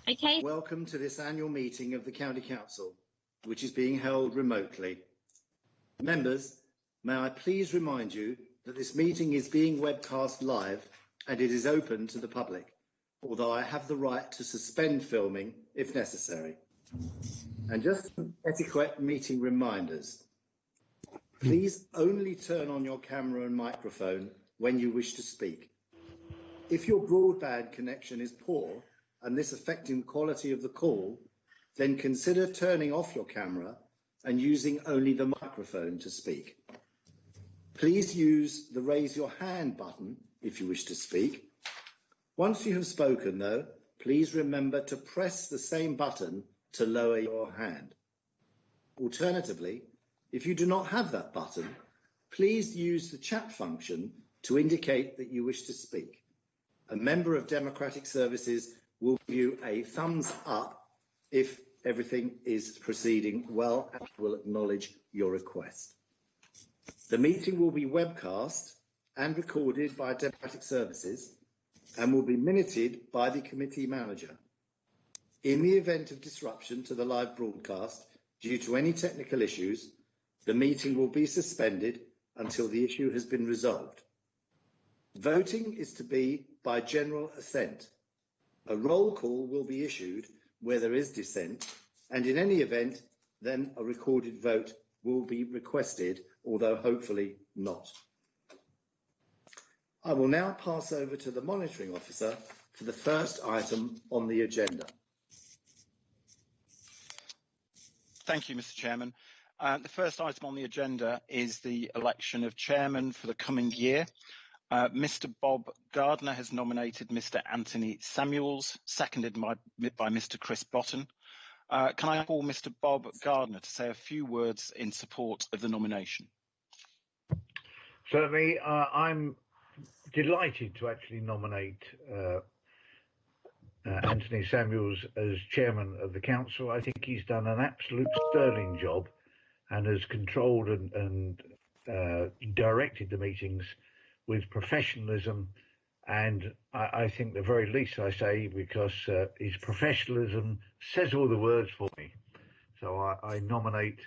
Okay. Welcome to this annual meeting of the County Council, which is being held remotely. Members, may I please remind you that this meeting is being webcast live and it is open to the public, although I have the right to suspend filming if necessary. And just some etiquette meeting reminders. Please only turn on your camera and microphone when you wish to speak. If your broadband connection is poor and this affecting the quality of the call, then consider turning off your camera and using only the microphone to speak. Please use the raise your hand button if you wish to speak. Once you have spoken though, please remember to press the same button to lower your hand. Alternatively, if you do not have that button, please use the chat function to indicate that you wish to speak. A member of Democratic Services will give you a thumbs up if everything is proceeding well and will acknowledge your request. The meeting will be webcast and recorded by Democratic Services and will be minuted by the committee manager. In the event of disruption to the live broadcast due to any technical issues, the meeting will be suspended until the issue has been resolved. Voting is to be by general assent. A roll call will be issued where there is dissent, and in any event, then a recorded vote will be requested, although hopefully not. I will now pass over to the monitoring officer for the first item on the agenda. Thank you, Mr. Chairman. The first item on the agenda is the election of chairman for the coming year. Mr. Bob Gardner has nominated Mr. Anthony Samuels, seconded by Mr. Chris Botton. Can I call Mr. Bob Gardner to say a few words in support of the nomination? Certainly, I'm delighted to actually nominate Anthony Samuels as chairman of the council. I think he's done an absolute sterling job and has controlled and directed the meetings with professionalism, and I think the very least I say, because his professionalism says all the words for me. So I nominate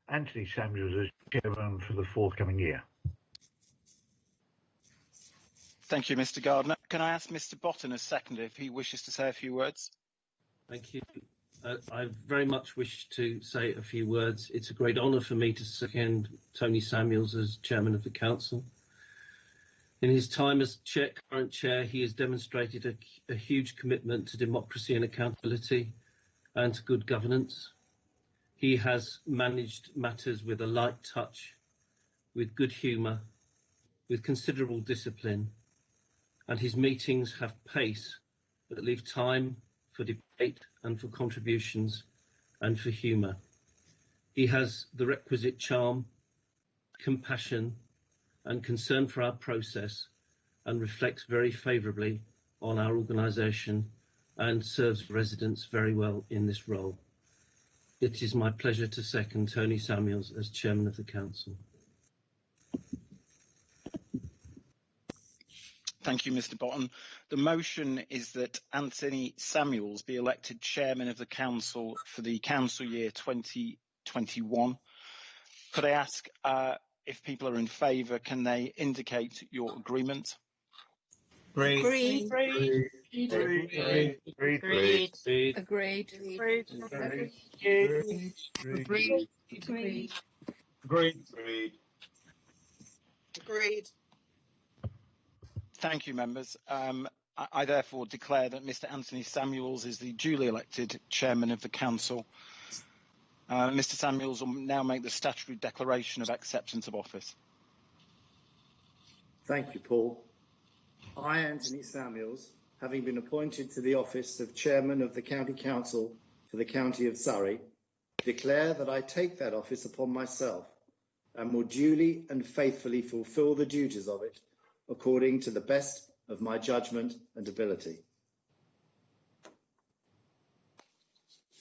Anthony Samuels as chairman for the forthcoming year. Thank you, Mr. Gardner. Can I ask Mr. Botton as seconder if he wishes to say a few words? Thank you. I very much wish to say a few words. It's a great honour for me to second Tony Samuels as chairman of the council. In his time as current chair, he has demonstrated a huge commitment to democracy and accountability and to good governance. He has managed matters with a light touch, with good humour, with considerable discipline, and his meetings have pace that leave time for debate and for contributions and for humour. He has the requisite charm, compassion and concern for our process, and reflects very favourably on our organisation and serves residents very well in this role. It is my pleasure to second Tony Samuels as chairman of the council. Thank you, Mr. Botton. The motion is that Anthony Samuels be elected chairman of the council for the council year 2021. Could I ask if people are in favour, can they indicate your agreement? Agreed. Agreed. Agreed. Agreed. Agreed. Agreed. Agreed. Agreed. Agreed. Thank you, members. I therefore declare that Mr. Anthony Samuels is the duly elected chairman of the council. Mr. Samuels will now make the statutory declaration of acceptance of office. Thank you, Paul. I, Anthony Samuels, having been appointed to the office of Chairman of the County Council for the County of Surrey, declare that I take that office upon myself and will duly and faithfully fulfil the duties of it according to the best of my judgment and ability.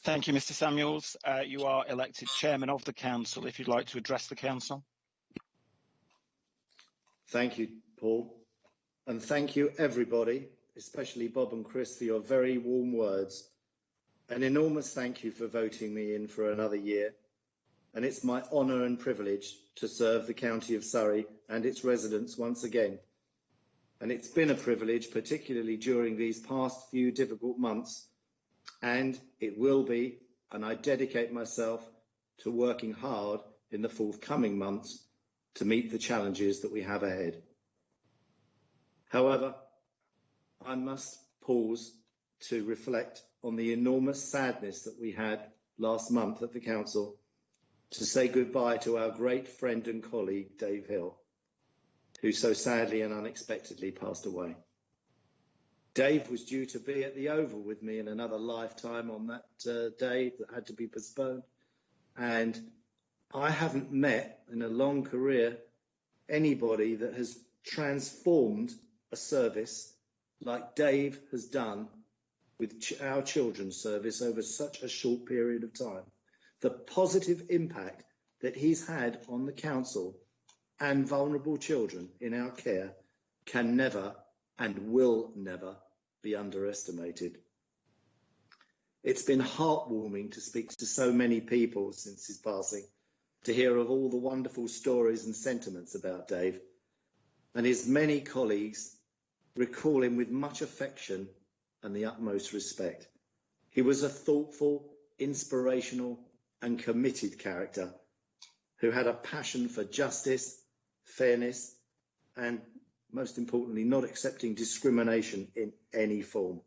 Thank you, Mr. Samuels. You are elected chairman of the council. If you'd like to address the council. Thank you, Paul. And thank you, everybody, especially Bob and Chris, for your very warm words An enormous thank you for voting me in for another year, and it's my honour and privilege to serve the County of Surrey and its residents once again. And it's been a privilege, particularly during these past few difficult months, and it will be, and I dedicate myself to working hard in the forthcoming months to meet the challenges that we have ahead. However, I must pause to reflect on the enormous sadness that we had last month at the Council to say goodbye to our great friend and colleague, Dave Hill, who so sadly and unexpectedly passed away. Dave was due to be at the Oval with me in another lifetime on that day that had to be postponed. And I haven't met in a long career anybody that has transformed a service like Dave has done with our children's service over such a short period of time. The positive impact that he's had on the Council and vulnerable children in our care can never and will never be underestimated. It's been heartwarming to speak to so many people since his passing, to hear of all the wonderful stories and sentiments about Dave, and his many colleagues recall him with much affection and the utmost respect. He was a thoughtful, inspirational and committed character who had a passion for justice, fairness and, most importantly, not accepting discrimination in any form.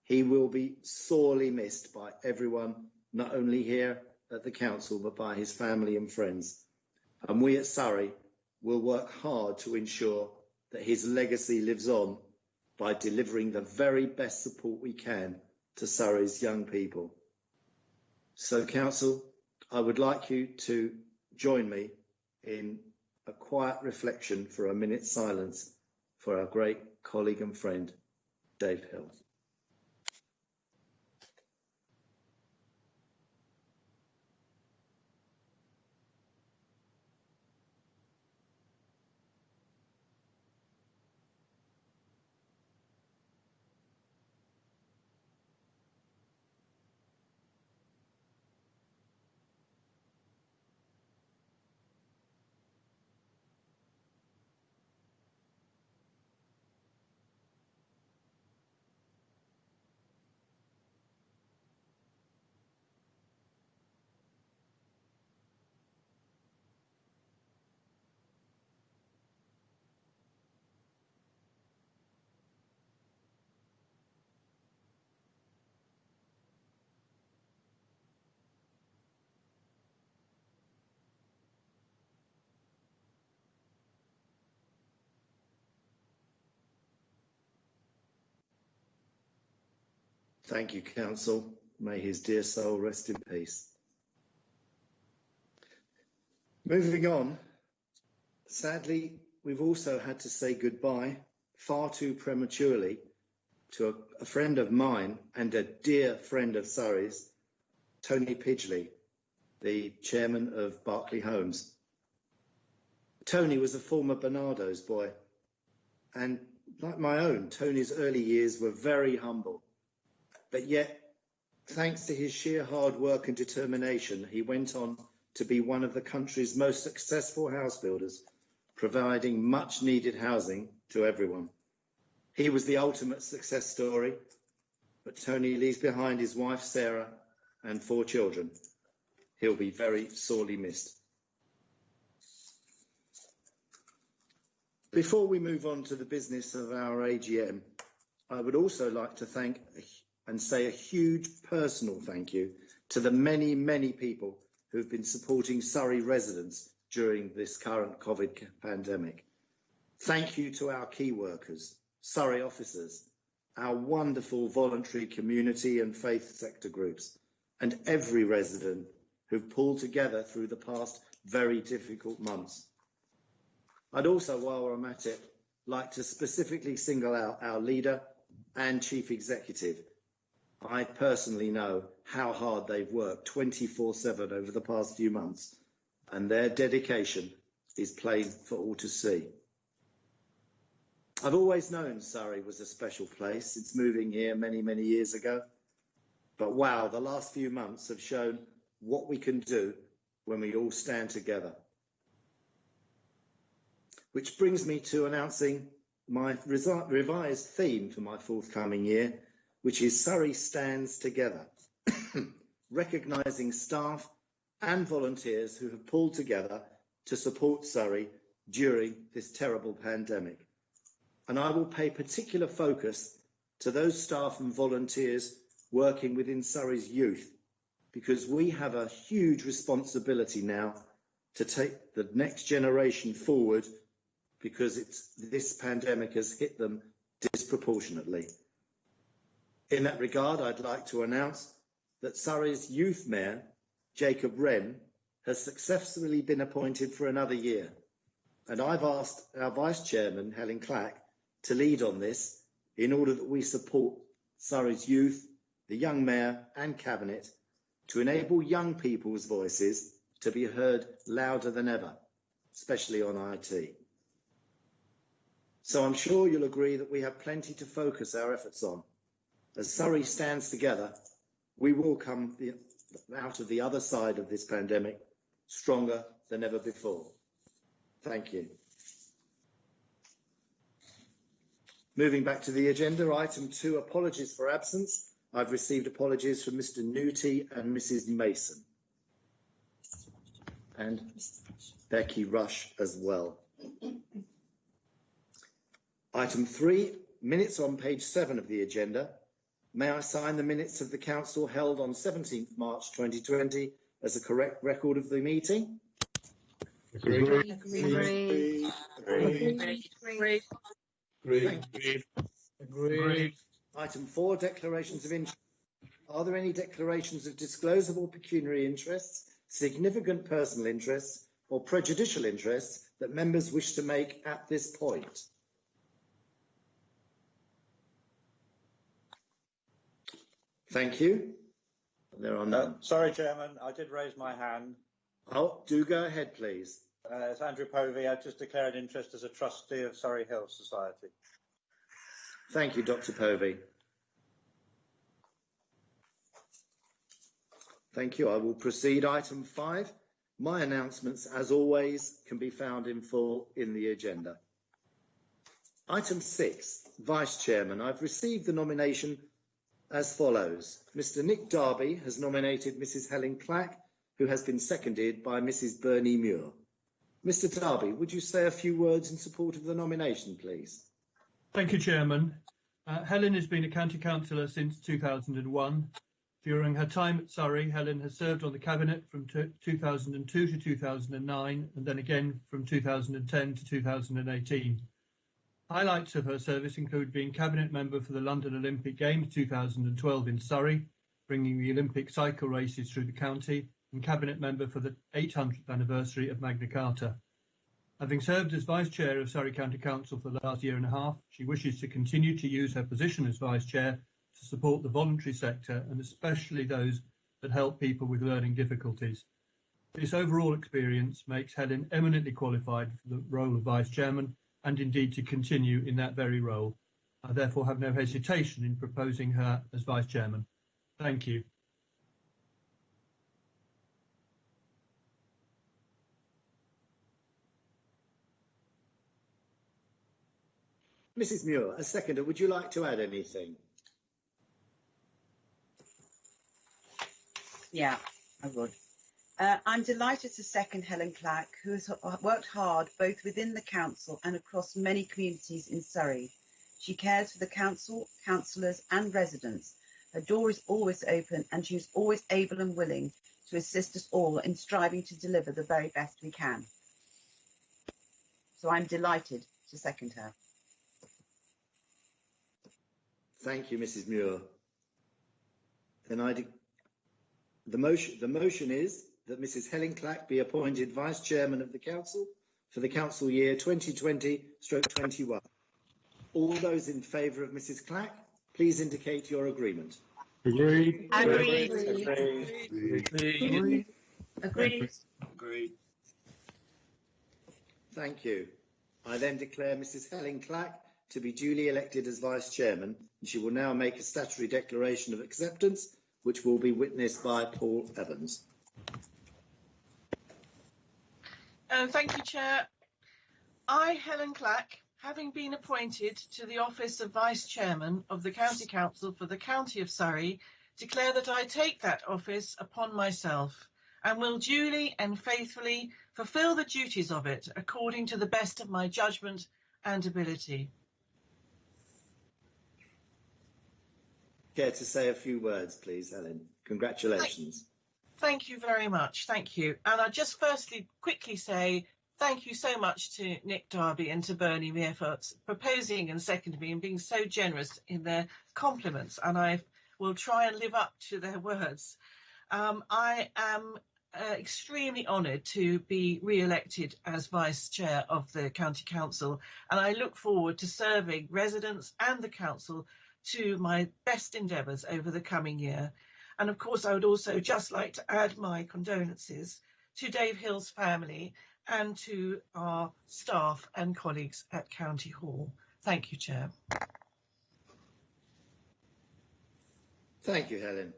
He will be sorely missed by everyone, not only here at the Council, but by his family and friends. And we at Surrey will work hard to ensure that his legacy lives on by delivering the very best support we can to Surrey's young people. So, Council, I would like you to join me in a quiet reflection for a minute's silence for our great colleague and friend, Dave Hill. Thank you, Council. May his dear soul rest in peace. Moving on, sadly, we've also had to say goodbye far too prematurely to a friend of mine and a dear friend of Surrey's, Tony Pidgley, the chairman of Berkeley Homes. Tony was a former Barnardo's boy, and like my own, Tony's early years were very humble. But yet, thanks to his sheer hard work and determination, he went on to be one of the country's most successful house builders, providing much needed housing to everyone. He was the ultimate success story, but Tony leaves behind his wife, Sarah, and 4 children. He'll be very sorely missed. Before we move on to the business of our AGM, I would also like to thank and say a huge personal thank you to the many, many people who have been supporting Surrey residents during this current COVID pandemic. Thank you to our key workers, Surrey officers, our wonderful voluntary community and faith sector groups, and every resident who've pulled together through the past very difficult months. I'd also, while I'm at it, like to specifically single out our leader and chief executive. I personally know how hard they've worked 24/7 over the past few months, and their dedication is plain for all to see. I've always known Surrey was a special place since moving here many, many years ago, But wow, the last few months have shown what we can do when we all stand together. Which brings me to announcing my revised theme for my forthcoming year, which is Surrey Stands Together, recognising staff and volunteers who have pulled together to support Surrey during this terrible pandemic. And I will pay particular focus to those staff and volunteers working within Surrey's youth, because we have a huge responsibility now to take the next generation forward, because this pandemic has hit them disproportionately. In that regard, I'd like to announce that Surrey's youth mayor, Jacob Wren, has successfully been appointed for another year. And I've asked our Vice Chairman, Helen Clack, to lead on this in order that we support Surrey's youth, the young mayor and cabinet to enable young people's voices to be heard louder than ever, especially on IT. So I'm sure you'll agree that we have plenty to focus our efforts on. As Surrey stands together, we will come out of the other side of this pandemic stronger than ever before. Thank you. Moving back to the agenda, item 2, apologies for absence. I've received apologies from Mr. Newty and Mrs. Mason. And Becky Rush as well. Item 3, minutes on page 7 of the agenda. May I sign the minutes of the council held on 17th March 2020 as a correct record of the meeting? Agreed. Agreed. Item 4, declarations of interest. Are there any declarations of disclosable pecuniary interests, significant personal interests, or prejudicial interests that members wish to make at this point? Thank you. There are none. Sorry, Chairman, I did raise my hand. Oh, do go ahead, please. It's Andrew Povey. I just declared interest as a trustee of Surrey Hill Society. Thank you, Dr. Povey. Thank you. I will proceed. Item 5. My announcements, as always, can be found in full in the agenda. Item 6, Vice Chairman. I've received the nomination as follows. Mr. Nick Darby has nominated Mrs. Helen Clack, who has been seconded by Mrs. Bernie Muir. Mr. Darby, would you say a few words in support of the nomination, please? Thank you, Chairman. Helen has been a county councillor since 2001. During her time at Surrey, Helen has served on the Cabinet from 2002 to 2009, and then again from 2010 to 2018. Highlights of her service include being Cabinet member for the London Olympic Games 2012 in Surrey, bringing the Olympic cycle races through the county, and Cabinet member for the 800th anniversary of Magna Carta. Having served as Vice Chair of Surrey County Council for the last year and a half, she wishes to continue to use her position as Vice Chair to support the voluntary sector and especially those that help people with learning difficulties. This overall experience makes Helen eminently qualified for the role of Vice Chairman and indeed to continue in that very role. I therefore have no hesitation in proposing her as Vice Chairman. Thank you. Mrs. Muir, as seconder, would you like to add anything? Yeah, I would. I'm delighted to second Helen Clack, who has worked hard both within the council and across many communities in Surrey. She cares for the council, councillors and residents. Her door is always open and she is always able and willing to assist us all in striving to deliver the very best we can. So I'm delighted to second her. Thank you, Mrs. Muir. Then the motion is that Mrs. Helen Clack be appointed Vice Chairman of the Council for the Council year 2020/21. All those in favour of Mrs. Clack, please indicate your agreement. Agreed. Agreed. Agreed. Agreed. Agreed. Thank you. I then declare Mrs. Helen Clack to be duly elected as Vice Chairman, and she will now make a statutory declaration of acceptance which will be witnessed by Paul Evans. Thank you, Chair. I, Helen Clack, having been appointed to the office of Vice Chairman of the County Council for the County of Surrey, declare that I take that office upon myself and will duly and faithfully fulfil the duties of it according to the best of my judgment and ability. Care to say a few words, please, Helen? Congratulations. Thank you very much. Thank you. And I just firstly quickly say thank you so much to Nick Darby and to Bernie Mere for proposing and seconding me and being so generous in their compliments. And I will try and live up to their words. I am extremely honoured to be re-elected as Vice Chair of the County Council, and I look forward to serving residents and the Council to my best endeavours over the coming year. And of course, I would also just like to add my condolences to Dave Hill's family and to our staff and colleagues at County Hall. Thank you, Chair. Thank you, Helen.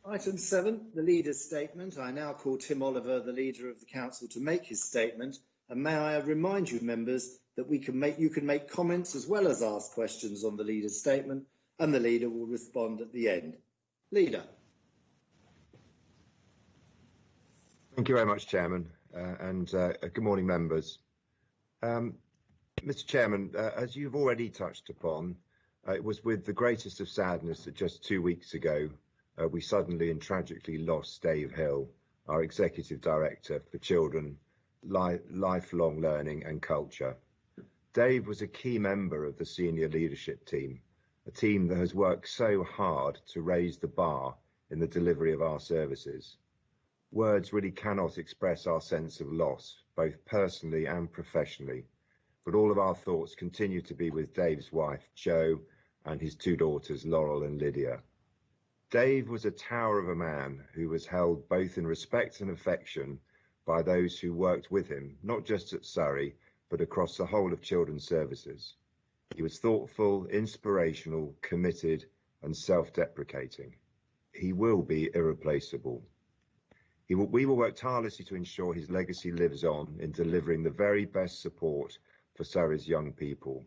Item 7, the Leader's Statement. I now call Tim Oliver, the Leader of the Council, to make his statement. And may I remind you, members, that you can make comments as well as ask questions on the Leader's Statement, and the Leader will respond at the end. Leader. Thank you very much, Chairman, and good morning, members. Mr. Chairman, as you've already touched upon, it was with the greatest of sadness that just 2 weeks ago, we suddenly and tragically lost Dave Hill, our Executive Director for Children, Lifelong Learning and Culture. Dave was a key member of the senior leadership team, a team that has worked so hard to raise the bar in the delivery of our services. Words really cannot express our sense of loss, both personally and professionally, but all of our thoughts continue to be with Dave's wife, Jo, and his 2 daughters, Laurel and Lydia. Dave was a tower of a man who was held both in respect and affection by those who worked with him, not just at Surrey, but across the whole of children's services. He was thoughtful, inspirational, committed, and self-deprecating. He will be irreplaceable. We will work tirelessly to ensure his legacy lives on in delivering the very best support for Surrey's young people.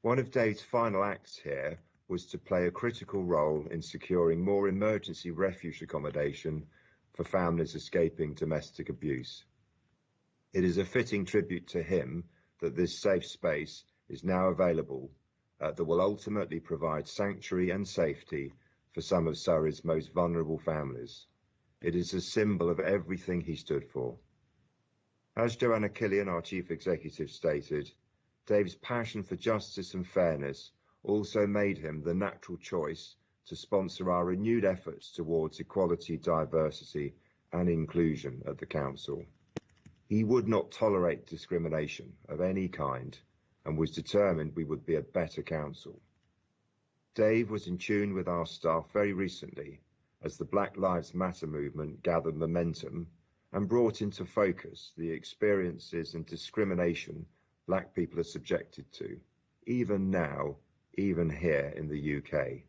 One of Dave's final acts here was to play a critical role in securing more emergency refuge accommodation for families escaping domestic abuse. It is a fitting tribute to him that this safe space is now available that will ultimately provide sanctuary and safety for some of Surrey's most vulnerable families. It is a symbol of everything he stood for. As Joanna Killian, our Chief Executive, stated, Dave's passion for justice and fairness also made him the natural choice to sponsor our renewed efforts towards equality, diversity and inclusion at the Council. He would not tolerate discrimination of any kind and was determined we would be a better Council. Dave was in tune with our staff very recently as the Black Lives Matter movement gathered momentum and brought into focus the experiences and discrimination Black people are subjected to, even now, even here in the UK.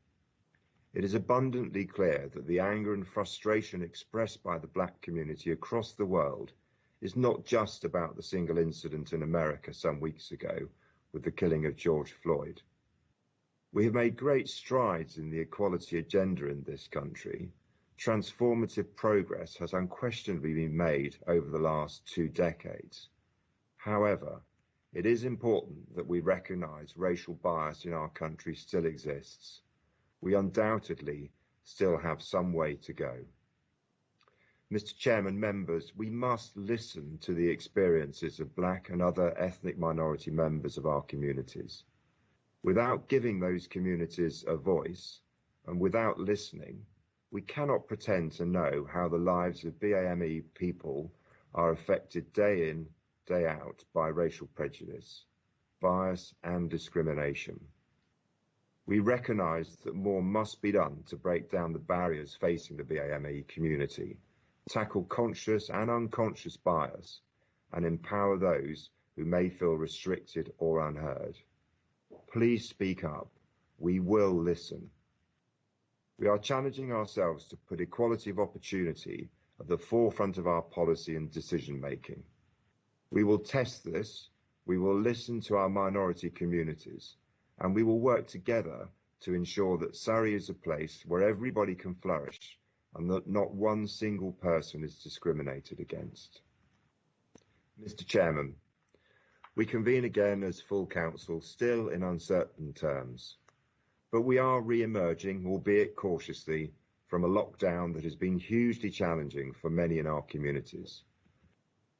It is abundantly clear that the anger and frustration expressed by the Black community across the world is not just about the single incident in America some weeks ago with the killing of George Floyd. We have made great strides in the equality agenda in this country. Transformative progress has unquestionably been made over the last 2 decades. However, it is important that we recognise racial bias in our country still exists. We undoubtedly still have some way to go. Mr. Chairman, members, we must listen to the experiences of Black and other ethnic minority members of our communities. Without giving those communities a voice and without listening, we cannot pretend to know how the lives of BAME people are affected day in, day out by racial prejudice, bias and discrimination. We recognise that more must be done to break down the barriers facing the BAME community, tackle conscious and unconscious bias, and empower those who may feel restricted or unheard. Please speak up. We will listen. We are challenging ourselves to put equality of opportunity at the forefront of our policy and decision making. We will test this, we will listen to our minority communities, and we will work together to ensure that Surrey is a place where everybody can flourish and that not one single person is discriminated against. Mr. Chairman, we convene again as full council, still in uncertain terms, but we are re-emerging, albeit cautiously, from a lockdown that has been hugely challenging for many in our communities.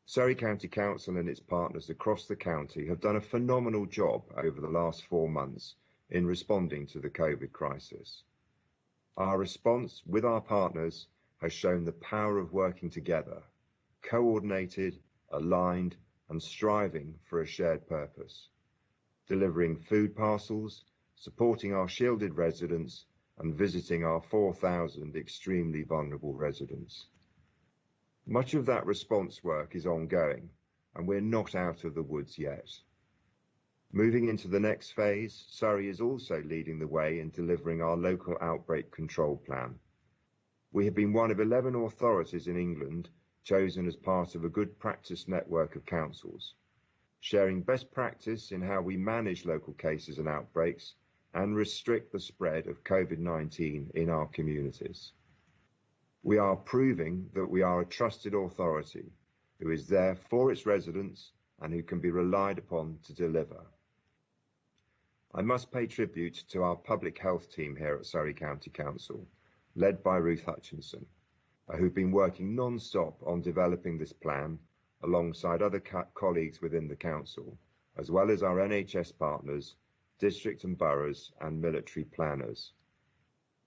Surrey County Council and its partners across the county have done a phenomenal job over the last 4 months in responding to the COVID crisis. Our response with our partners has shown the power of working together, coordinated, aligned and striving for a shared purpose, delivering food parcels, supporting our shielded residents and visiting our 4,000 extremely vulnerable residents. Much of that response work is ongoing and we're not out of the woods yet. Moving into the next phase, Surrey is also leading the way in delivering our local outbreak control plan. We have been one of 11 authorities in England chosen as part of a good practice network of councils, sharing best practice in how we manage local cases and outbreaks and restrict the spread of COVID-19 in our communities. We are proving that we are a trusted authority who is there for its residents and who can be relied upon to deliver. I must pay tribute to our public health team here at Surrey County Council, led by Ruth Hutchinson, who've been working non-stop on developing this plan alongside other colleagues within the council, as well as our NHS partners, district and boroughs and military planners.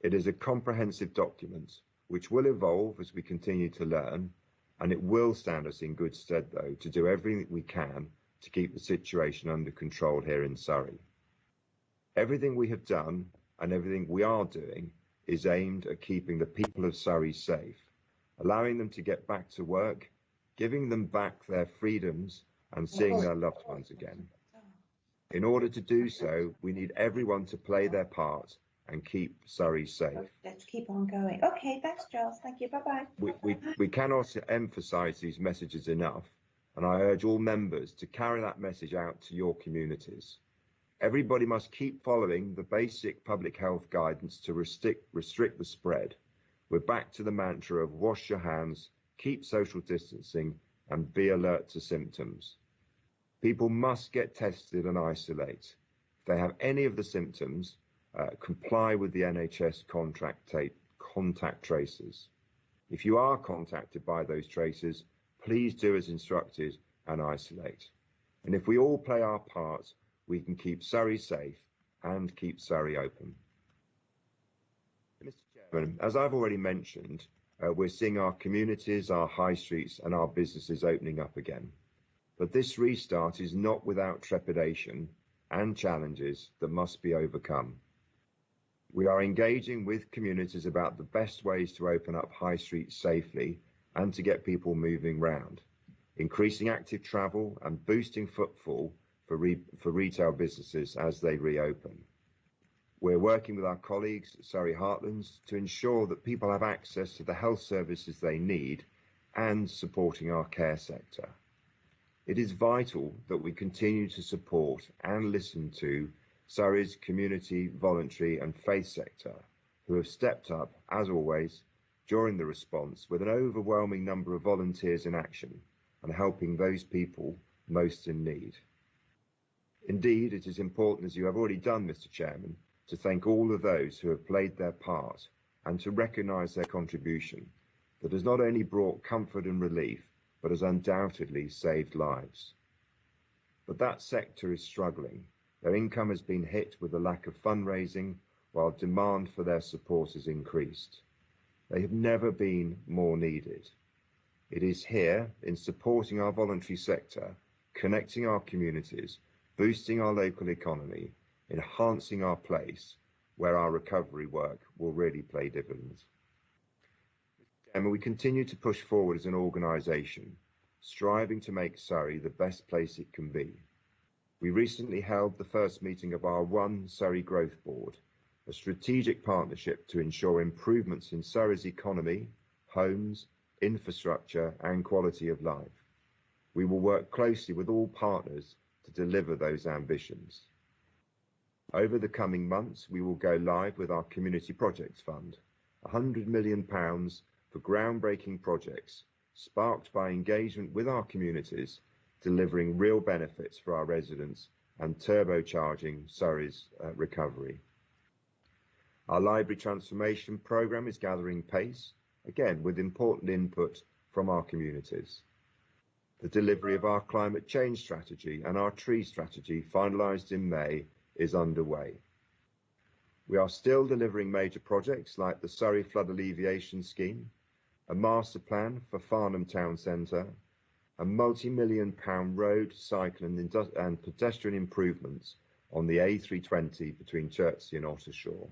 It is a comprehensive document which will evolve as we continue to learn, and it will stand us in good stead, though, to do everything we can to keep the situation under control here in Surrey. Everything we have done and everything we are doing is aimed at keeping the people of Surrey safe, allowing them to get back to work, giving them back their freedoms and seeing their loved ones again. In order to do so, we need everyone to play their part and keep Surrey safe. Let's keep on going. Okay, thanks, Charles. Thank you. Bye-bye. We cannot emphasise these messages enough, and I urge all members to carry that message out to your communities. Everybody must keep following the basic public health guidance to restrict the spread. We're back to the mantra of wash your hands, keep social distancing, and be alert to symptoms. People must get tested and isolate. If they have any of the symptoms, comply with the NHS contact tracers. If you are contacted by those tracers, please do as instructed and isolate. And if we all play our part, we can keep Surrey safe and keep Surrey open. Mr. Chairman, as I've already mentioned, we're seeing our communities, our high streets and our businesses opening up again. But this restart is not without trepidation and challenges that must be overcome. We are engaging with communities about the best ways to open up high streets safely and to get people moving round, increasing active travel and boosting footfall for retail businesses as they reopen. We're working with our colleagues at Surrey Heartlands to ensure that people have access to the health services they need and supporting our care sector. It is vital that we continue to support and listen to Surrey's community, voluntary and faith sector, who have stepped up, as always, during the response with an overwhelming number of volunteers in action and helping those people most in need. Indeed, it is important, as you have already done, Mr. Chairman, to thank all of those who have played their part and to recognise their contribution that has not only brought comfort and relief, but has undoubtedly saved lives. But that sector is struggling. Their income has been hit with a lack of fundraising, while demand for their support has increased. They have never been more needed. It is here, in supporting our voluntary sector, connecting our communities, boosting our local economy, enhancing our place, where our recovery work will really pay dividends. And we continue to push forward as an organisation, striving to make Surrey the best place it can be. We recently held the first meeting of our One Surrey Growth Board, a strategic partnership to ensure improvements in Surrey's economy, homes, infrastructure and quality of life. We will work closely with all partners to deliver those ambitions. Over the coming months, we will go live with our Community Projects Fund, £100 million for groundbreaking projects, sparked by engagement with our communities, delivering real benefits for our residents and turbocharging Surrey's recovery. Our library transformation programme is gathering pace, again with important input from our communities. The delivery of our climate change strategy and our tree strategy, finalised in May, is underway. We are still delivering major projects like the Surrey Flood Alleviation Scheme, a master plan for Farnham Town Centre, a multi-million-pound road, cycle and pedestrian improvements on the A320 between Chertsey and Ottershaw.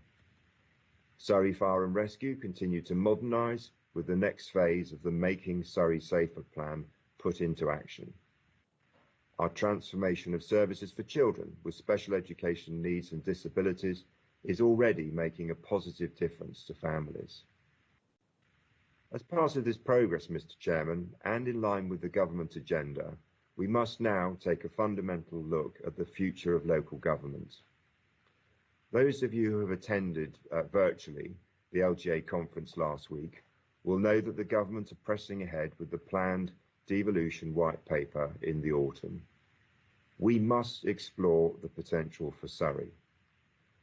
Surrey Fire and Rescue continue to modernise with the next phase of the Making Surrey Safer plan put into action. Our transformation of services for children with special education needs and disabilities is already making a positive difference to families. As part of this progress, Mr. Chairman, and in line with the government agenda, we must now take a fundamental look at the future of local government. Those of you who have attended virtually the LGA conference last week will know that the government are pressing ahead with the planned devolution white paper in the autumn. We must explore the potential for Surrey.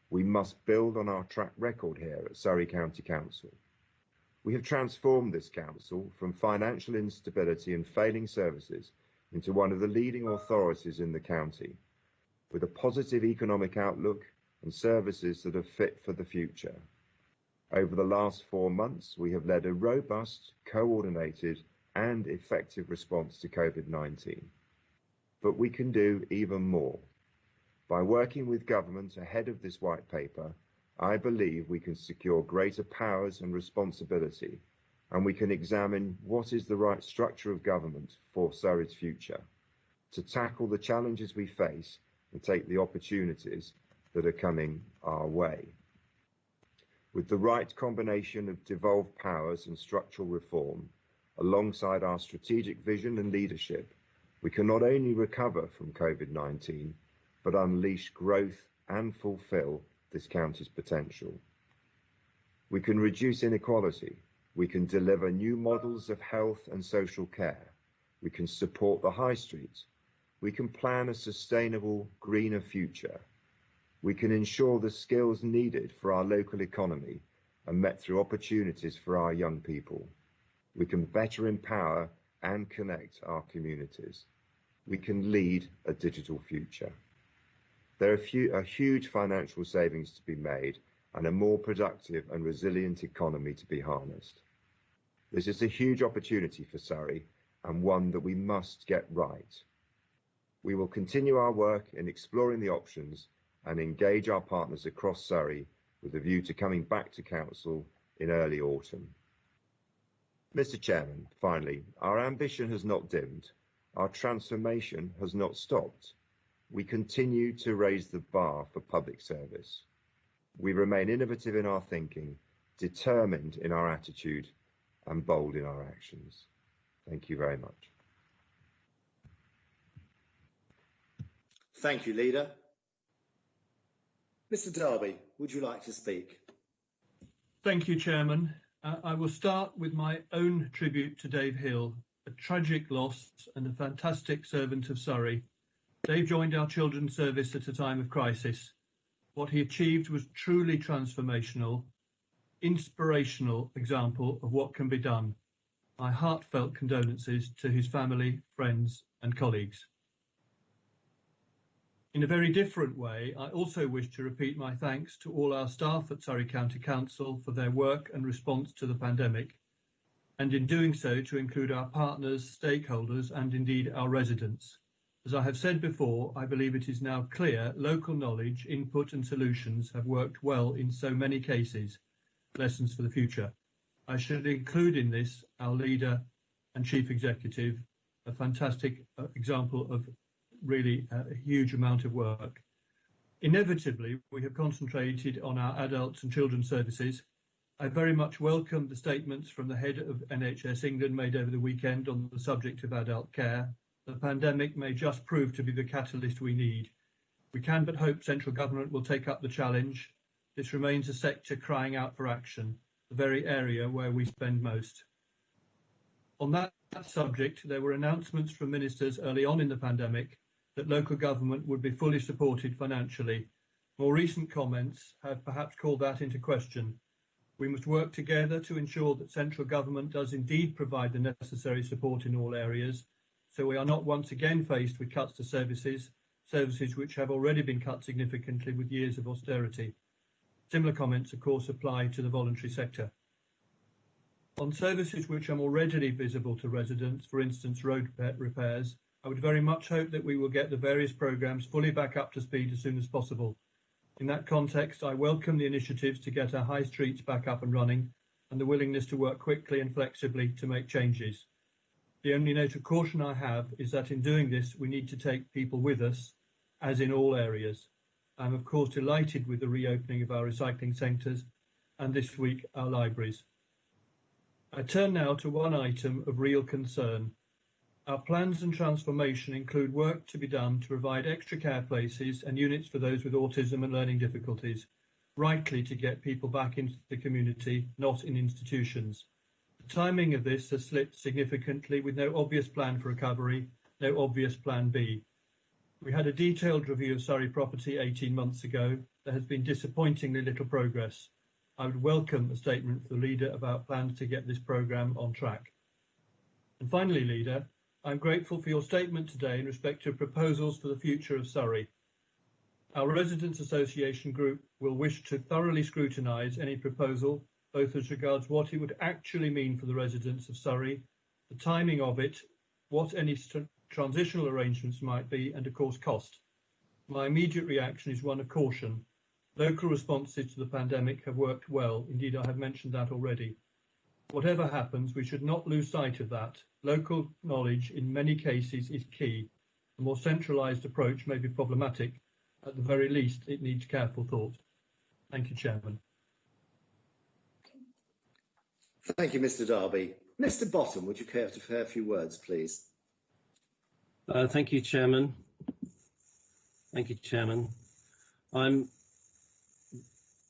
We must build on our track record here at Surrey County Council. We have transformed this council from financial instability and failing services into one of the leading authorities in the county, with a positive economic outlook and services that are fit for the future. Over the last 4 months, we have led a robust, coordinated and effective response to COVID-19. But we can do even more. By working with government ahead of this white paper, I believe we can secure greater powers and responsibility, and we can examine what is the right structure of government for Surrey's future, to tackle the challenges we face and take the opportunities that are coming our way. With the right combination of devolved powers and structural reform, alongside our strategic vision and leadership, we can not only recover from COVID-19, but unleash growth and fulfil this county's potential. We can reduce inequality. We can deliver new models of health and social care. We can support the high street. We can plan a sustainable, greener future. We can ensure the skills needed for our local economy are met through opportunities for our young people. We can better empower and connect our communities. We can lead a digital future. There are huge financial savings to be made and a more productive and resilient economy to be harnessed. This is a huge opportunity for Surrey and one that we must get right. We will continue our work in exploring the options and engage our partners across Surrey with a view to coming back to Council in early autumn. Mr. Chairman, finally, our ambition has not dimmed. Our transformation has not stopped. We continue to raise the bar for public service. We remain innovative in our thinking, determined in our attitude, and bold in our actions. Thank you very much. Thank you, Leader. Mr. Darby, would you like to speak? Thank you, Chairman. I will start with my own tribute to Dave Hill, a tragic loss and a fantastic servant of Surrey. Dave joined our children's service at a time of crisis. What he achieved was truly transformational, inspirational example of what can be done. My heartfelt condolences to his family, friends and colleagues. In a very different way, I also wish to repeat my thanks to all our staff at Surrey County Council for their work and response to the pandemic, and in doing so to include our partners, stakeholders and indeed our residents. As I have said before, I believe it is now clear local knowledge, input and solutions have worked well in so many cases. Lessons for the future. I should include in this our leader and chief executive, a fantastic example of really a huge amount of work. Inevitably, we have concentrated on our adults and children's services. I very much welcome the statements from the head of NHS England made over the weekend on the subject of adult care. The pandemic may just prove to be the catalyst we need. We can but hope central government will take up the challenge. This remains a sector crying out for action, the very area where we spend most. On that subject, there were announcements from ministers early on in the pandemic that local government would be fully supported financially. More recent comments have perhaps called that into question. We must work together to ensure that central government does indeed provide the necessary support in all areas, so we are not once again faced with cuts to services which have already been cut significantly with years of austerity. Similar comments, of course, apply to the voluntary sector. On services which are more readily visible to residents, for instance road repairs, I would very much hope that we will get the various programmes fully back up to speed as soon as possible. In that context, I welcome the initiatives to get our high streets back up and running and the willingness to work quickly and flexibly to make changes. The only note of caution I have is that in doing this, we need to take people with us, as in all areas. I'm of course delighted with the reopening of our recycling centres and this week our libraries. I turn now to one item of real concern. Our plans and transformation include work to be done to provide extra care places and units for those with autism and learning difficulties, rightly to get people back into the community, not in institutions. The timing of this has slipped significantly with no obvious plan for recovery, no obvious plan B. We had a detailed review of Surrey property 18 months ago. There has been disappointingly little progress. I would welcome a statement from the Leader about plans to get this programme on track. And finally, Leader, I'm grateful for your statement today in respect to proposals for the future of Surrey. Our Residents Association group will wish to thoroughly scrutinise any proposal, both as regards what it would actually mean for the residents of Surrey, the timing of it, what any transitional arrangements might be, and of course cost. My immediate reaction is one of caution. Local responses to the pandemic have worked well. Indeed, I have mentioned that already. Whatever happens, we should not lose sight of that. Local knowledge in many cases is key. A more centralised approach may be problematic. At the very least, it needs careful thought. Thank you, Chairman. Thank you, Mr. Darby. Mr. Bottom, would you care to say a few words, please? Thank you, Chairman. Thank you, Chairman. I'm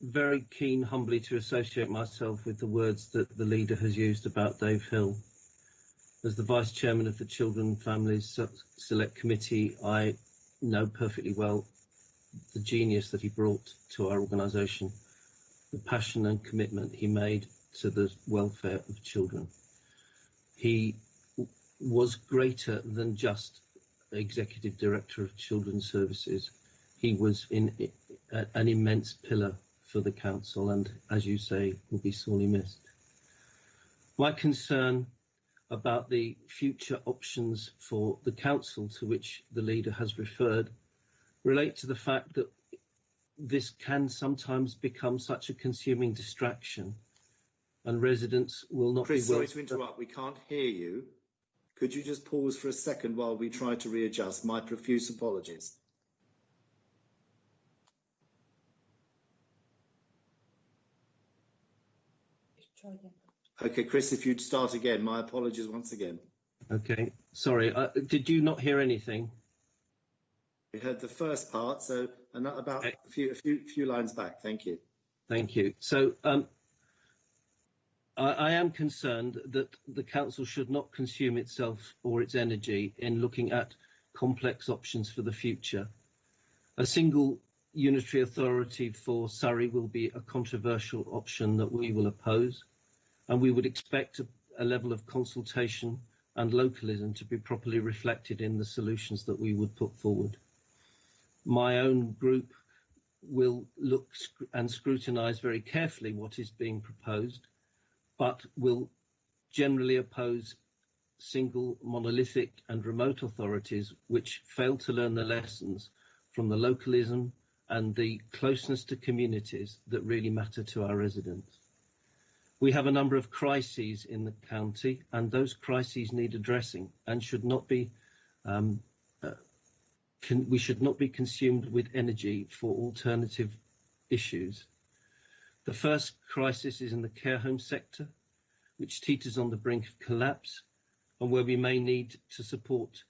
very keen humbly to associate myself with the words that the Leader has used about Dave Hill. As the Vice Chairman of the Children and Families Select Committee, I know perfectly well the genius that he brought to our organisation, the passion and commitment he made to the welfare of children. He was greater than just Executive Director of Children's Services. He was an immense pillar for the Council and, as you say, will be sorely missed. My concern about the future options for the Council to which the Leader has referred relate to the fact that this can sometimes become such a consuming distraction and residents will not Chris, be well. sorry to interrupt, we can't hear you. Could you just pause for a second while we try to readjust? My profuse apologies. Okay, Chris, if you'd start again, my apologies once again. Okay, sorry, did you not hear anything? We heard the first part, so about a few lines back. Thank you. Thank you. So I am concerned that the Council should not consume itself or its energy in looking at complex options for the future. A single unitary authority for Surrey will be a controversial option that we will oppose, and we would expect a level of consultation and localism to be properly reflected in the solutions that we would put forward. My own group will look and scrutinise very carefully what is being proposed, but will generally oppose single, monolithic and remote authorities which fail to learn the lessons from the localism and the closeness to communities that really matter to our residents. We have a number of crises in the county, and those crises need addressing and should not be we should not be consumed with energy for alternative issues. The first crisis is in the care home sector, which teeters on the brink of collapse, and where we may need to support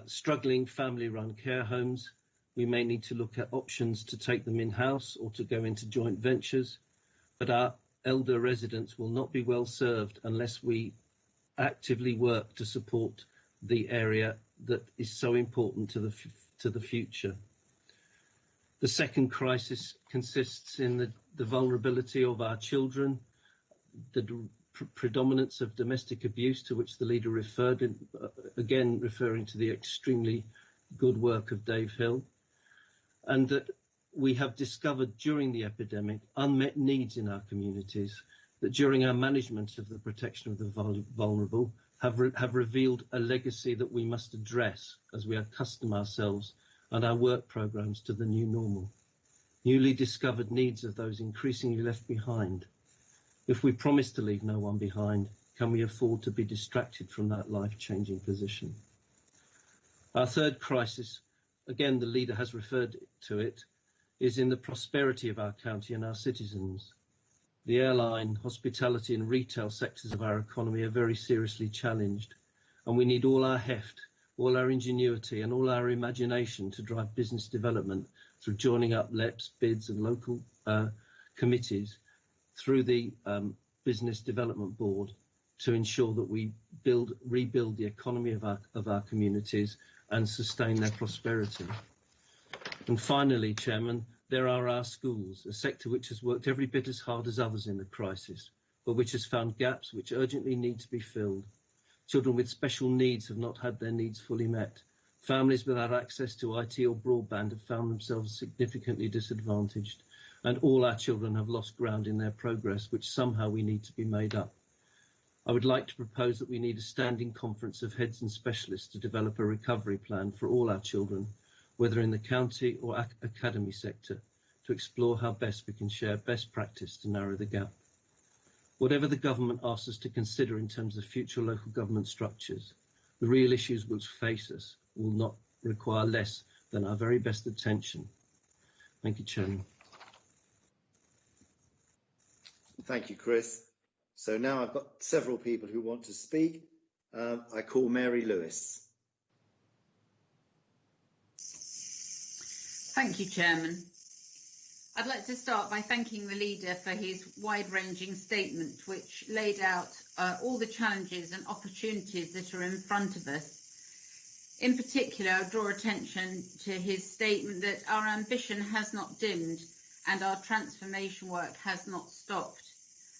struggling family-run care homes. We may need to look at options to take them in-house or to go into joint ventures, but our elder residents will not be well served unless we actively work to support the area that is so important to the future. The second crisis consists in the vulnerability of our children, the predominance of domestic abuse to which the leader referred, again referring to the extremely good work of Dave Hill, and that we have discovered during the epidemic unmet needs in our communities that during our management of the protection of the vulnerable have revealed a legacy that we must address as we accustom ourselves and our work programmes to the new normal. Newly discovered needs of those increasingly left behind. If we promise to leave no one behind, can we afford to be distracted from that life-changing position? Our third crisis, again the leader has referred to it, is in the prosperity of our county and our citizens. The airline, hospitality and retail sectors of our economy are very seriously challenged, and we need all our heft, all our ingenuity and all our imagination to drive business development through joining up LEPs, bids and local committees through the Business Development Board to ensure that we rebuild the economy of our communities and sustain their prosperity. And finally, Chairman, there are our schools, a sector which has worked every bit as hard as others in the crisis, but which has found gaps which urgently need to be filled. Children with special needs have not had their needs fully met. Families without access to IT or broadband have found themselves significantly disadvantaged, and all our children have lost ground in their progress, which somehow we need to be made up. I would like to propose that we need a standing conference of heads and specialists to develop a recovery plan for all our children, whether in the county or academy sector, to explore how best we can share best practice to narrow the gap. Whatever the government asks us to consider in terms of future local government structures, the real issues which face us will not require less than our very best attention. Thank you, Chairman. Thank you, Chris. So now I've got several people who want to speak. I call Mary Lewis. Thank you, Chairman. I'd like to start by thanking the leader for his wide-ranging statement, which laid out all the challenges and opportunities that are in front of us. In particular, I draw attention to his statement that our ambition has not dimmed and our transformation work has not stopped.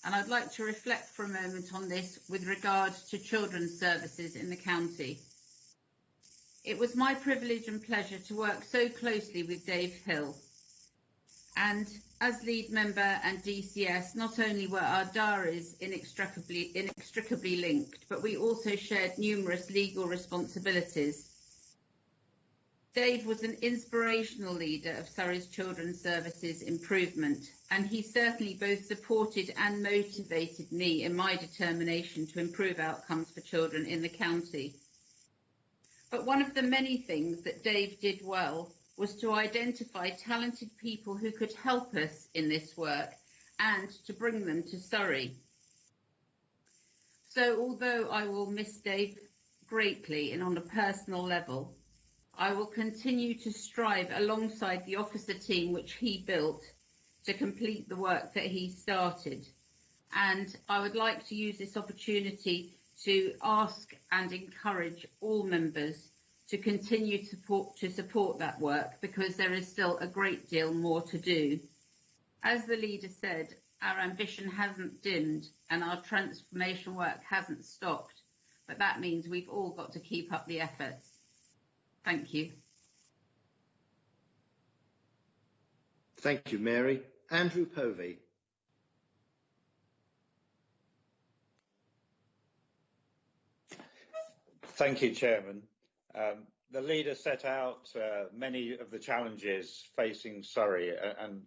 And I'd like to reflect for a moment on this with regard to children's services in the county. It was my privilege and pleasure to work so closely with Dave Hill. And as lead member and DCS, not only were our diaries inextricably linked, but we also shared numerous legal responsibilities. Dave was an inspirational leader of Surrey's children's services improvement, and he certainly both supported and motivated me in my determination to improve outcomes for children in the county. But one of the many things that Dave did well was to identify talented people who could help us in this work and to bring them to Surrey. So although I will miss Dave greatly and on a personal level, I will continue to strive alongside the officer team which he built to complete the work that he started. And I would like to use this opportunity to ask and encourage all members to continue to support that work, because there is still a great deal more to do. As the leader said, our ambition hasn't dimmed and our transformation work hasn't stopped, but that means we've all got to keep up the efforts. Thank you. Thank you, Mary. Andrew Povey. Thank you, Chairman. The leader set out many of the challenges facing Surrey and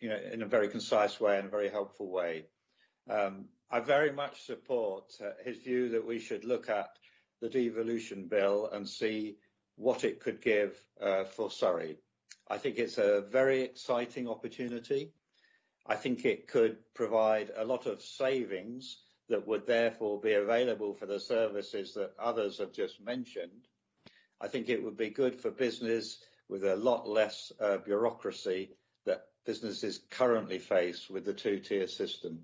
you know, in a very concise way and a very helpful way. I very much support his view that we should look at the devolution bill and see what it could give for Surrey. I think it's a very exciting opportunity. I think it could provide a lot of savings that would therefore be available for the services that others have just mentioned. I think it would be good for business with a lot less bureaucracy that businesses currently face with the two-tier system.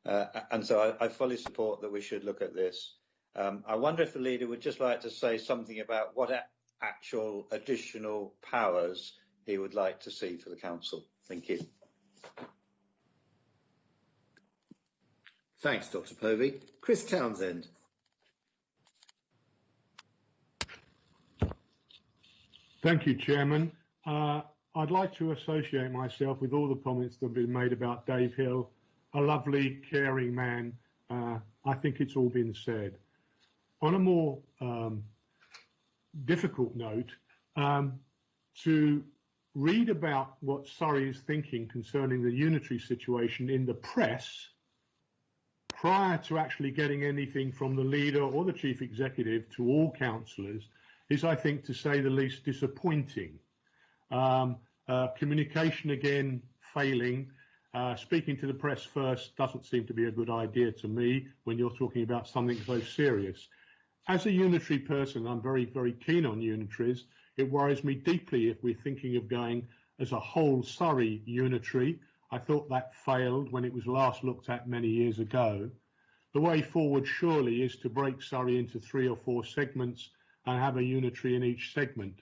And so I fully support that we should look at this. I wonder if the leader would just like to say something about what actual additional powers he would like to see for the council. Thank you. Thanks, Dr. Povey. Chris Townsend. Thank you, Chairman. I'd like to associate myself with all the comments that have been made about Dave Hill, a lovely, caring man. I think it's all been said. On a more difficult note, to read about what Surrey is thinking concerning the unitary situation in the press prior to actually getting anything from the leader or the chief executive to all councillors is, I think, to say the least, disappointing. Communication again failing. Speaking to the press first doesn't seem to be a good idea to me when you're talking about something so serious. As a unitary person, I'm very, very keen on unitaries. It worries me deeply if we're thinking of going as a whole Surrey unitary. I thought that failed when it was last looked at many years ago. The way forward surely is to break Surrey into 3 or 4 segments and have a unitary in each segment.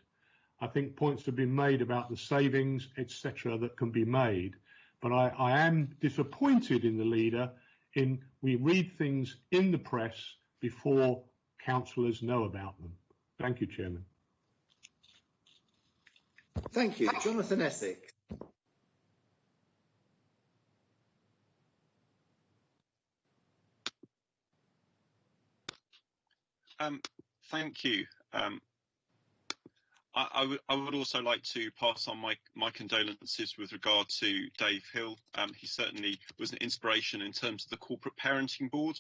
I think points have been made about the savings, etc., that can be made. But I am disappointed in the leader in we read things in the press before councillors know about them. Thank you, Chairman. Thank you. Jonathan Essex. Thank you. I would also like to pass on my condolences with regard to Dave Hill. He certainly was an inspiration in terms of the corporate parenting board,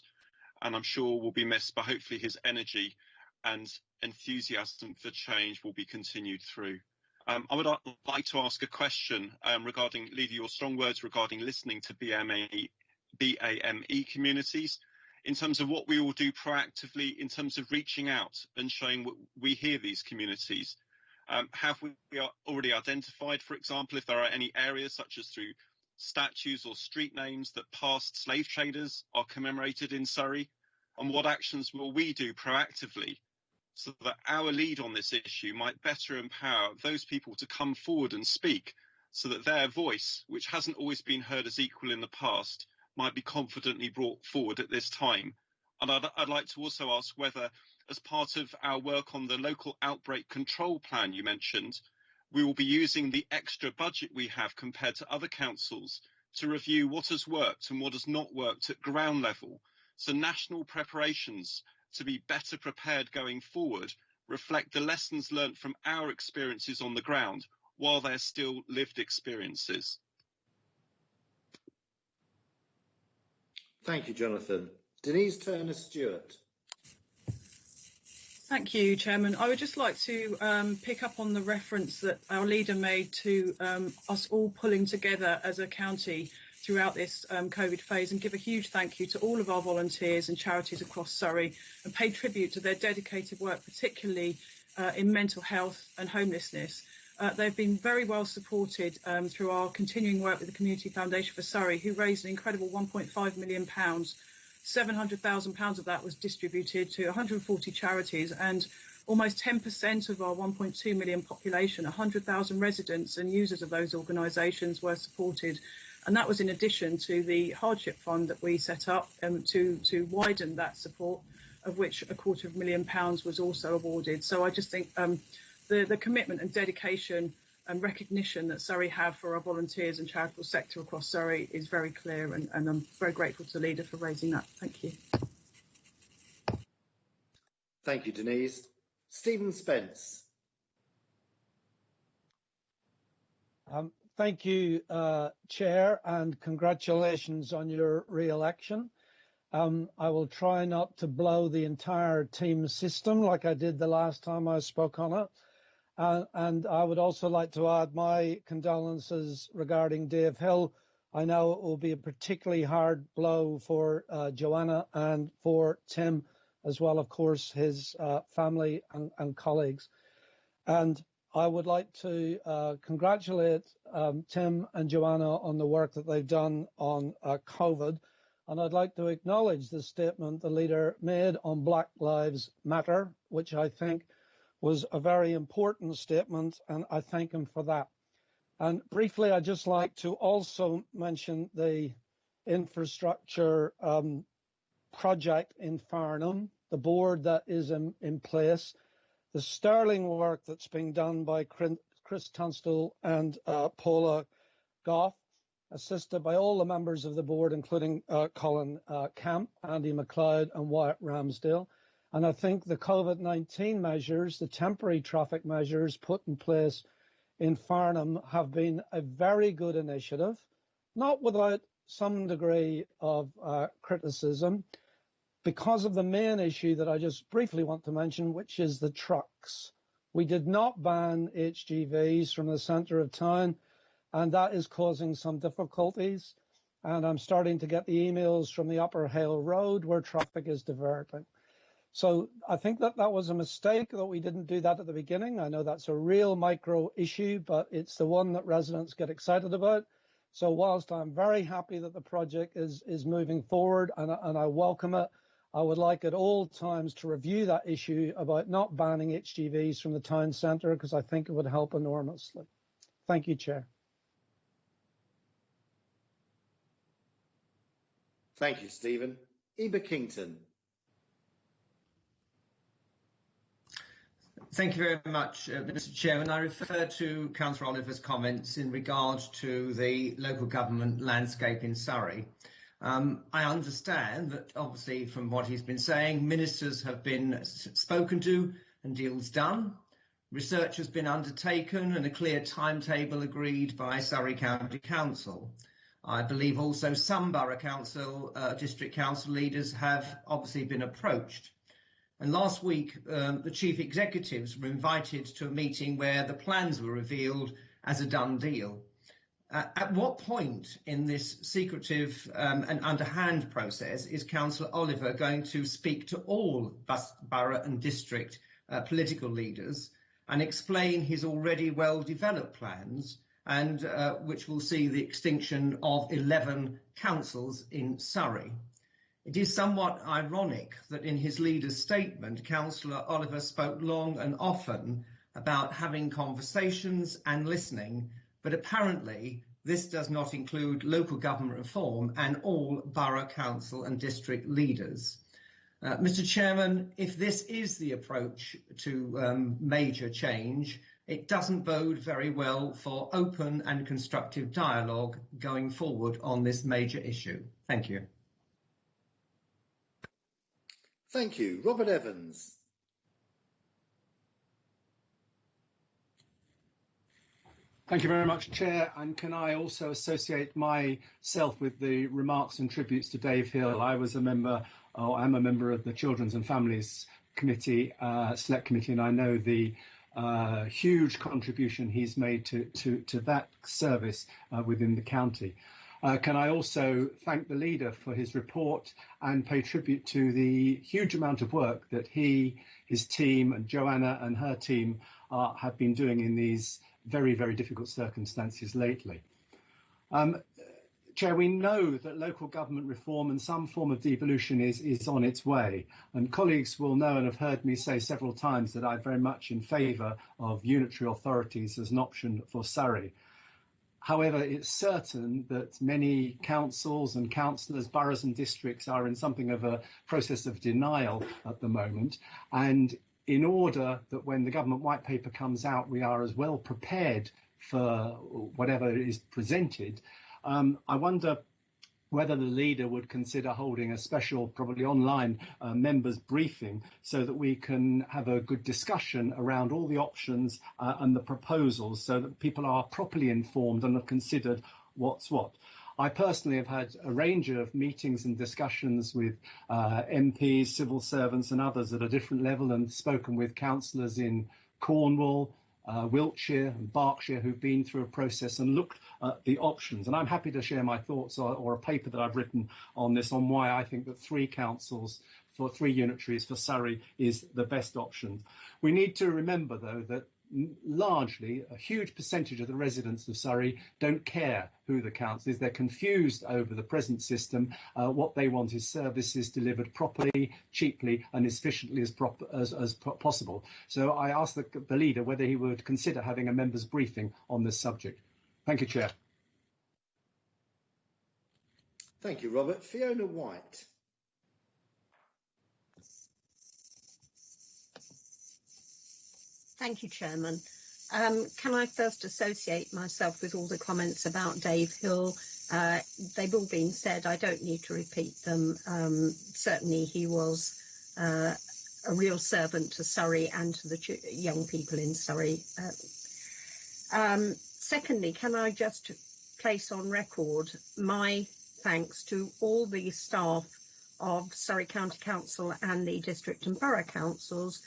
and I'm sure will be missed, but hopefully his energy and enthusiasm for change will be continued through. I would like to ask a question regarding, Leader, your strong words regarding listening to BAME communities, in terms of what we will do proactively in terms of reaching out and showing what we hear these communities. Have we already identified, for example, if there are any areas such as through statues or street names that past slave traders are commemorated in Surrey? And what actions will we do proactively so that our lead on this issue might better empower those people to come forward and speak, so that their voice, which hasn't always been heard as equal in the past, might be confidently brought forward at this time? And I'd like to also ask whether, as part of our work on the local outbreak control plan you mentioned, we will be using the extra budget we have compared to other councils to review what has worked and what has not worked at ground level, so national preparations to be better prepared going forward reflect the lessons learnt from our experiences on the ground while they're still lived experiences. Thank you, Jonathan. Denise Turner-Stewart. Thank you, Chairman. I would just like to pick up on the reference that our leader made to us all pulling together as a county throughout this COVID phase, and give a huge thank you to all of our volunteers and charities across Surrey and pay tribute to their dedicated work, particularly in mental health and homelessness. They've been very well supported through our continuing work with the Community Foundation for Surrey, who raised an incredible £1.5 million. £700,000 of that was distributed to 140 charities, and almost 10% of our 1.2 million population, 100,000 residents and users of those organisations were supported. And that was in addition to the hardship fund that we set up to widen that support, of which £250,000 was also awarded. So I just think the commitment and dedication and recognition that Surrey have for our volunteers and charitable sector across Surrey is very clear, and I'm very grateful to the leader for raising that. Thank you. Thank you, Denise. Stephen Spence. Thank you, Chair, and congratulations on your re-election. I will try not to blow the entire team system like I did the last time I spoke on it. And I would also like to add my condolences regarding Dave Hill. I know it will be a particularly hard blow for Joanna and for Tim, as well, of course, his family and colleagues. And I would like to congratulate Tim and Joanna on the work that they've done on COVID. And I'd like to acknowledge the statement the leader made on Black Lives Matter, which I think was a very important statement, and I thank him for that. And briefly, I'd just like to also mention the infrastructure project in Farnham, the board that is in place, the sterling work that's being done by Chris Tunstall and Paula Goff, assisted by all the members of the board, including Colin Camp, Andy MacLeod and Wyatt Ramsdale. And I think the COVID-19 measures, the temporary traffic measures put in place in Farnham have been a very good initiative, not without some degree of criticism, because of the main issue that I just briefly want to mention, which is the trucks. We did not ban HGVs from the centre of town, and that is causing some difficulties. And I'm starting to get the emails from the Upper Hale Road where traffic is diverting. So I think that was a mistake that we didn't do that at the beginning. I know that's a real micro issue, but it's the one that residents get excited about. So whilst I'm very happy that the project is moving forward and I welcome it, I would like at all times to review that issue about not banning HGVs from the town centre, because I think it would help enormously. Thank you, Chair. Thank you, Stephen. Eba Kington. Thank you very much, Mr. Chairman. I refer to Councillor Oliver's comments in regard to the local government landscape in Surrey. I understand that, obviously, from what he's been saying, ministers have been spoken to and deals done. Research has been undertaken and a clear timetable agreed by Surrey County Council. I believe also some borough council, district council leaders have obviously been approached. And last week, the chief executives were invited to a meeting where the plans were revealed as a done deal. At what point in this secretive and underhand process is Councillor Oliver going to speak to all borough and district political leaders and explain his already well-developed plans, and which will see the extinction of 11 councils in Surrey? It is somewhat ironic that in his leader's statement, Councillor Oliver spoke long and often about having conversations and listening, but apparently this does not include local government reform and all borough, council and district leaders. Mr. Chairman, if this is the approach to major change, it doesn't bode very well for open and constructive dialogue going forward on this major issue. Thank you. Thank you. Robert Evans. Thank you very much, Chair. And can I also associate myself with the remarks and tributes to Dave Hill? I was a member, or I'm a member of the Children's and Families Committee, Select Committee, and I know the huge contribution he's made to that service within the county. Can I also thank the leader for his report and pay tribute to the huge amount of work that he, his team and Joanna and her team have been doing in these very, very difficult circumstances lately. Chair, we know that local government reform and some form of devolution is on its way, and colleagues will know and have heard me say several times that I'm very much in favour of unitary authorities as an option for Surrey. However, it's certain that many councils and councillors, boroughs and districts are in something of a process of denial at the moment, and in order that when the government white paper comes out, we are as well prepared for whatever is presented, I wonder whether the leader would consider holding a special, probably online, members briefing so that we can have a good discussion around all the options and the proposals so that people are properly informed and have considered what's what. I personally have had a range of meetings and discussions with MPs, civil servants and others at a different level, and spoken with councillors in Cornwall, Wiltshire and Berkshire who've been through a process and looked at the options. And I'm happy to share my thoughts or a paper that I've written on this, on why I think that 3 councils for 3 unitaries for Surrey is the best option. We need to remember, though, that largely a huge percentage of the residents of Surrey don't care who the council is. They're confused over the present system. What they want is services delivered properly, cheaply and as efficiently as possible. So I asked the leader whether he would consider having a members' briefing on this subject. Thank you, Chair. Thank you, Robert. Fiona White. Thank you, Chairman. Can I first associate myself with all the comments about Dave Hill? They've all been said. I don't need to repeat them. Certainly he was a real servant to Surrey and to the young people in Surrey. Secondly, can I just place on record my thanks to all the staff of Surrey County Council and the District and Borough Councils.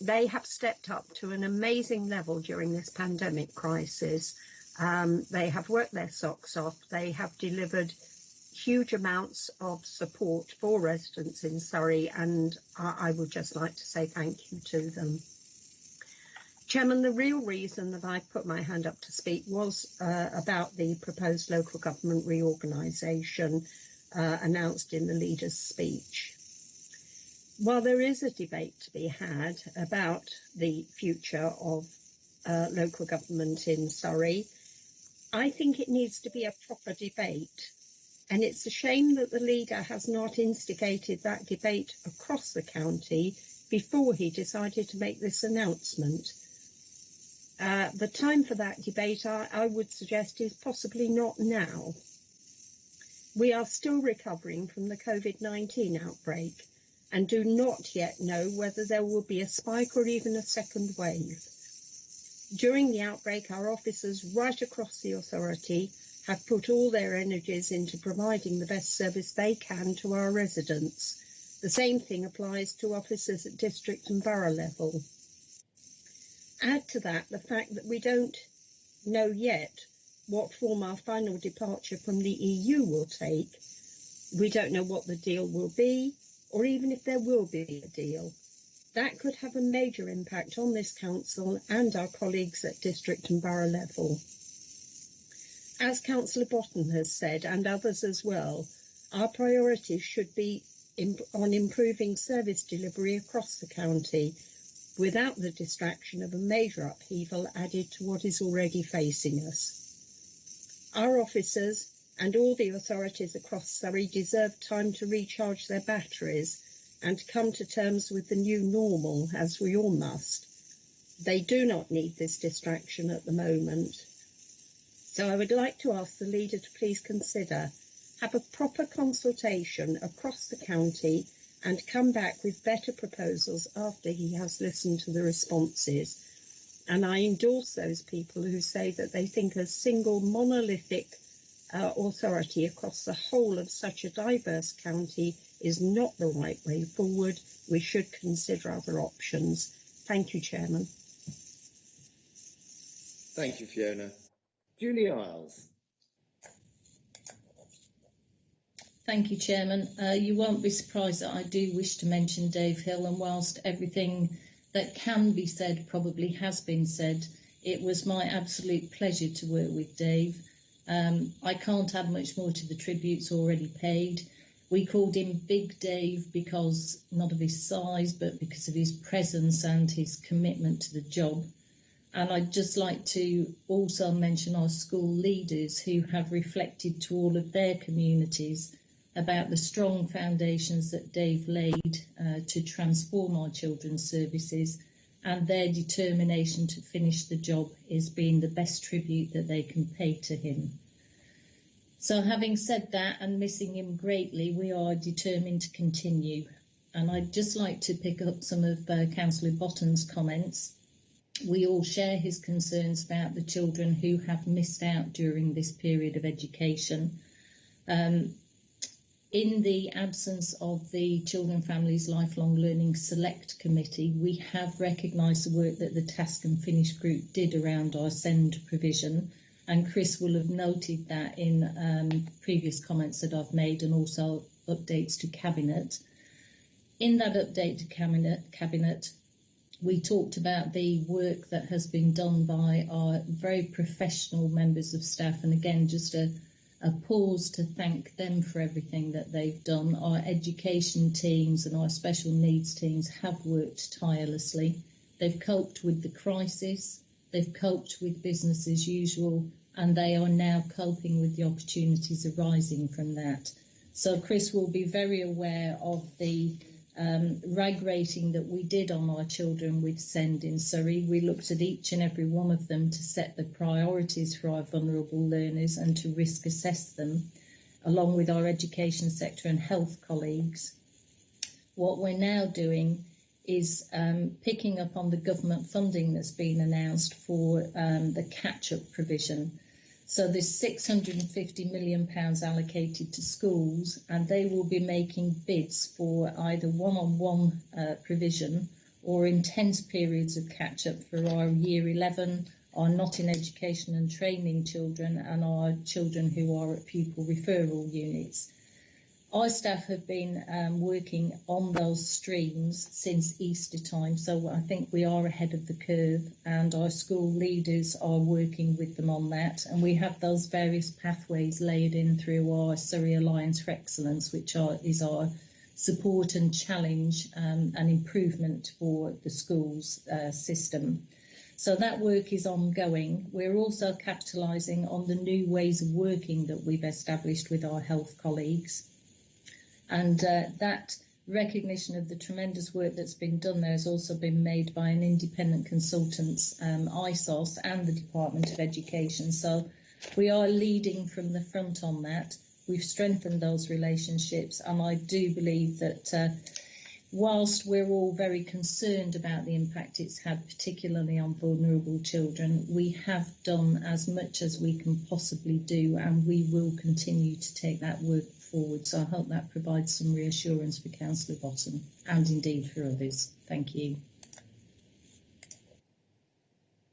They have stepped up to an amazing level during this pandemic crisis. They have worked their socks off. They have delivered huge amounts of support for residents in Surrey, and I would just like to say thank you to them. Chairman, the real reason that I put my hand up to speak was about the proposed local government reorganisation announced in the leader's speech. While there is a debate to be had about the future of local government in Surrey, I think it needs to be a proper debate. And it's a shame that the leader has not instigated that debate across the county before he decided to make this announcement. The time for that debate, I would suggest, is possibly not now. We are still recovering from the COVID-19 outbreak and do not yet know whether there will be a spike or even a second wave. During the outbreak, our officers right across the authority have put all their energies into providing the best service they can to our residents. The same thing applies to officers at district and borough level. Add to that the fact that we don't know yet what form our final departure from the EU will take. We don't know what the deal will be, or even if there will be a deal. That could have a major impact on this council and our colleagues at district and borough level. As Councillor Botton has said, and others as well, our priorities should be on improving service delivery across the county without the distraction of a major upheaval added to what is already facing us. Our officers and all the authorities across Surrey deserve time to recharge their batteries and to come to terms with the new normal, as we all must. They do not need this distraction at the moment. So I would like to ask the leader to please consider, have a proper consultation across the county and come back with better proposals after he has listened to the responses. And I endorse those people who say that they think a single monolithic authority across the whole of such a diverse county is not the right way forward. We should consider other options. Thank you, Chairman. Thank you, Fiona. Julie Isles. Thank you, Chairman. You won't be surprised that I do wish to mention Dave Hill, and whilst everything that can be said probably has been said, it was my absolute pleasure to work with Dave. I can't add much more to the tributes already paid. We called him Big Dave because not of his size, but because of his presence and his commitment to the job. And I'd just like to also mention our school leaders who have reflected to all of their communities about the strong foundations that Dave laid to transform our children's services, and their determination to finish the job is being the best tribute that they can pay to him. So having said that, and missing him greatly, we are determined to continue. And I'd just like to pick up some of Councillor Botton's comments. We all share his concerns about the children who have missed out during this period of education. In the absence of the Children Families Lifelong Learning Select Committee, we have recognised the work that the Task and Finish group did around our SEND provision, and Chris will have noted that in previous comments that I've made and also updates to Cabinet. In that update to Cabinet, we talked about the work that has been done by our very professional members of staff, and again, just a pause to thank them for everything that they've done. Our education teams and our special needs teams have worked tirelessly. They've coped with the crisis, they've coped with business as usual, and they are now coping with the opportunities arising from that. So Chris will be very aware of the RAG rating that we did on our children with SEND in Surrey. We looked at each and every one of them to set the priorities for our vulnerable learners and to risk assess them, along with our education sector and health colleagues. What we're now doing is picking up on the government funding that's been announced for the catch-up provision. So there's £650 million allocated to schools, and they will be making bids for either one-on-one provision or intense periods of catch-up for our Year 11, our not in education and training children, and our children who are at pupil referral units. Our staff have been working on those streams since Easter time, so I think we are ahead of the curve, and our school leaders are working with them on that, and we have those various pathways laid in through our Surrey Alliance for Excellence, which is our support and challenge and improvement for the schools system. So that work is ongoing. We're also capitalising on the new ways of working that we've established with our health colleagues. And that recognition of the tremendous work that's been done there has also been made by an independent consultants, ISOS and the Department of Education. So we are leading from the front on that. We've strengthened those relationships, and I do believe that whilst we're all very concerned about the impact it's had, particularly on vulnerable children, we have done as much as we can possibly do, and we will continue to take that work forward. So I hope that provides some reassurance for Councillor Bottom and indeed for others. Thank you.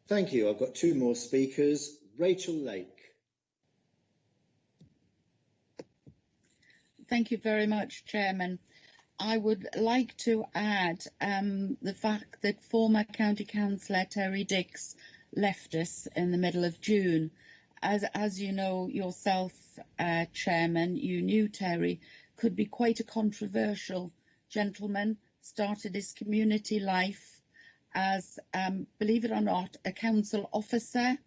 Thank you. I've got two more speakers. Rachel Lake. Thank you very much, Chairman. I would like to add the fact that former County Councillor Terry Dix left us in the middle of June. As you know yourself, Chairman, you knew Terry could be quite a controversial gentleman, started his community life as, believe it or not, a council officer,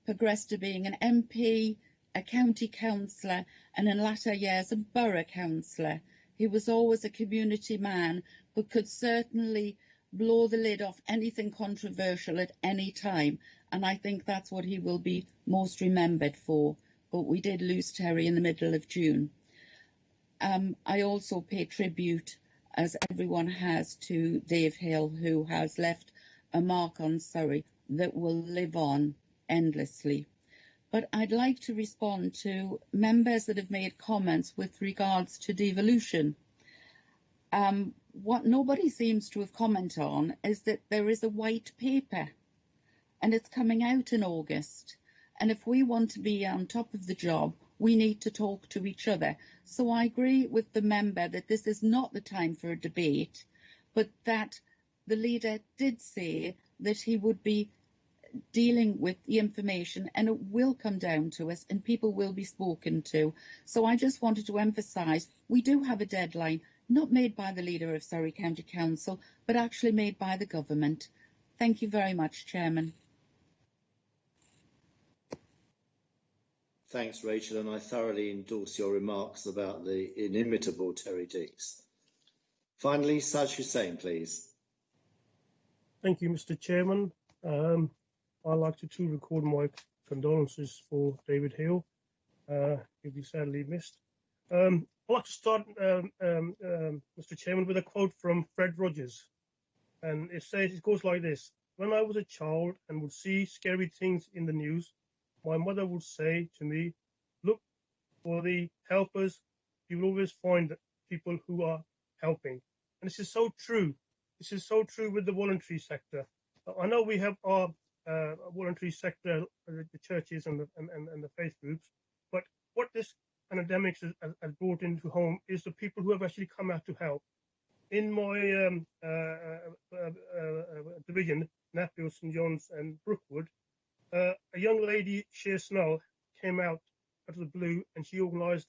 progressed to being an MP, a county councillor, and in latter years a borough councillor. He was always a community man who could certainly blow the lid off anything controversial at any time, and I think that's what he will be most remembered for. But we did lose Terry in the middle of June. I also pay tribute, as everyone has, to Dave Hill, who has left a mark on Surrey that will live on endlessly. But I'd like to respond to members that have made comments with regards to devolution. What nobody seems to have commented on is that there is a white paper, and it's coming out in August. And if we want to be on top of the job, we need to talk to each other. So I agree with the member that this is not the time for a debate, but that the leader did say that he would be dealing with the information, and it will come down to us and people will be spoken to. So I just wanted to emphasise we do have a deadline, not made by the leader of Surrey County Council, but actually made by the government. Thank you very much, Chairman. Thanks, Rachel, and I thoroughly endorse your remarks about the inimitable Terry Dix. Finally, Saj Hussain, please. Thank you, Mr. Chairman. I'd like to too record my condolences for David Hill. He'll be sadly missed. I'd like to start, Mr. Chairman, with a quote from Fred Rogers. And it goes like this. When I was a child and would see scary things in the news, my mother would say to me, look for the helpers, you will always find people who are helping. And this is so true. This is so true with the voluntary sector. I know we have our voluntary sector, the churches and the faith groups, but what this pandemic has brought into home is the people who have actually come out to help. In my division, Naffield, St John's and Brookwood, a young lady, Sheer Snell, came out of the blue and she organised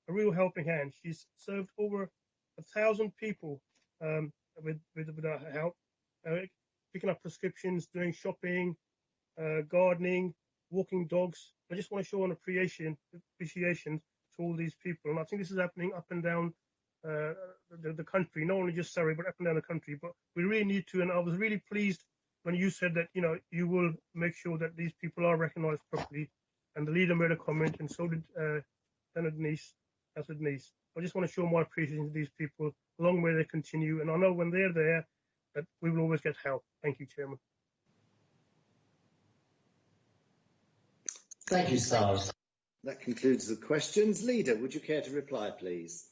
a real helping hand. She's served over 1,000 people with her help, picking up prescriptions, doing shopping, gardening, walking dogs. I just want to show an appreciation to all these people. And I think this is happening up and down the country, not only just Surrey, but up and down the country. But we really need to, and I was really pleased when you said that, you know, you will make sure that these people are recognised properly. And the leader made a comment, and so did Denise. I just want to show my appreciation to these people, long may they continue. And I know when they're there, that we will always get help. Thank you, Chairman. Thank you, Sars. That concludes the questions. Leader, would you care to reply, please?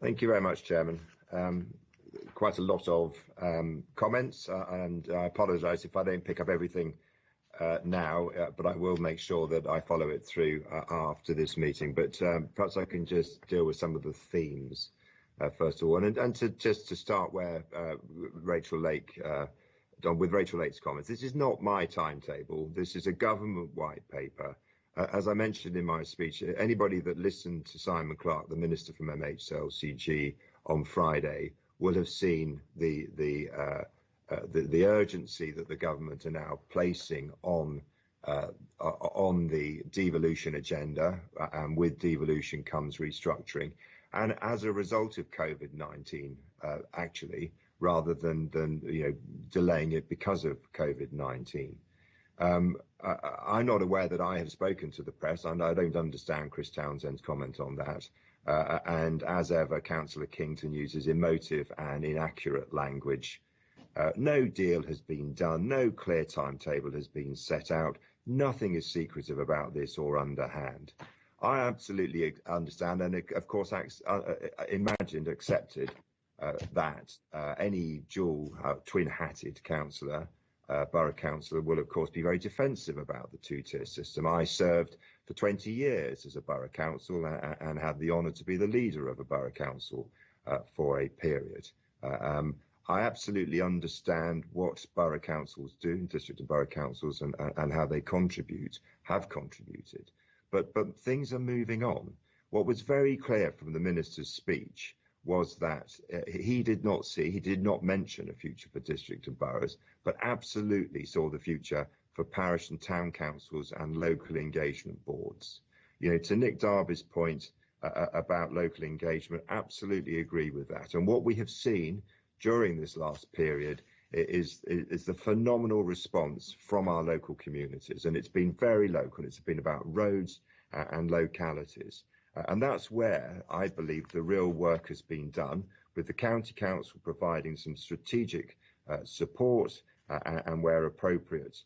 Thank you very much, Chairman. Quite a lot of comments, and I apologise if I don't pick up everything now, but I will make sure that I follow it through after this meeting. But perhaps I can just deal with some of the themes first of all, and to start where Rachel Lake, with Rachel Lake's comments. This is not my timetable. This is a government white paper. As I mentioned in my speech, anybody that listened to Simon Clarke, the Minister from MHLCG, on Friday will have seen the urgency that the government are now placing on the devolution agenda, and with devolution comes restructuring. And as a result of COVID-19, actually, rather than delaying it because of COVID-19. I'm not aware that I have spoken to the press, and I don't understand Chris Townsend's comment on that. And as ever, Councillor Kington uses emotive and inaccurate language. No deal has been done, no clear timetable has been set out, nothing is secretive about this or underhand. I absolutely understand, and of course accepted that any dual twin-hatted councillor, borough councillor, will of course be very defensive about the two-tier system. I served for 20 years as a borough council and had the honour to be the leader of a borough council for a period. I absolutely understand what borough councils do, district and borough councils, and how they have contributed. But things are moving on. What was very clear from the Minister's speech was that he did not mention a future for district and boroughs, but absolutely saw the future for parish and town councils and local engagement boards. You know, to Nick Darby's point about local engagement, absolutely agree with that. And what we have seen during this last period is the phenomenal response from our local communities, and it's been very local. It's been about roads and localities. And that's where I believe the real work has been done, with the county council providing some strategic support and where appropriate,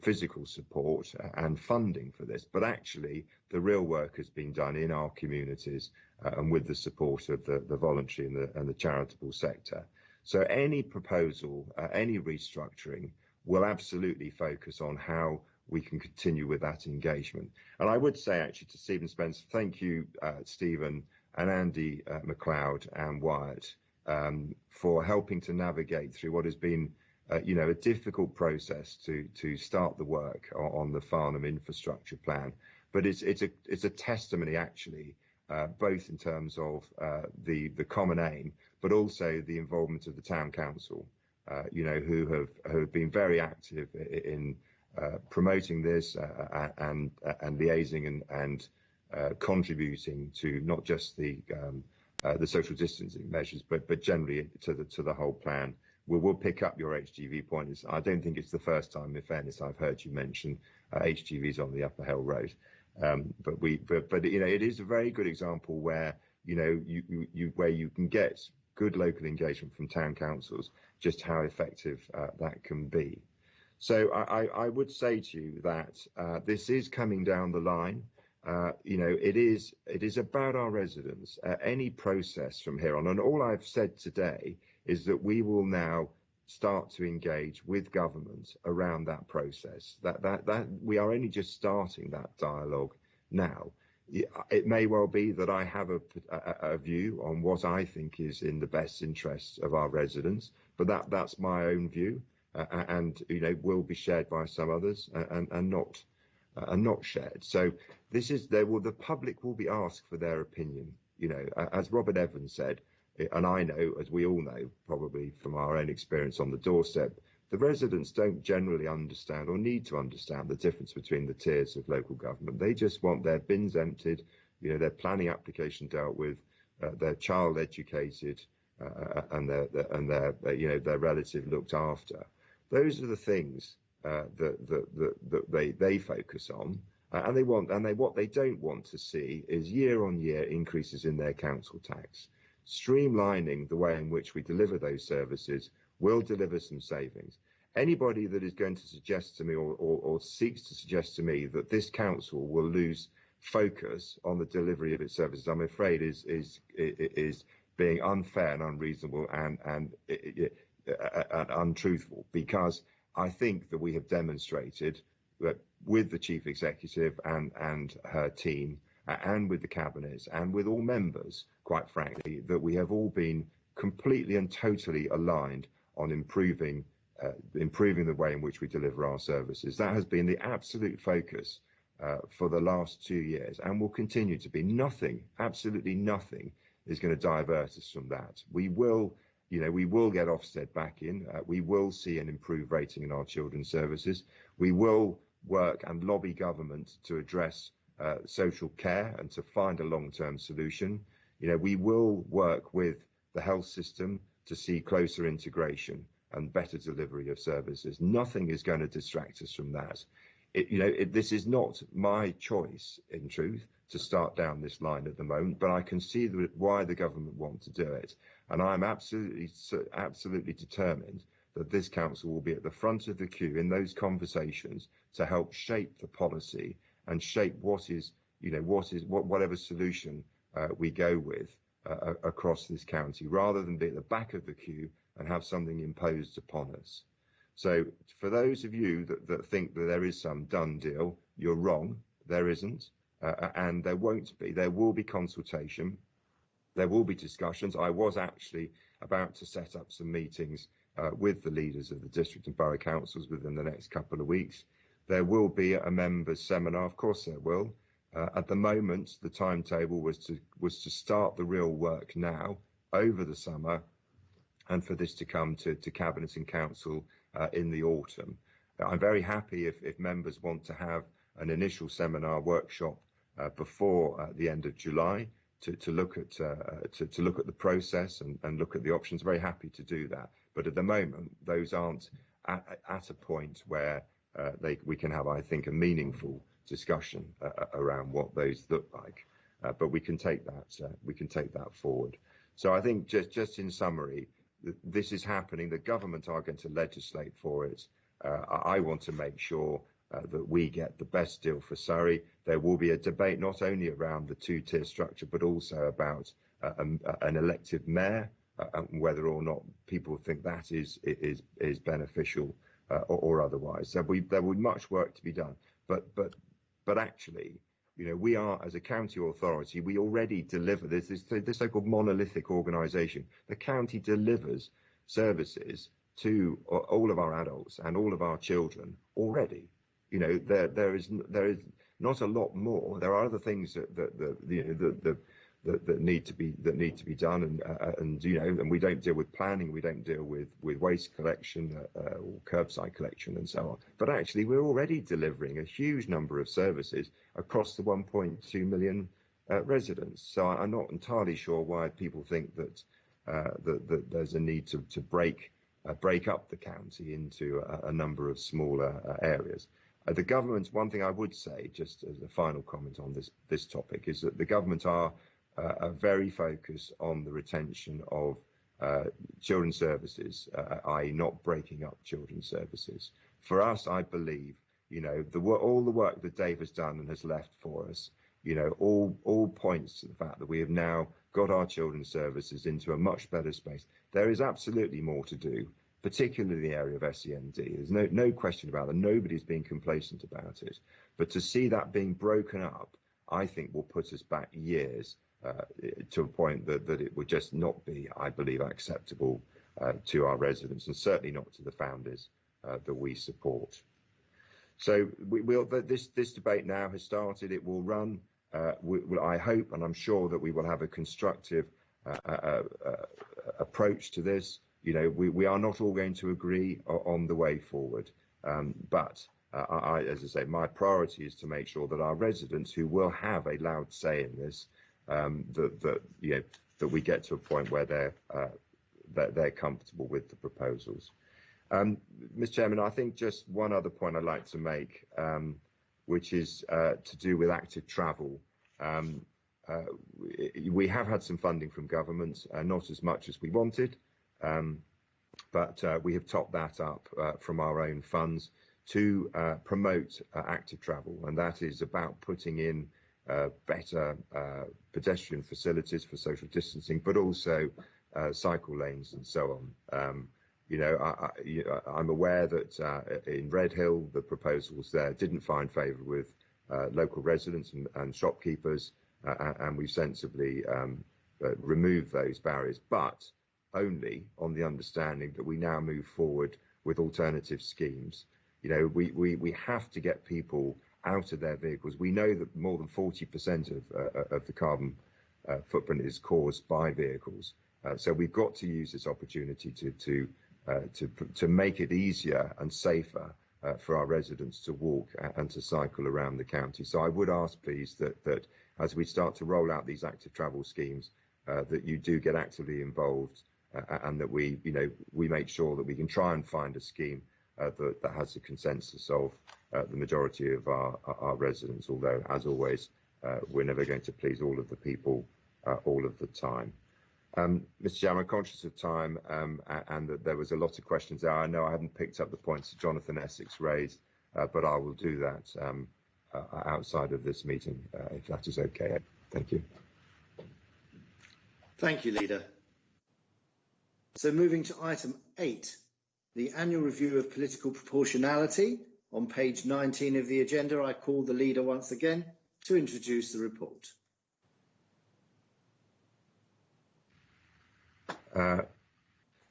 physical support and funding for this. But actually, the real work has been done in our communities and with the support of the voluntary and the charitable sector. So any proposal, any restructuring will absolutely focus on how we can continue with that engagement. And I would say actually to Stephen Spencer, thank you, Stephen and Andy MacLeod and Wyatt, for helping to navigate through what has been a difficult process to start the work on the Farnham infrastructure plan. But it's a testimony actually, both in terms of the common aim, but also the involvement of the town council, who have been very active in promoting this and liaising and contributing to not just the social distancing measures, but generally to the whole plan. We'll pick up your HGV point. I don't think it's the first time, in fairness, I've heard you mention HGVs on the Upper Hill Road. But it is a very good example where where you can get good local engagement from town councils, just how effective that can be. So I would say to you that this is coming down the line. It is about our residents. Any process from here on, and all I've said today is that we will now start to engage with government around that process. That we are only just starting that dialogue now. It may well be that I have a view on what I think is in the best interests of our residents, but that's my own view, and will be shared by some others, and not shared. So the public will be asked for their opinion. As Robert Evans said, and I know, as we all know, probably from our own experience on the doorstep, the residents don't generally understand or need to understand the difference between the tiers of local government. They just want their bins emptied, their planning application dealt with, their child educated, and their relative looked after. Those are the things that they focus on, and what they don't want to see is year-on-year increases in their council tax. Streamlining the way in which we deliver those services will deliver some savings. Anybody that is going to suggest to me or seeks to suggest to me that this council will lose focus on the delivery of its services, I'm afraid is being unfair and unreasonable and untruthful, because I think that we have demonstrated that with the Chief Executive and her team, and with the cabinets and with all members, quite frankly, that we have all been completely and totally aligned on improving the way in which we deliver our services. That has been the absolute focus for the last 2 years, and will continue to be. Nothing, absolutely nothing, is going to divert us from that. We will get Ofsted back in. We will see an improved rating in our children's services. We will work and lobby government to address social care and to find a long-term solution. We will work with the health system to see closer integration and better delivery of services. Nothing is going to distract us from that. This is not my choice, in truth, to start down this line at the moment, but I can see why the government want to do it. And I'm absolutely determined that this council will be at the front of the queue in those conversations to help shape the policy and shape whatever solution we go with across this county, rather than be at the back of the queue and have something imposed upon us. So for those of you that think that there is some done deal, you're wrong. There isn't, and there won't be. There will be consultation. There will be discussions. I was actually about to set up some meetings with the leaders of the district and borough councils within the next couple of weeks. There will be a members' seminar, of course there will. At the moment, the timetable was to start the real work now over the summer, and for this to come to Cabinet and Council in the autumn. I'm very happy if members want to have an initial seminar workshop before the end of July to look at the process and look at the options. Very happy to do that. But at the moment, those aren't at a point where we can have, I think, a meaningful discussion around what those look like. But we can take that forward. So I think just in summary, this is happening. The government are going to legislate for it. I want to make sure that we get the best deal for Surrey. There will be a debate not only around the two-tier structure, but also about an elected mayor, and whether or not people think that is beneficial or otherwise. There will be much work to be done. But actually, we are, as a county authority, we already deliver this so-called monolithic organisation. The county delivers services to all of our adults and all of our children already. There is not a lot more. There are other things that need to be done, and we don't deal with planning, we don't deal with waste collection or curbside collection and so on. But actually, we're already delivering a huge number of services across the 1.2 million residents. So I'm not entirely sure why people think that there's a need to break up the county into a number of smaller areas. The government, one thing I would say, just as a final comment on this topic, is that the government are very focused on the retention of children's services, i.e. not breaking up children's services. For us, I believe, all the work that Dave has done and has left for us, all points to the fact that we have now got our children's services into a much better space. There is absolutely more to do, particularly in the area of SEND. There's no question about that. Nobody's being complacent about it. But to see that being broken up, I think will put us back years to a point that it would just not be, I believe, acceptable to our residents, and certainly not to the founders that we support. So this debate now has started. It will run. I hope and I'm sure that we will have a constructive approach to this. We are not all going to agree on the way forward, but as I say, my priority is to make sure that our residents, who will have a loud say in this, that we get to a point where they're comfortable with the proposals. Mr. Chairman, I think just one other point I'd like to make, which is to do with active travel. We have had some funding from government, not as much as we wanted, but we have topped that up from our own funds to promote active travel, and that is about putting in better pedestrian facilities for social distancing, but also cycle lanes and so on. I'm aware that in Redhill, the proposals there didn't find favour with local residents and shopkeepers, and we've sensibly removed those barriers, but only on the understanding that we now move forward with alternative schemes. We have to get people out of their vehicles. We know that more than 40% of the carbon footprint is caused by vehicles. So we've got to use this opportunity to make it easier and safer for our residents to walk and to cycle around the county. So I would ask, please, that as we start to roll out these active travel schemes, that you do get actively involved, and that we make sure that we can try and find a scheme that has the consensus of the majority of our residents, although, as always, we're never going to please all of the people all of the time. Mr. Chairman, I'm conscious of time, and that there was a lot of questions there. I know I haven't picked up the points that Jonathan Essex raised, but I will do that outside of this meeting, if that is okay. Thank you. Thank you, Leader. So moving to item 8, the annual review of political proportionality. On page 19 of the agenda, I call the Leader once again to introduce the report.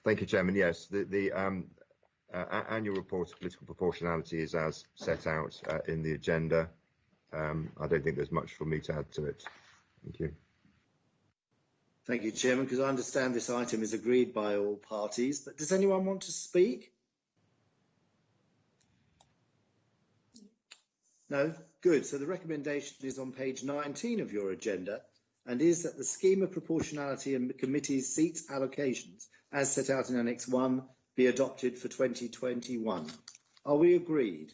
Thank you, Chairman. Yes, the annual report of political proportionality is as set out in the agenda. I don't think there's much for me to add to it. Thank you. Thank you, Chairman, because I understand this item is agreed by all parties, but does anyone want to speak? No? Good. So the recommendation is on page 19 of your agenda, and is that the scheme of proportionality and committee's seat allocations, as set out in Annex 1, be adopted for 2021. Are we agreed?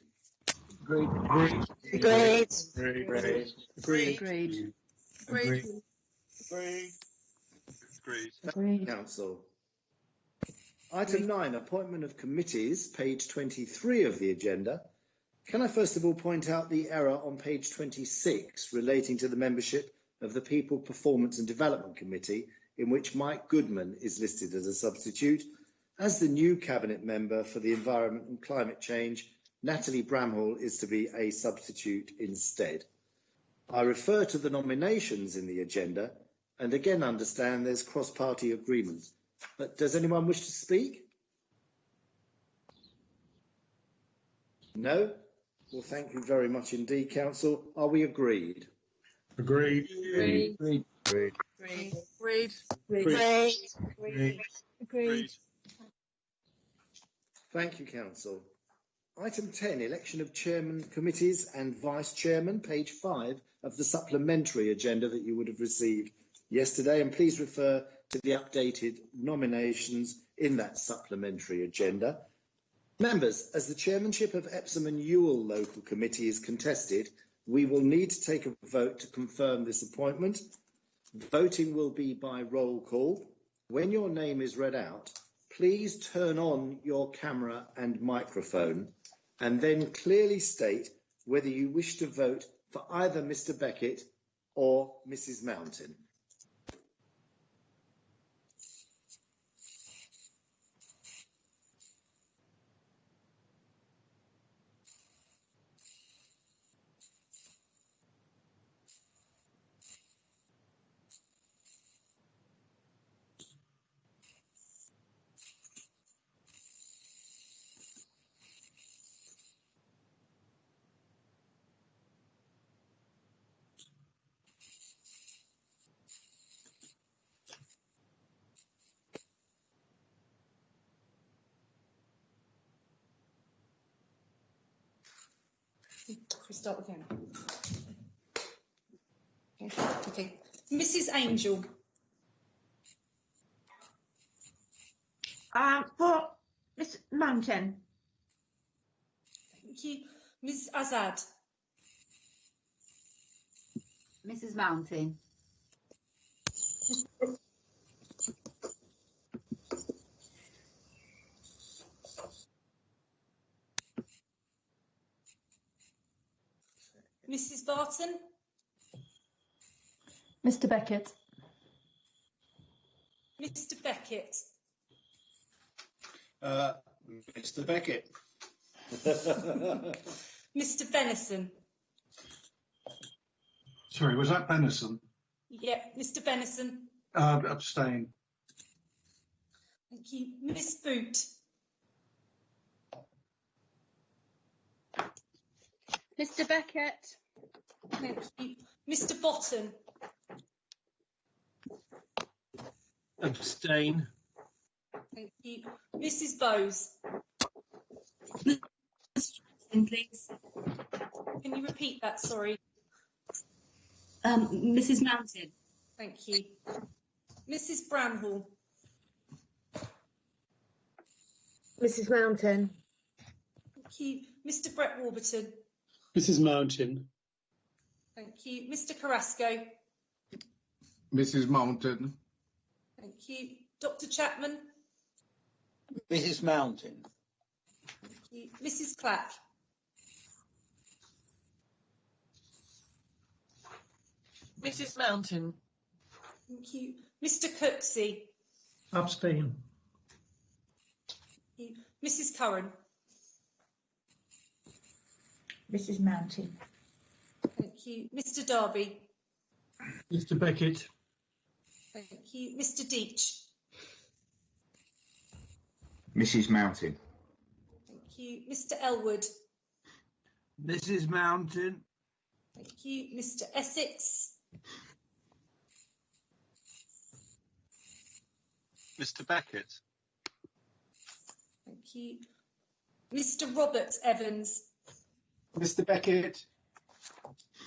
Agreed. Agreed. Agreed. Agreed. Agreed. Agreed. Agreed. Agreed. Thank you, Council. Item 9, appointment of committees, page 23 of the agenda. Can I first of all point out the error on page 26 relating to the membership of the People, Performance and Development Committee, in which Mike Goodman is listed as a substitute. As the new Cabinet member for the Environment and Climate Change, Natalie Bramhall is to be a substitute instead. I refer to the nominations in the agenda and again understand there's cross-party agreement. But does anyone wish to speak? No? Well, thank you very much indeed, Council. Are we agreed? Agreed. Agreed. Agreed. Agreed. Agreed. Agreed. Agreed. Agreed. Thank you, Council. Item 10, election of chairman committees and vice chairman, page 5 of the supplementary agenda that you would have received yesterday, and please refer to the updated nominations in that supplementary agenda. Members, as the chairmanship of Epsom and Ewell local committee is contested, we will need to take a vote to confirm this appointment. Voting will be by roll call. When your name is read out, please turn on your camera and microphone. and then clearly state whether you wish to vote for either Mr. Beckett or Mrs. Mountain. We start with him. Okay. Mrs. Angel. For Miss Mountain. Thank you. Ms. Azad. Mrs. Mountain. Mrs. Barton. Mr. Beckett. Mr. Beckett. Mr. Beckett. Mr. Benison. Sorry, was that Benison? Yep, Mr. Benison. Abstain. Thank you. Miss Boot. Mr. Beckett. Thank you. Mr. Bottom. Abstain. Thank you. Mrs. Bowes. Please. Can you repeat that? Sorry. Mrs. Mountain. Thank you. Mrs. Bramhall. Mrs. Mountain. Thank you. Mr. Brett Warburton. Mrs. Mountain. Thank you. Mr. Carrasco. Mrs. Mountain. Thank you. Dr. Chapman. Mrs. Mountain. Thank you. Mrs. Clack. Mrs. Mountain. Thank you. Mr. Cooksey. Abstain. Thank you. Mrs. Curran. Mrs. Mountain. Thank you. Mr. Darby. Mr. Beckett. Thank you. Mr. Deach. Mrs. Mountain. Thank you. Mr. Elwood. Mrs. Mountain. Thank you. Mr. Essex. Mr. Beckett. Thank you. Mr. Robert Evans. Mr. Beckett.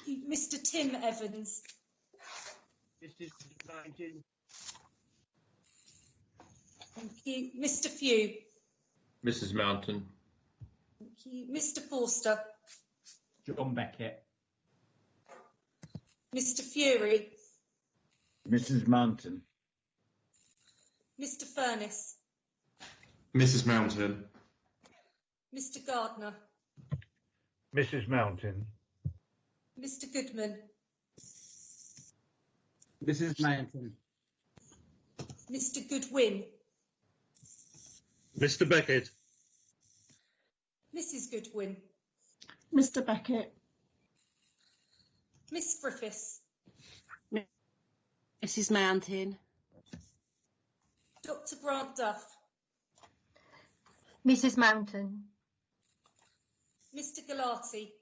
Mr. Tim Evans. Mrs. Mountain. Thank you. Mr. Few. Mrs. Mountain. Thank you. Mr. Forster. John Beckett. Mr. Fury. Mrs. Mountain. Mr. Furness. Mrs. Mountain. Mr. Gardner. Mrs. Mountain. Mr. Goodman. Mrs. Mountain. Mr. Goodwin. Mr. Beckett. Mrs. Goodwin. Mr. Beckett. Miss Griffiths. Mrs. Mountain. Dr. Grant Duff. Mrs. Mountain. Mr. Galati.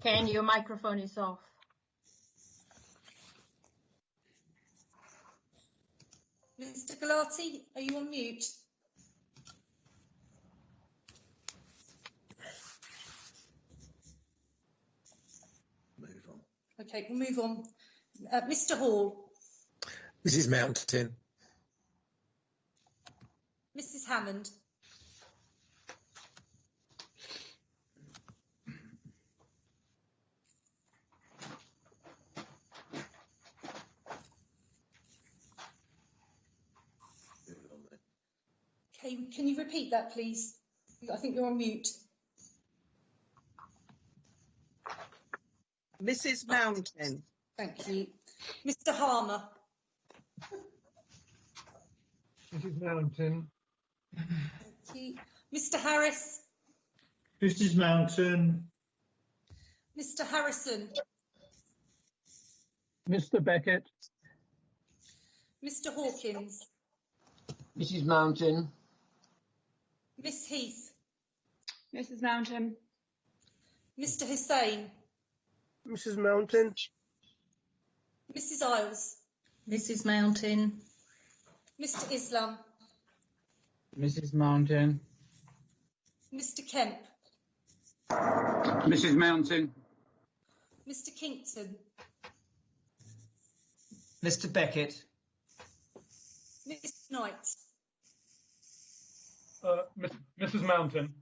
Ken, your microphone is off. Mr. Galati, are you on mute? Move on. Okay, we'll move on. Mr. Hall. Mrs. Mountain. Mrs. Hammond. can you repeat that, please? I think you're on mute. Mrs. Mountain. Thank you. Mr. Harmer. Mrs. Mountain. Thank you. Mr. Harris. Mrs. Mountain. Mr. Harrison. Mr. Beckett. Mr. Hawkins. Mrs. Mountain. Miss Heath. Mrs. Mountain. Mr. Hussain. Mrs. Mountain. Mrs. Isles. Mrs. Mountain. Mr. Islam. Mrs. Mountain. Mr. Kemp. Mrs. Mountain. Mr. Kinkton. Mr. Beckett. Mr. Knight. Mrs. Mountain.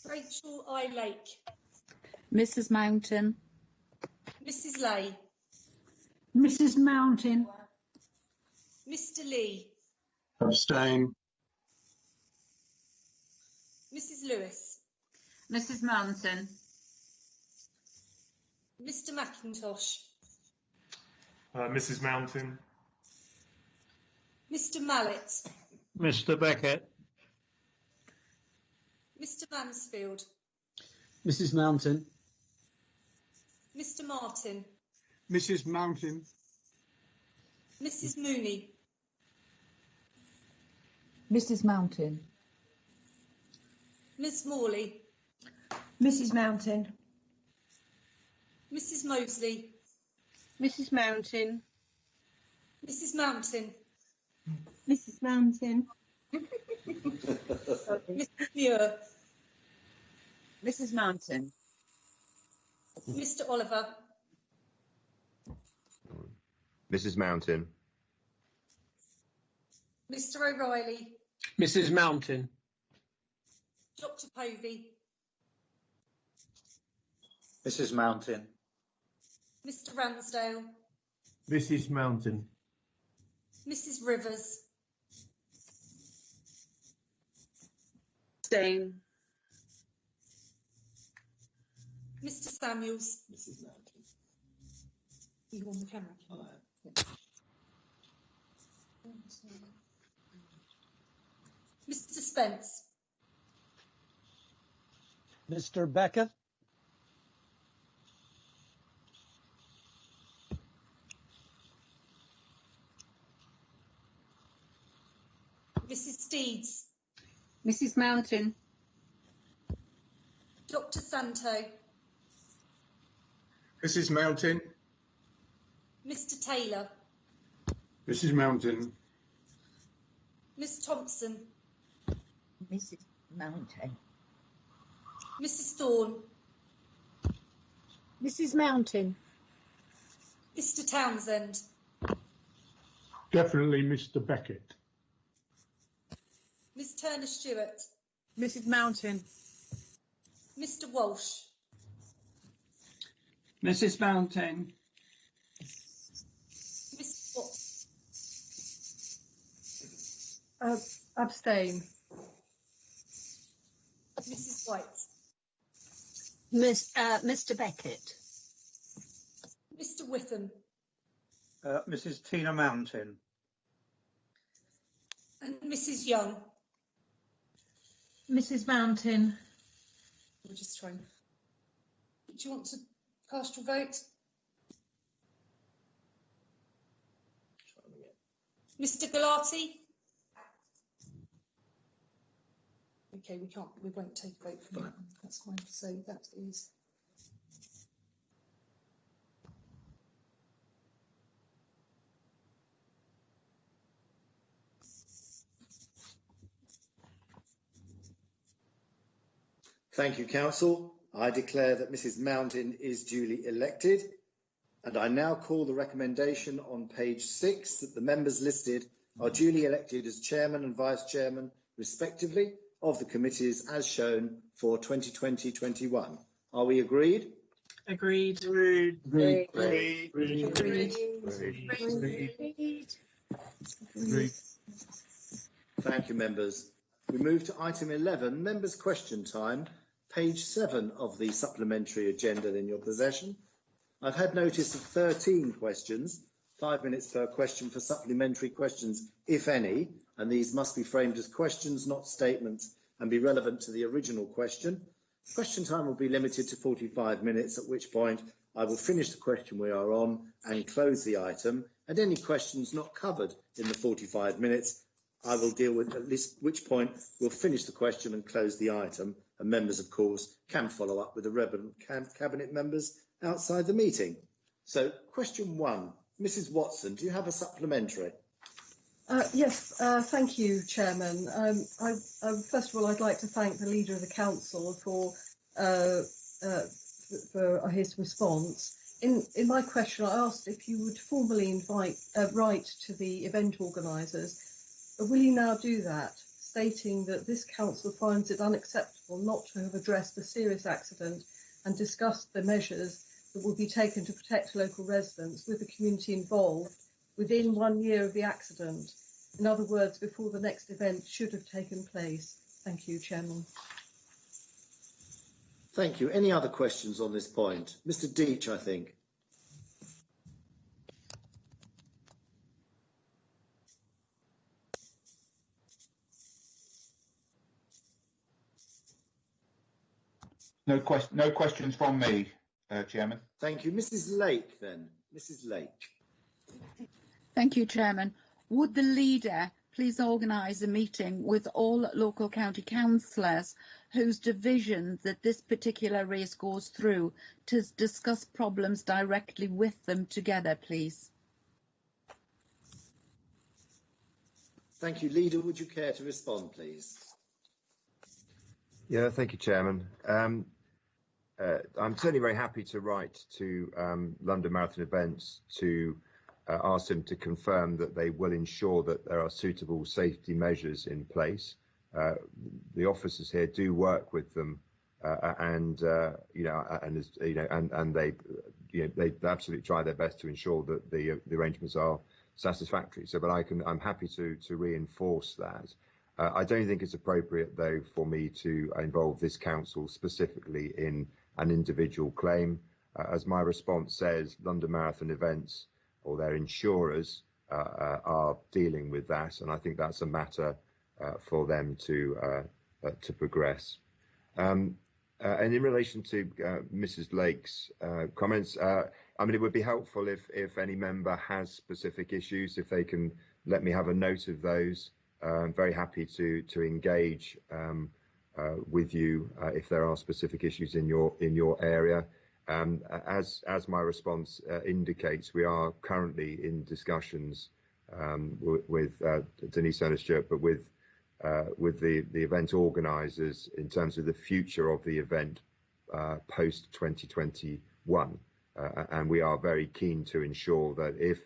Rachel I. Lake. Mrs. Mountain. Mrs. Lay. Mrs. Mountain. Mr. Lee. Abstain. Mrs. Lewis. Mrs. Mountain. Mr. McIntosh. Mrs. Mountain. Mr. Mallet. Mr. Beckett. Mr. Mansfield. Mrs. Mountain. Mr. Martin. Mrs. Mountain. Mrs. Mooney. Mrs. Mountain. Miss Morley. Mrs. Mountain. Mrs. Mosley. Mrs. Mountain. Mrs. Mountain. Mrs. Mountain. Mrs. Muir. Mrs. Mountain. Mr. Oliver. Mrs. Mountain. Mr. O'Reilly. Mrs. Mountain. Dr. Povey. Mrs. Mountain. Mr. Ransdale. Mrs. Mountain. Mrs. Rivers. Abstain. Mr. Samuels. Mrs. Mountain. You on the camera? Mr. Spence. Mr. Beckett. Mrs. Steeds. Mrs. Mountain. Dr. Santo. Mrs. Mountain. Mr. Taylor. Mrs. Mountain. Miss Thompson. Mrs. Mountain. Mrs. Thorne. Mrs. Mountain. Mr. Townsend. Definitely Mr. Beckett. Miss Turner Stewart. Mrs. Mountain. Mr. Walsh. Mrs. Mountain. Miss Watts. Abstain. Mrs. White. Mr. Beckett. Mr. Witham. Mrs. Tina Mountain. And Mrs. Young. Mrs. Mountain. We're just trying. Do you want to cast your vote? Mr. Galati? Okay, we won't take a vote from that. That's fine. So that is. Thank you, Council. I declare that Mrs. Mountain is duly elected, and I now call the recommendation on page 6 that the members listed are duly elected as Chairman and Vice Chairman, respectively, of the committees as shown for 2020-21. Are we agreed? Agreed. Agreed. Agreed. Agreed. Agreed. Agreed. Thank you, members. We move to item 11, members' question time, page 7 of the supplementary agenda in your possession. I've had notice of 13 questions, 5 minutes per question for supplementary questions, if any, and these must be framed as questions, not statements, and be relevant to the original question. Question time will be limited to 45 minutes, at which point I will finish the question we are on and close the item, and any questions not covered in the 45 minutes I will deal with, at least which point we'll finish the question and close the item, and members, of course, can follow up with the relevant cabinet members outside the meeting. So, question 1, Mrs. Watson, do you have a supplementary? Yes, thank you, Chairman. First of all, I'd like to thank the Leader of the Council for his response. In my question, I asked if you would formally write to the event organisers. Will you now do that, stating that this council finds it unacceptable not to have addressed the serious accident and discussed the measures that will be taken to protect local residents with the community involved within 1 year of the accident? In other words, before the next event should have taken place. Thank you, Chairman. Thank you. Any other questions on this point? Mr. Deach, I think. No questions from me, Chairman. Thank you. Mrs. Lake, then. Mrs. Lake. Thank you, Chairman. Would the leader please organise a meeting with all local county councillors whose division that this particular race goes through to discuss problems directly with them together, please? Thank you. Leader, would you care to respond, please? Yeah, thank you, Chairman. I'm certainly very happy to write to London Marathon Events to ask them to confirm that they will ensure that there are suitable safety measures in place. The officers here do work with them, and they absolutely try their best to ensure that the arrangements are satisfactory. So, but I'm happy to reinforce that. I don't think it's appropriate, though, for me to involve this council specifically in an individual claim. As my response says, London Marathon Events or their insurers are dealing with that, and I think that's a matter for them to progress. And in relation to Mrs. Lake's comments, I mean, it would be helpful if any member has specific issues, if they can let me have a note of those. I'm very happy to engage with you if there are specific issues in your area. As my response indicates, we are currently in discussions with Denise Ernest-Stewart, but with the event organisers in terms of the future of the event post 2021, and we are very keen to ensure that if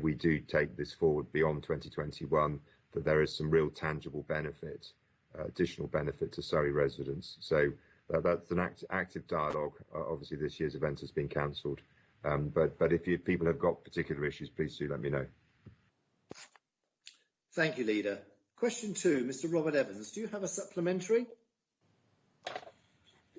we do take this forward beyond 2021, that there is some real tangible benefit, additional benefit to Surrey residents. So that's an active dialogue. Obviously, this year's event has been cancelled, but if people have got particular issues, please do let me know. Thank you, Leader. Question 2, Mr. Robert Evans, do you have a supplementary?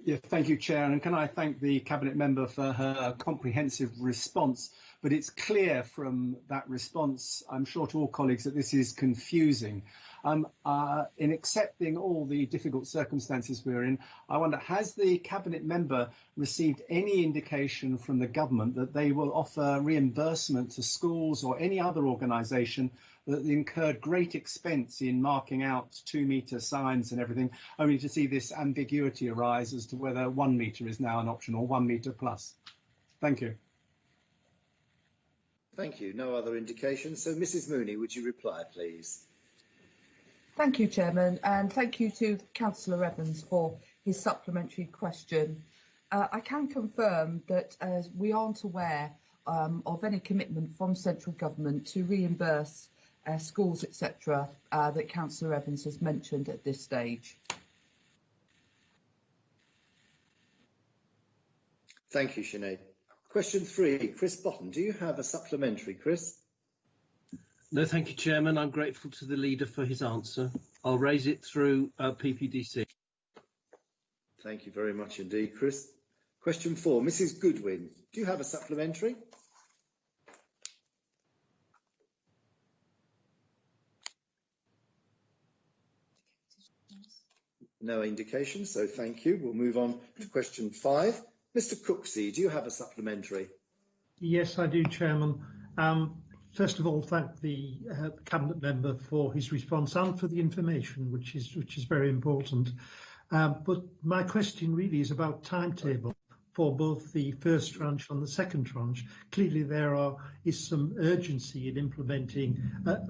Yeah, thank you, Chair, and can I thank the Cabinet member for her comprehensive response. But it's clear from that response, I'm sure to all colleagues, that this is confusing. In accepting all the difficult circumstances we're in, I wonder, has the Cabinet member received any indication from the government that they will offer reimbursement to schools or any other organisation that incurred great expense in marking out 2-metre signs and everything, only to see this ambiguity arise as to whether 1 metre is now an option or 1 metre plus? Thank you. Thank you. No other indication. So, Mrs. Mooney, would you reply, please? Thank you, Chairman, and thank you to Councillor Evans for his supplementary question. I can confirm that we aren't aware of any commitment from central government to reimburse schools, etc., that Councillor Evans has mentioned at this stage. Thank you, Sinead. Question 3, Chris Botton, do you have a supplementary, Chris? No, thank you, Chairman. I'm grateful to the leader for his answer. I'll raise it through PPDC. Thank you very much indeed, Chris. Question 4, Mrs. Goodwin, do you have a supplementary? No indication, so thank you. We'll move on to question 5. Mr. Cooksey, do you have a supplementary? Yes, I do, Chairman. First of all, thank the Cabinet member for his response and for the information, which is very important. But my question really is about timetable for both the first tranche and the second tranche. Clearly, there is some urgency in implementing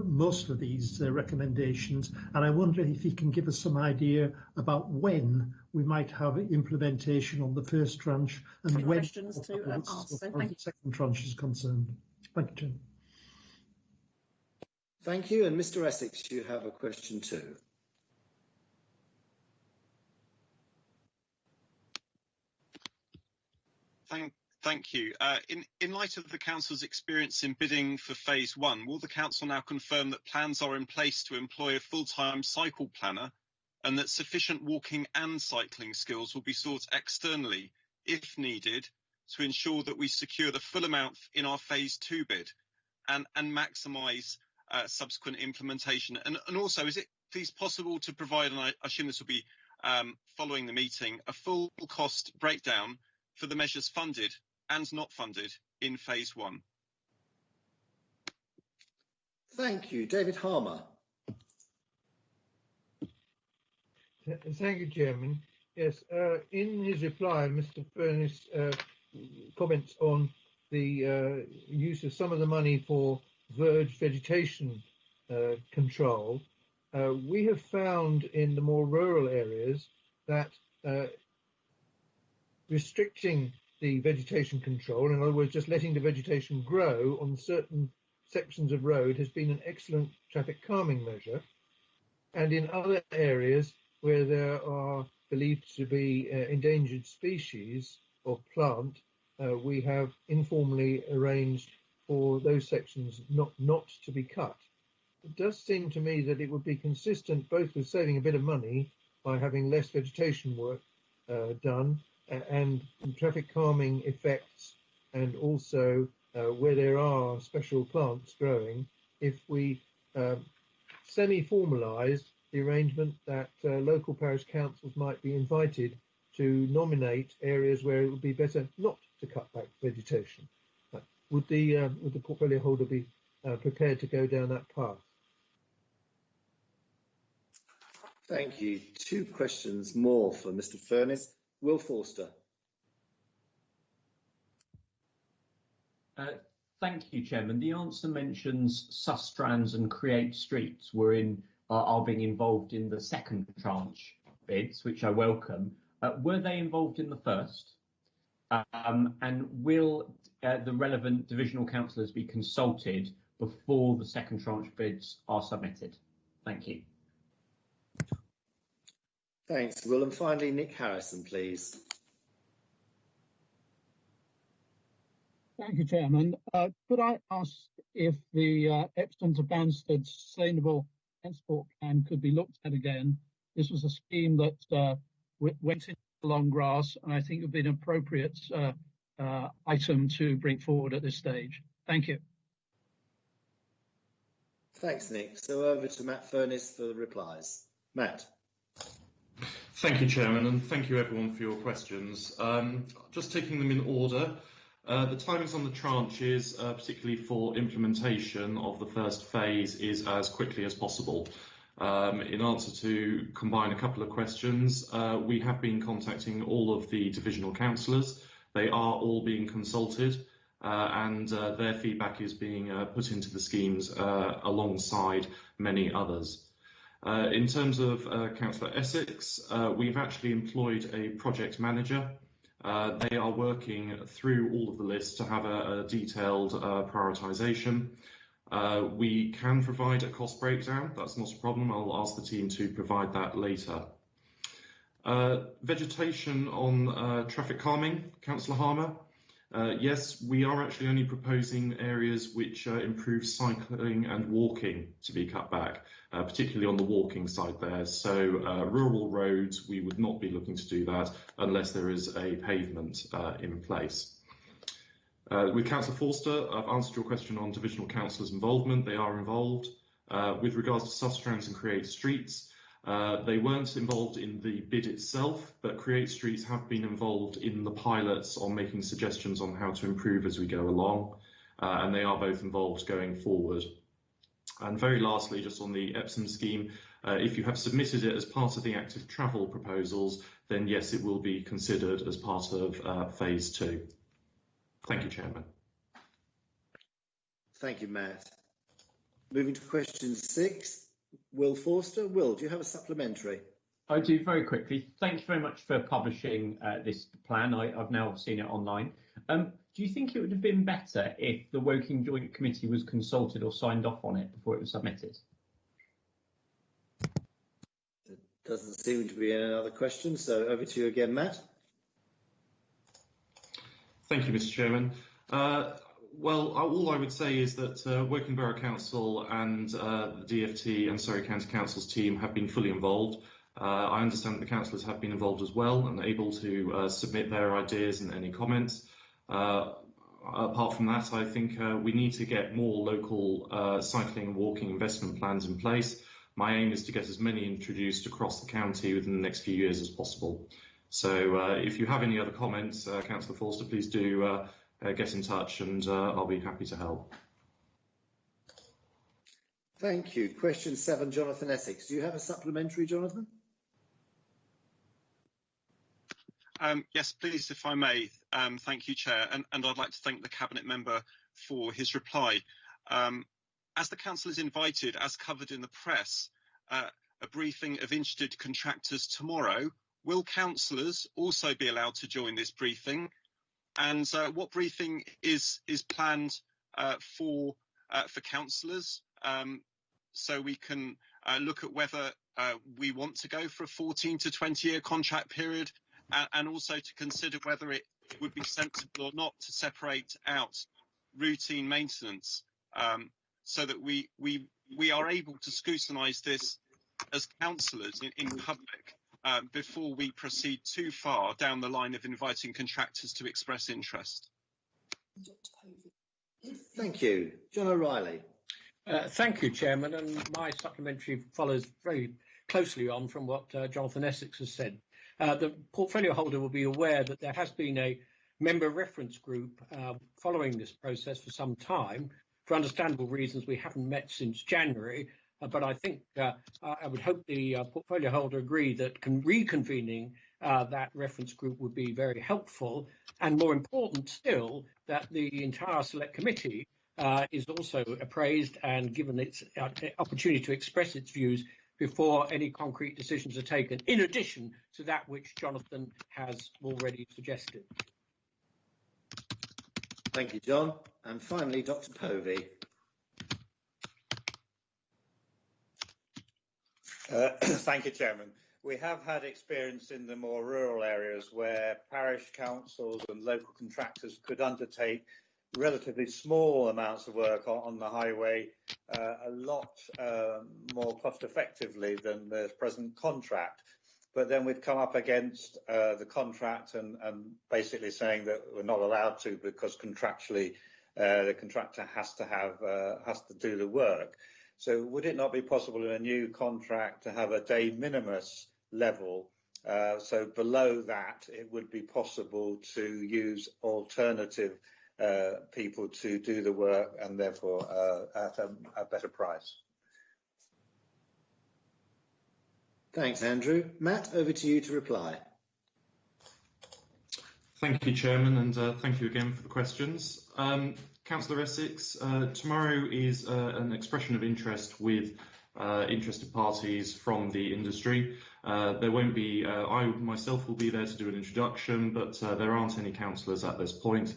most of these recommendations, and I wonder if you can give us some idea about when we might have implementation on the first tranche and when the second tranche is concerned. Thank you, Chairman. Thank you. And Mr. Essex, you have a question too. Thank you. In light of the Council's experience in bidding for Phase 1, will the Council now confirm that plans are in place to employ a full-time cycle planner and that sufficient walking and cycling skills will be sought externally, if needed, to ensure that we secure the full amount in our Phase 2 bid and maximise subsequent implementation? And also, is it please possible to provide, and I assume this will be following the meeting, a full cost breakdown for the measures funded and not funded in Phase 1? Thank you. David Harmer. Thank you, Chairman. Yes, in his reply, Mr. Furness comments on the use of some of the money for verge vegetation control. We have found in the more rural areas that restricting the vegetation control, in other words, just letting the vegetation grow on certain sections of road, has been an excellent traffic calming measure. And in other areas where there are believed to be endangered species of plant, we have informally arranged for those sections not to be cut. It does seem to me that it would be consistent both with saving a bit of money by having less vegetation work done and traffic calming effects, and also where there are special plants growing, if we semi-formalise the arrangement that local parish councils might be invited to nominate areas where it would be better not to cut back vegetation. Would the portfolio holder be prepared to go down that path? Thank you. 2 questions more for Mr. Furness. Will Forster. Thank you, Chairman. The answer mentions Sustrans and Create Streets are being involved in the second tranche bids, which I welcome. Were they involved in the first? And will the relevant divisional councillors be consulted before the second tranche bids are submitted? Thank you. Thanks, Will. And finally, Nick Harrison, please. Thank you, Chairman. Could I ask if the Epsom to Banstead Sustainable Transport Plan could be looked at again? This was a scheme that went into the long grass, and I think it would be an appropriate item to bring forward at this stage. Thank you. Thanks, Nick. So over to Matt Furness for the replies. Matt. Thank you, Chairman, and thank you everyone for your questions. Just taking them in order, the timings on the tranches, particularly for implementation of the first phase, is as quickly as possible. In answer to combine a couple of questions, we have been contacting all of the divisional councillors. They are all being consulted, and their feedback is being put into the schemes alongside many others. In terms of Councillor Essex, we've actually employed a project manager. They are working through all of the lists to have a detailed prioritisation. We can provide a cost breakdown, that's not a problem. I'll ask the team to provide that later. Vegetation on traffic calming, Councillor Harmer. Yes, we are actually only proposing areas which improve cycling and walking to be cut back, particularly on the walking side there. So rural roads, we would not be looking to do that unless there is a pavement in place. With Councillor Forster, I've answered your question on divisional councillors' involvement. They are involved. With regards to Sustrans and Create Streets, they weren't involved in the bid itself, but Create Streets have been involved in the pilots on making suggestions on how to improve as we go along, and they are both involved going forward. And very lastly, just on the Epsom scheme, if you have submitted it as part of the active travel proposals, then yes, it will be considered as part of phase 2. Thank you, Chairman. Thank you, Matt. Moving to question 6. Will Forster. Will, do you have a supplementary? I do, very quickly. Thank you very much for publishing this plan. I've now seen it online. Do you think it would have been better if the Woking Joint Committee was consulted or signed off on it before it was submitted? There doesn't seem to be any other questions, so over to you again, Matt. Thank you, Mr. Chairman. Well, all I would say is that Woking Borough Council and the DFT and Surrey County Council's team have been fully involved. I understand that the councillors have been involved as well and able to submit their ideas and any comments. Apart from that, I think we need to get more local cycling and walking investment plans in place. My aim is to get as many introduced across the county within the next few years as possible. So if you have any other comments, Councillor Forster, please do get in touch and I'll be happy to help. Thank you. Question 7, Jonathan Essex. Do you have a supplementary, Jonathan? Yes, please, if I may. Thank you, Chair. And I'd like to thank the Cabinet member for his reply. As the Council is invited, as covered in the press, a briefing of interested contractors tomorrow, will councillors also be allowed to join this briefing? And what briefing is planned for councillors, so we can look at whether we want to go for a 14 to 20-year contract period, and also to consider whether it would be sensible or not to separate out routine maintenance, so that we are able to scrutinise this as councillors in public. Before we proceed too far down the line of inviting contractors to express interest. Thank you. John O'Reilly. Thank you, Chairman, and my supplementary follows very closely on from what Jonathan Essex has said. The portfolio holder will be aware that there has been a member reference group following this process for some time. For understandable reasons, we haven't met since January. But I think I would hope the portfolio holder agree that reconvening that reference group would be very helpful, and more important still, that the entire select committee is also appraised and given its opportunity to express its views before any concrete decisions are taken, in addition to that which Jonathan has already suggested. Thank you, John. And finally, Dr. Povey. Thank you, Chairman. We have had experience in the more rural areas where parish councils and local contractors could undertake relatively small amounts of work on the highway a lot more cost effectively than the present contract. But then we've come up against the contract and basically saying that we're not allowed to because contractually the contractor has to do the work. So would it not be possible in a new contract to have a de minimis level? So below that, it would be possible to use alternative people to do the work and therefore at a better price. Thanks, Andrew. Matt, over to you to reply. Thank you, Chairman, and thank you again for the questions. Councillor Essex, tomorrow is an expression of interest with interested parties from the industry. There won't be, I myself will be there to do an introduction, but there aren't any councillors at this point.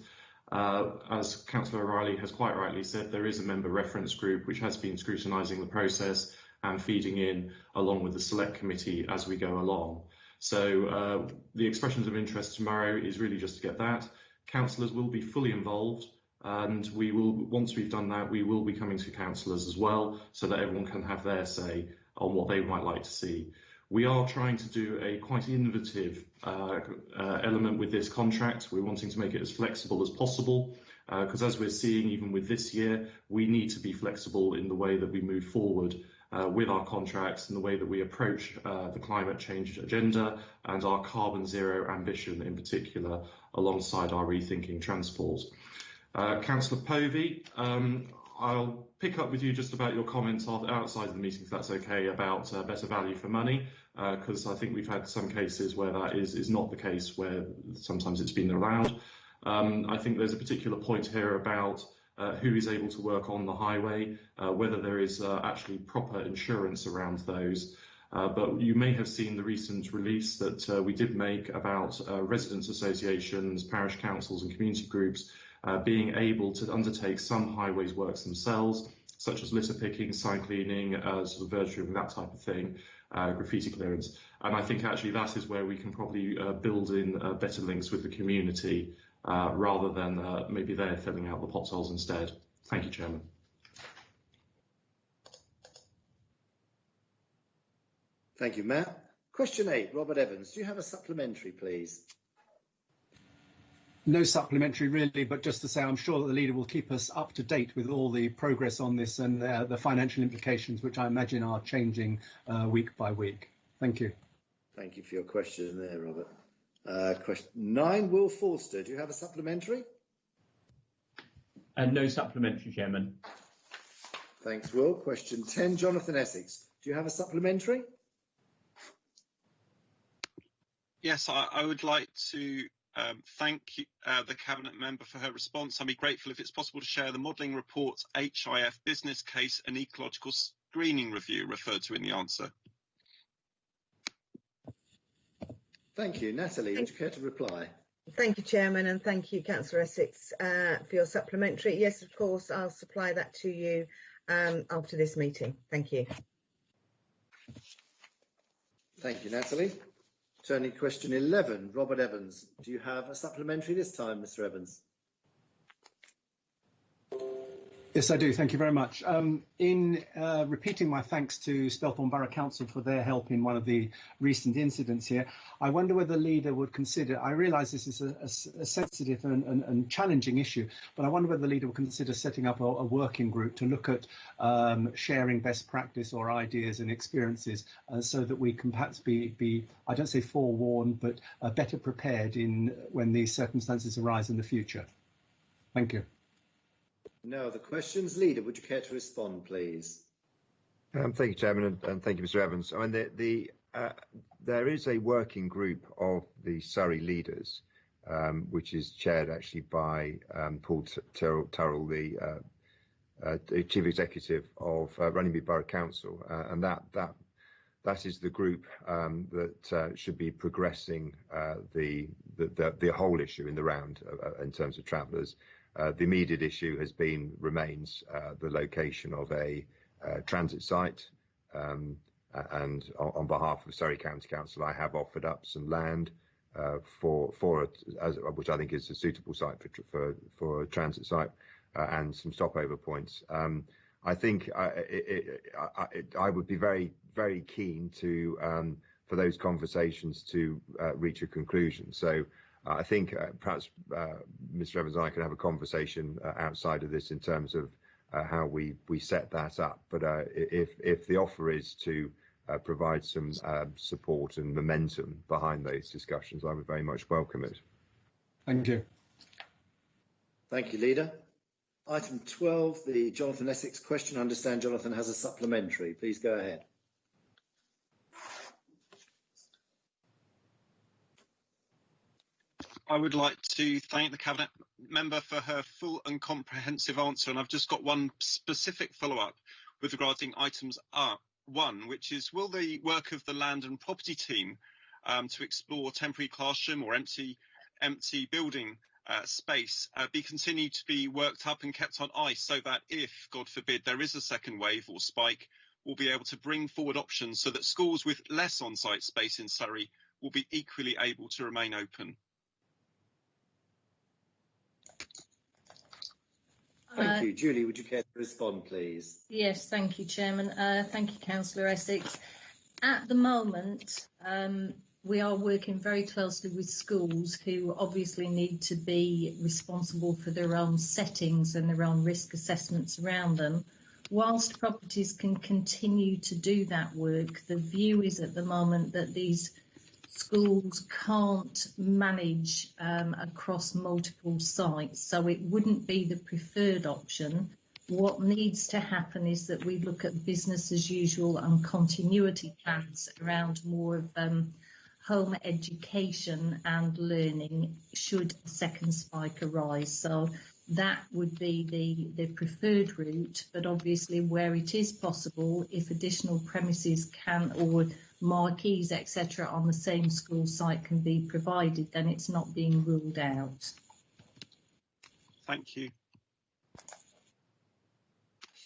As Councillor O'Reilly has quite rightly said, there is a member reference group which has been scrutinising the process and feeding in along with the select committee as we go along. So the expressions of interest tomorrow is really just to get that. councillors will be fully involved, and we will, once we've done that, we will be coming to councillors as well, so that everyone can have their say on what they might like to see. We are trying to do a quite innovative element with this contract. We're wanting to make it as flexible as possible, because as we're seeing even with this year, we need to be flexible in the way that we move forward with our contracts and the way that we approach the climate change agenda and our carbon zero ambition in particular, alongside our rethinking transport. Councillor Povey, I'll pick up with you just about your comments outside of the meeting, if that's okay, about better value for money, because I think we've had some cases where that is not the case, where sometimes it's been allowed. I think there's a particular point here about who is able to work on the highway, whether there is actually proper insurance around those. But you may have seen the recent release that we did make about residents' associations, parish councils and community groups being able to undertake some highways works themselves, such as litter picking, sign cleaning, sort of verge ribbon, that type of thing, graffiti clearance. And I think actually that is where we can probably build in better links with the community, rather than maybe they're filling out the potholes instead. Thank you, Chairman. Thank you, Matt. Question 8, Robert Evans. Do you have a supplementary, please? No supplementary really, but just to say I'm sure that the leader will keep us up to date with all the progress on this and the financial implications, which I imagine are changing week by week. Thank you. Thank you for your question there, Robert. Question 9, Will Forster. Do you have a supplementary? No supplementary, Chairman. Thanks, Will. Question 10, Jonathan Essex. Do you have a supplementary? Yes, I would like to thank the Cabinet member for her response. I'd be grateful if it's possible to share the modelling report, HIF business case and ecological screening review referred to in the answer. Thank you. Natalie, would you care to reply? Thank you, Chairman, and thank you, Councillor Essex, for your supplementary. Yes, of course, I'll supply that to you after this meeting. Thank you. Thank you, Natalie. Turning to question 11, Robert Evans. Do you have a supplementary this time, Mr. Evans? Yes, I do. Thank you very much. In repeating my thanks to Spelthorne Borough Council for their help in one of the recent incidents here, I wonder whether the leader would consider, I realise this is a sensitive and challenging issue, but I wonder whether the leader would consider setting up a working group to look at sharing best practice or ideas and experiences so that we can perhaps be, I don't say forewarned, but better prepared when these circumstances arise in the future. Thank you. No other questions. Leader, would you care to respond, please? Thank you, Chairman, and thank you, Mr. Evans. I mean, there is a working group of the Surrey leaders, which is chaired actually by Paul Turrell, the Chief Executive of Runnymede Borough Council, and that is the group that should be progressing the whole issue in the round in terms of travellers. The immediate issue remains the location of a transit site, and on behalf of Surrey County Council, I have offered up some land which I think is a suitable site for a transit site, and some stopover points. I think I would be very, very keen for those conversations to reach a conclusion. So I think perhaps Mr. Evans and I can have a conversation outside of this in terms of how we set that up. But if the offer is to provide some support and momentum behind those discussions, I would very much welcome it. Thank you. Thank you, Leader. Item 12, the Jonathan Essex question. I understand Jonathan has a supplementary. Please go ahead. I would like to thank the Cabinet member for her full and comprehensive answer, and I've just got one specific follow-up with regarding items 1, which is, will the work of the Land and Property team to explore temporary classroom or empty building space be continued to be worked up and kept on ice, so that if, God forbid, there is a second wave or spike, we'll be able to bring forward options so that schools with less on-site space in Surrey will be equally able to remain open? Thank you. Julie, would you care to respond, please? Yes, thank you, Chairman. Thank you, Councillor Essex. At the moment, we are working very closely with schools who obviously need to be responsible for their own settings and their own risk assessments around them. Whilst properties can continue to do that work, the view is at the moment that these schools can't manage across multiple sites, so it wouldn't be the preferred option. What needs to happen is that we look at business as usual and continuity plans around more of home education and learning should a second spike arise. So that would be the preferred route, but obviously where it is possible, if additional premises can or marquees, etc. on the same school site can be provided, then it's not being ruled out. Thank you.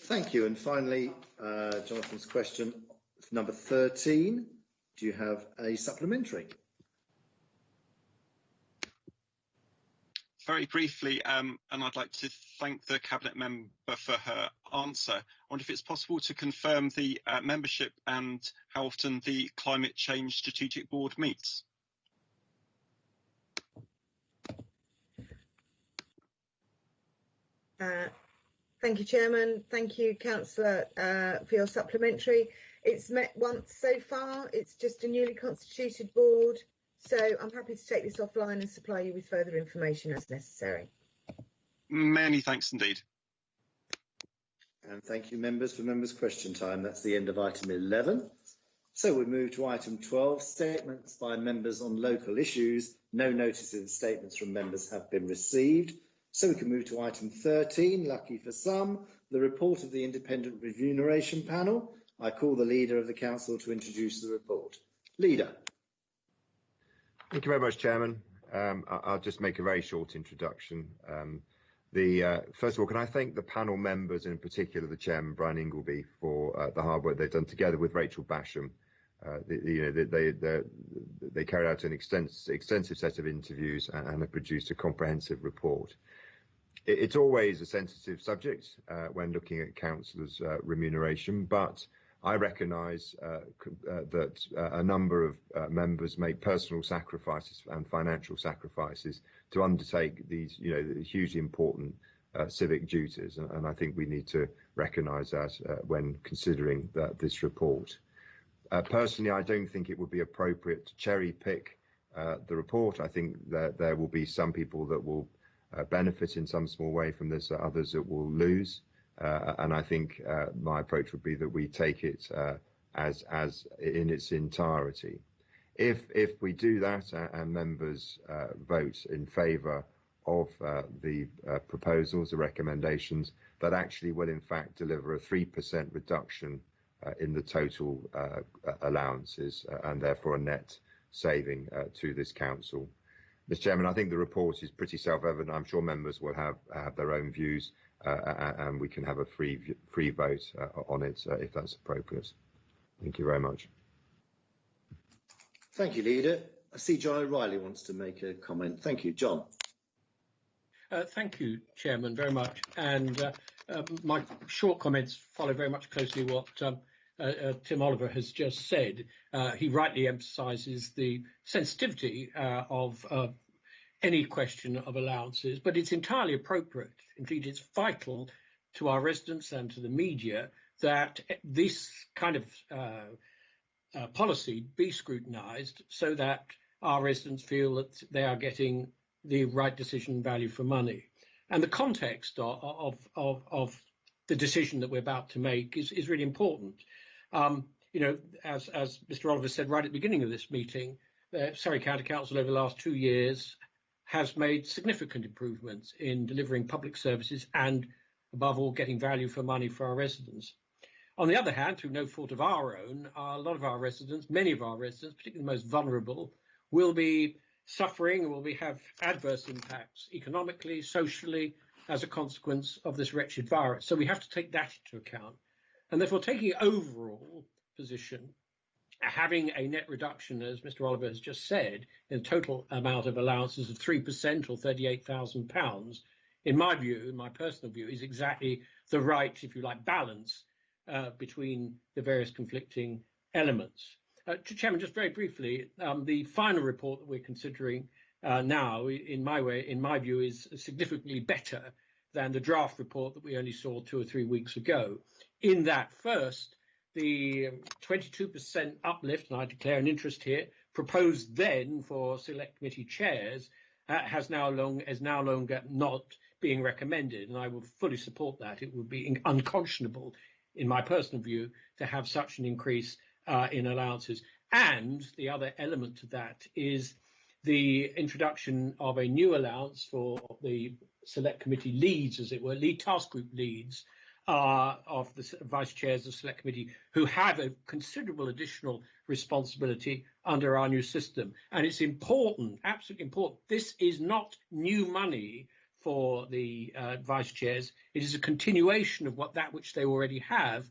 Thank you. And finally, Jonathan's question, number 13. Do you have a supplementary? Very briefly, and I'd like to thank the Cabinet member for her answer. I wonder if it's possible to confirm the membership and how often the Climate Change Strategic Board meets. Thank you, Chairman. Thank you, Councillor, for your supplementary. It's met once so far. It's just a newly constituted board. So I'm happy to take this offline and supply you with further information as necessary. Many thanks indeed. And thank you, members, for members' question time. That's the end of item 11. So we move to item 12, statements by members on local issues. No notices of statements from members have been received. So we can move to item 13, lucky for some, the report of the Independent Remuneration Panel. I call the Leader of the Council to introduce the report. Leader. Thank you very much, Chairman. I'll just make a very short introduction. First of all, can I thank the panel members, and in particular the Chairman, Brian Ingleby, for the hard work they've done together with Rachel Basham. They carried out an extensive set of interviews and have produced a comprehensive report. It's always a sensitive subject when looking at councillors' remuneration, but I recognise that a number of members make personal sacrifices and financial sacrifices to undertake these, hugely important civic duties, and I think we need to recognise that when considering this report. Personally, I don't think it would be appropriate to cherry pick the report. I think that there will be some people that will benefit in some small way from this, others that will lose. And I think my approach would be that we take it as in its entirety. If we do that and members vote in favour of the proposals, the recommendations, that actually will in fact deliver a 3% reduction in the total allowances and therefore a net saving to this council. Mr. Chairman, I think the report is pretty self-evident. I'm sure members will have their own views and we can have a free vote on it if that's appropriate. Thank you very much. Thank you, Leader. I see John O'Reilly wants to make a comment. Thank you, John. Thank you, Chairman, very much. And my short comments follow very much closely what Tim Oliver has just said. He rightly emphasises the sensitivity of any question of allowances, but it's entirely appropriate. Indeed, it's vital to our residents and to the media that this kind of policy be scrutinised so that our residents feel that they are getting the right decision value for money. And the context of the decision that we're about to make is really important. As Mr. Oliver said right at the beginning of this meeting, Surrey County Council over the last 2 years has made significant improvements in delivering public services and, above all, getting value for money for our residents. On the other hand, through no fault of our own, a lot of our residents, many of our residents, particularly the most vulnerable, will be suffering and will have adverse impacts economically, socially, as a consequence of this wretched virus. So we have to take that into account. And therefore, taking an overall position, having a net reduction, as Mr. Oliver has just said, in the total amount of allowances of 3% or £38,000 in my view, in my personal view, is exactly the right, if you like, balance between the various conflicting elements. Chairman, just very briefly, the final report that we're considering now, in my view, is significantly better than the draft report that we only saw 2 or 3 weeks ago. In that, first, the 22% uplift, and I declare an interest here, proposed then for select committee chairs, is now longer not being recommended, and I will fully support that. It would be unconscionable, in my personal view, to have such an increase in allowances. And the other element to that is the introduction of a new allowance for the select committee leads, as it were, lead task group leads of the vice chairs of select committee, who have a considerable additional responsibility under our new system. And it's important, absolutely important. This is not new money for the vice chairs. It is a continuation of that which they already have,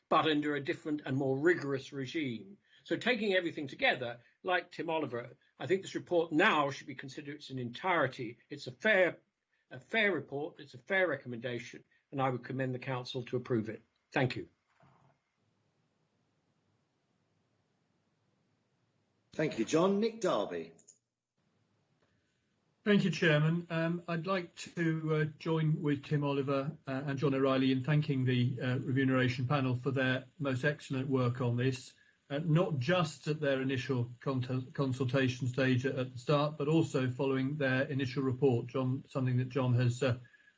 but under a different and more rigorous regime. So taking everything together, like Tim Oliver, I think this report now should be considered in entirety. It's a fair report, it's a fair recommendation, and I would commend the Council to approve it. Thank you. Thank you, John. Nick Darby. Thank you, Chairman. I'd like to join with Tim Oliver and John O'Reilly in thanking the remuneration panel for their most excellent work on this, not just at their initial consultation stage at the start, but also following their initial report, something that John has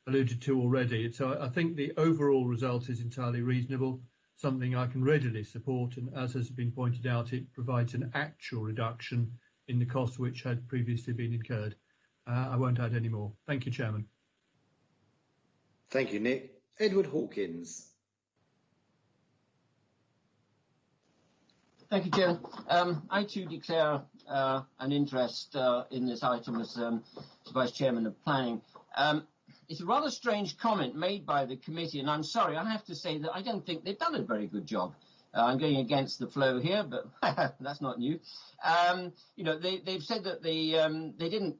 alluded to already. So I think the overall result is entirely reasonable, something I can readily support, and as has been pointed out, it provides an actual reduction in the cost which had previously been incurred. I won't add any more. Thank you, Chairman. Thank you, Nick. Edward Hawkins. Thank you, Chair. I too declare an interest in this item as Vice Chairman of Planning. It's a rather strange comment made by the committee, and I'm sorry, I have to say that I don't think they've done a very good job. I'm going against the flow here, but that's not new. You know, they've said that they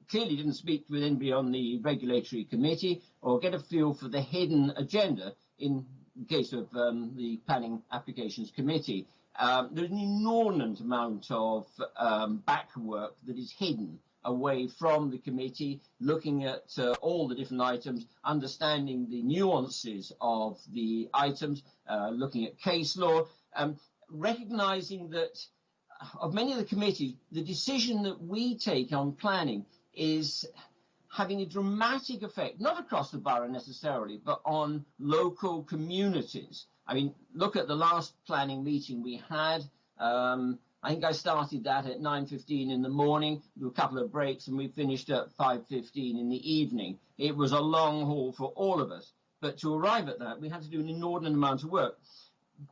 clearly didn't speak with anybody on the regulatory committee or get a feel for the hidden agenda in case of the planning applications committee. There's an inordinate amount of back work that is hidden away from the committee, looking at all the different items, understanding the nuances of the items, looking at case law, recognising that of many of the committees, the decision that we take on planning is having a dramatic effect, not across the borough necessarily, but on local communities. I mean, look at the last planning meeting we had. I think I started that at 9:15 in the morning, with a couple of breaks, and we finished at 5:15 in the evening. It was a long haul for all of us. But to arrive at that, we had to do an inordinate amount of work.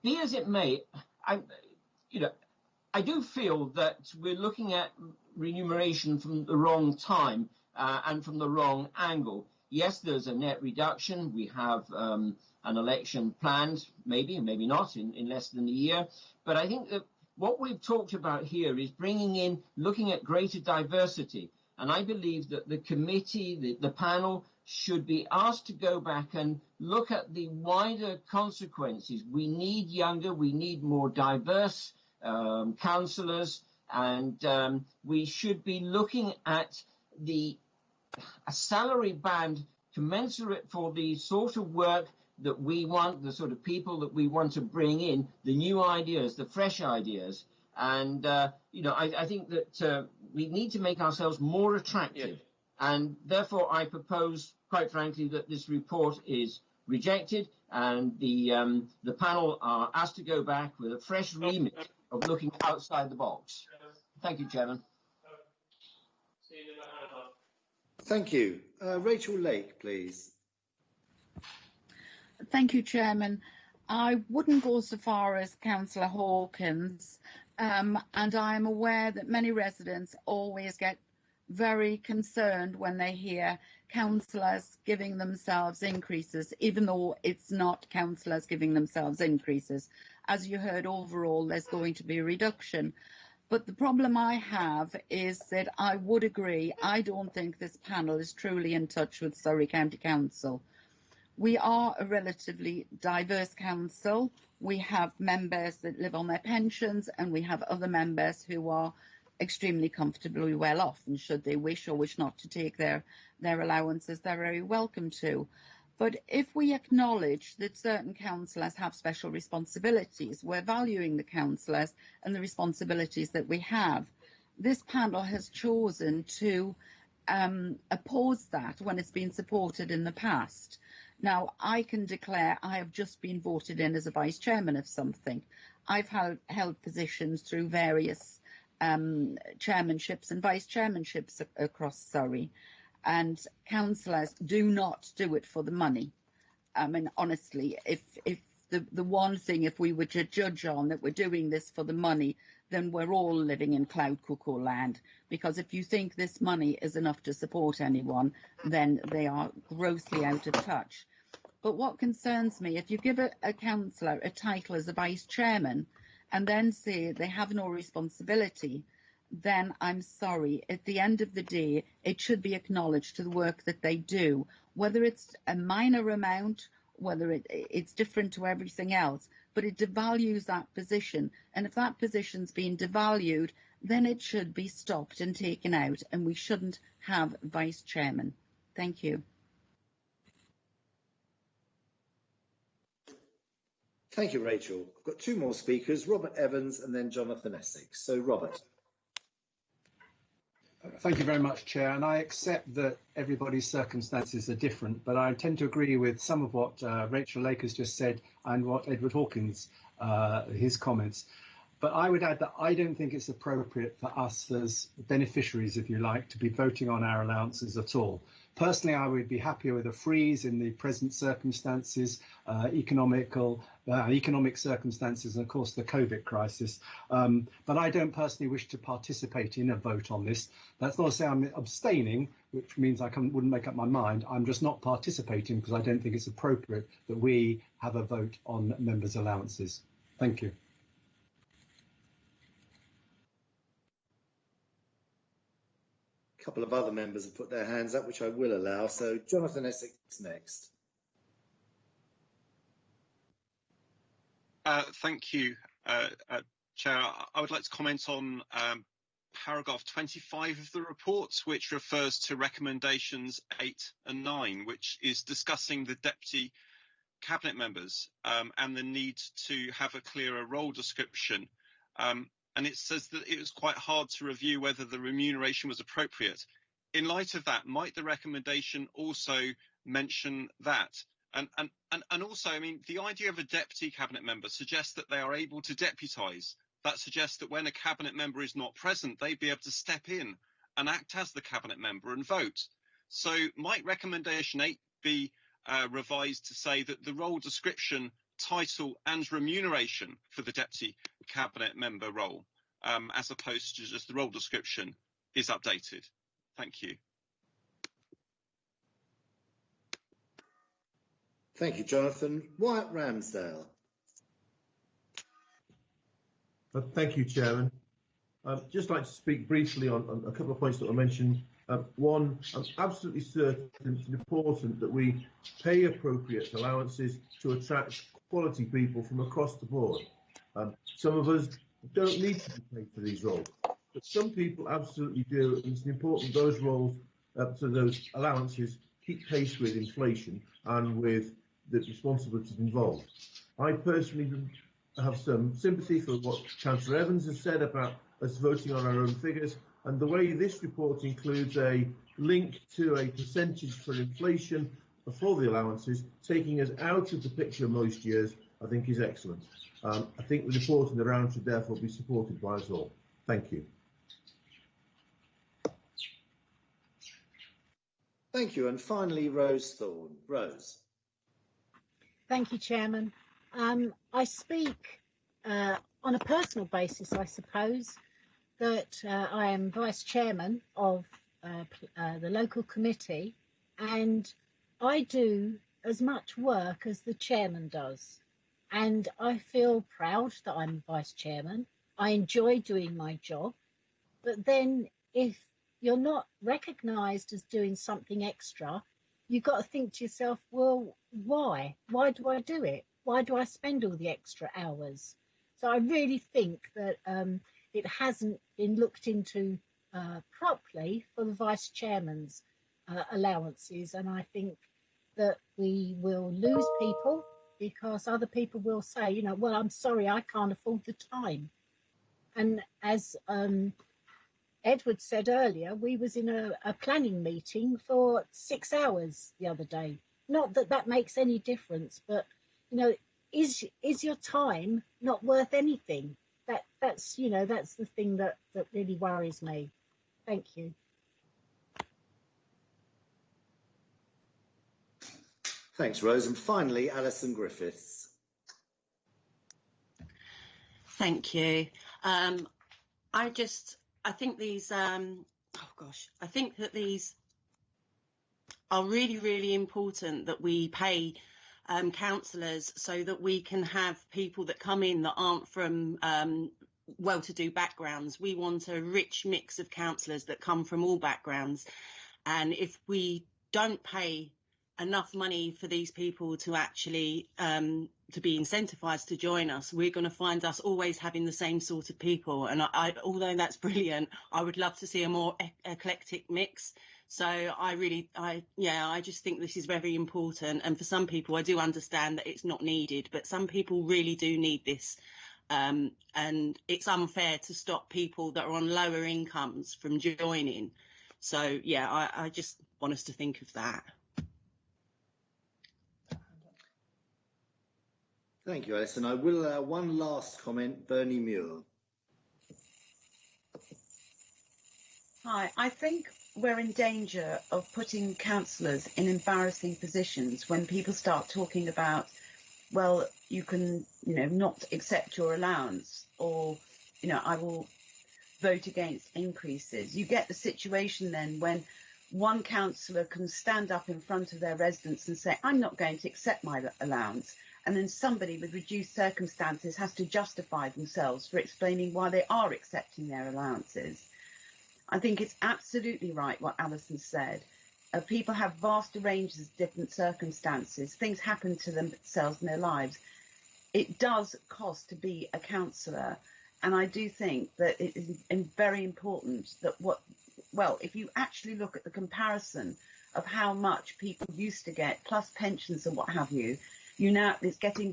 Be as it may, I do feel that we're looking at remuneration from the wrong time and from the wrong angle. Yes, there's a net reduction. We have an election planned, maybe, maybe not, in less than a year. But I think that what we've talked about here is bringing in, looking at greater diversity. And I believe that the committee, the panel, should be asked to go back and look at the wider consequences. We need younger, we need more diverse councillors, and we should be looking at a salary band commensurate for the sort of work that we want, the sort of people that we want to bring in, the new ideas, the fresh ideas. And, I think that we need to make ourselves more attractive. Yes. And therefore, I propose, quite frankly, that this report is rejected and the panel are asked to go back with a fresh remit of looking outside the box. Thank you, Chairman. Thank you. Rachel Lake, please. Thank you, Chairman. I wouldn't go so far as Councillor Hawkins, and I am aware that many residents always get very concerned when they hear councillors giving themselves increases, even though it's not councillors giving themselves increases. As you heard, overall, there's going to be a reduction. But the problem I have is that I would agree, I don't think this panel is truly in touch with Surrey County Council. We are a relatively diverse council. We have members that live on their pensions, and we have other members who are extremely comfortably well off, and should they wish or wish not to take their allowances, they're very welcome to. But if we acknowledge that certain councillors have special responsibilities, we're valuing the councillors and the responsibilities that we have. This panel has chosen to oppose that when it's been supported in the past. Now, I can declare I have just been voted in as a vice chairman of something. I've held positions through various chairmanships and vice chairmanships across Surrey, and councillors do not do it for the money. I mean, honestly, if the one thing, if we were to judge on that we're doing this for the money, then we're all living in cloud cuckoo land, because if you think this money is enough to support anyone, then they are grossly out of touch. But what concerns me, if you give a councillor a title as a vice chairman and then say they have no responsibility, then I'm sorry, at the end of the day, it should be acknowledged to the work that they do, whether it's a minor amount, whether it's different to everything else, but it devalues that position. And if that position's been devalued, then it should be stopped and taken out, and we shouldn't have vice chairman. Thank you. Thank you, Rachel. I've got two more speakers, Robert Evans and then Jonathan Essex. So, Robert. Thank you very much, Chair. And I accept that everybody's circumstances are different, but I tend to agree with some of what Rachel Lake has just said and what Edward Hawkins, his comments. But I would add that I don't think it's appropriate for us as beneficiaries, if you like, to be voting on our allowances at all. Personally, I would be happier with a freeze in the present circumstances, economic circumstances, and of course the COVID crisis. But I don't personally wish to participate in a vote on this. That's not to say I'm abstaining, which means I wouldn't make up my mind. I'm just not participating because I don't think it's appropriate that we have a vote on members' allowances. Thank you. A couple of other members have put their hands up, which I will allow. So, Jonathan Essex next. Thank you, Chair. I would like to comment on paragraph 25 of the report, which refers to recommendations 8 and 9, which is discussing the deputy cabinet members and the need to have a clearer role description. And it says that it was quite hard to review whether the remuneration was appropriate. In light of that, might the recommendation also mention that? And also, I mean, the idea of a deputy cabinet member suggests that they are able to deputise. That suggests that when a cabinet member is not present, they'd be able to step in and act as the cabinet member and vote. So might recommendation 8 be revised to say that the role description, title and remuneration for the deputy cabinet member role, as opposed to just the role description, is updated? Thank you. Thank you, Jonathan. Wyatt Ramsdale. Thank you, Chairman. I'd just like to speak briefly on a couple of points that were mentioned. One, I'm absolutely certain it's important that we pay appropriate allowances to attract quality people from across the board. Some of us don't need to be paid for these roles, but some people absolutely do, and it's important those roles, so those allowances, keep pace with inflation and with the responsibilities involved. I personally have some sympathy for what Chancellor Evans has said about us voting on our own figures, and the way this report includes a link to a percentage for inflation for the allowances, taking us out of the picture most years, I think is excellent. I think the report in the round should therefore be supported by us all. Thank you. Thank you. And finally, Rose Thorne. Rose. Thank you, Chairman. I speak on a personal basis, I suppose, that I am Vice Chairman of the local committee, and I do as much work as the Chairman does. And I feel proud that I'm Vice Chairman. I enjoy doing my job. But then if you're not recognised as doing something extra, you've got to think to yourself, well, why? Why do I do it? Why do I spend all the extra hours? So I really think that it hasn't been looked into properly for the vice chairman's allowances, and I think that we will lose people because other people will say, you know, well, I'm sorry, I can't afford the time. And as Edward said earlier, we was in a planning meeting for 6 hours the other day. Not that that makes any difference, but, you know, is your time not worth anything? That's you know, that's the thing that really worries me. Thank you. Thanks, Rose. And finally, Alison Griffiths. Thank you. I think these, I think that these are really, really important, that we pay councillors so that we can have people that come in that aren't from well-to-do backgrounds. We want a rich mix of councillors that come from all backgrounds. And if we don't pay enough money for these people to actually to be incentivised to join us, we're going to find us always having the same sort of people. And although that's brilliant, I would love to see a more eclectic mix. So I just think this is very important. And for some people, I do understand that it's not needed, but some people really do need this. And it's unfair to stop people that are on lower incomes from joining. So, yeah, I just want us to think of that. Thank you, Alison. I will allow one last comment, Bernie Muir. Hi, I think we're in danger of putting councillors in embarrassing positions when people start talking about, well, you can, you know, not accept your allowance, or, you know, I will vote against increases. You get the situation then when one councillor can stand up in front of their residents and say, I'm not going to accept my allowance. And then somebody with reduced circumstances has to justify themselves for explaining why they are accepting their allowances. I think it's absolutely right what Alison said. People have vast ranges of different circumstances. Things happen to themselves in their lives. It does cost to be a councillor. And I do think that it is very important that if you actually look at the comparison of how much people used to get, plus pensions and what have you, it's getting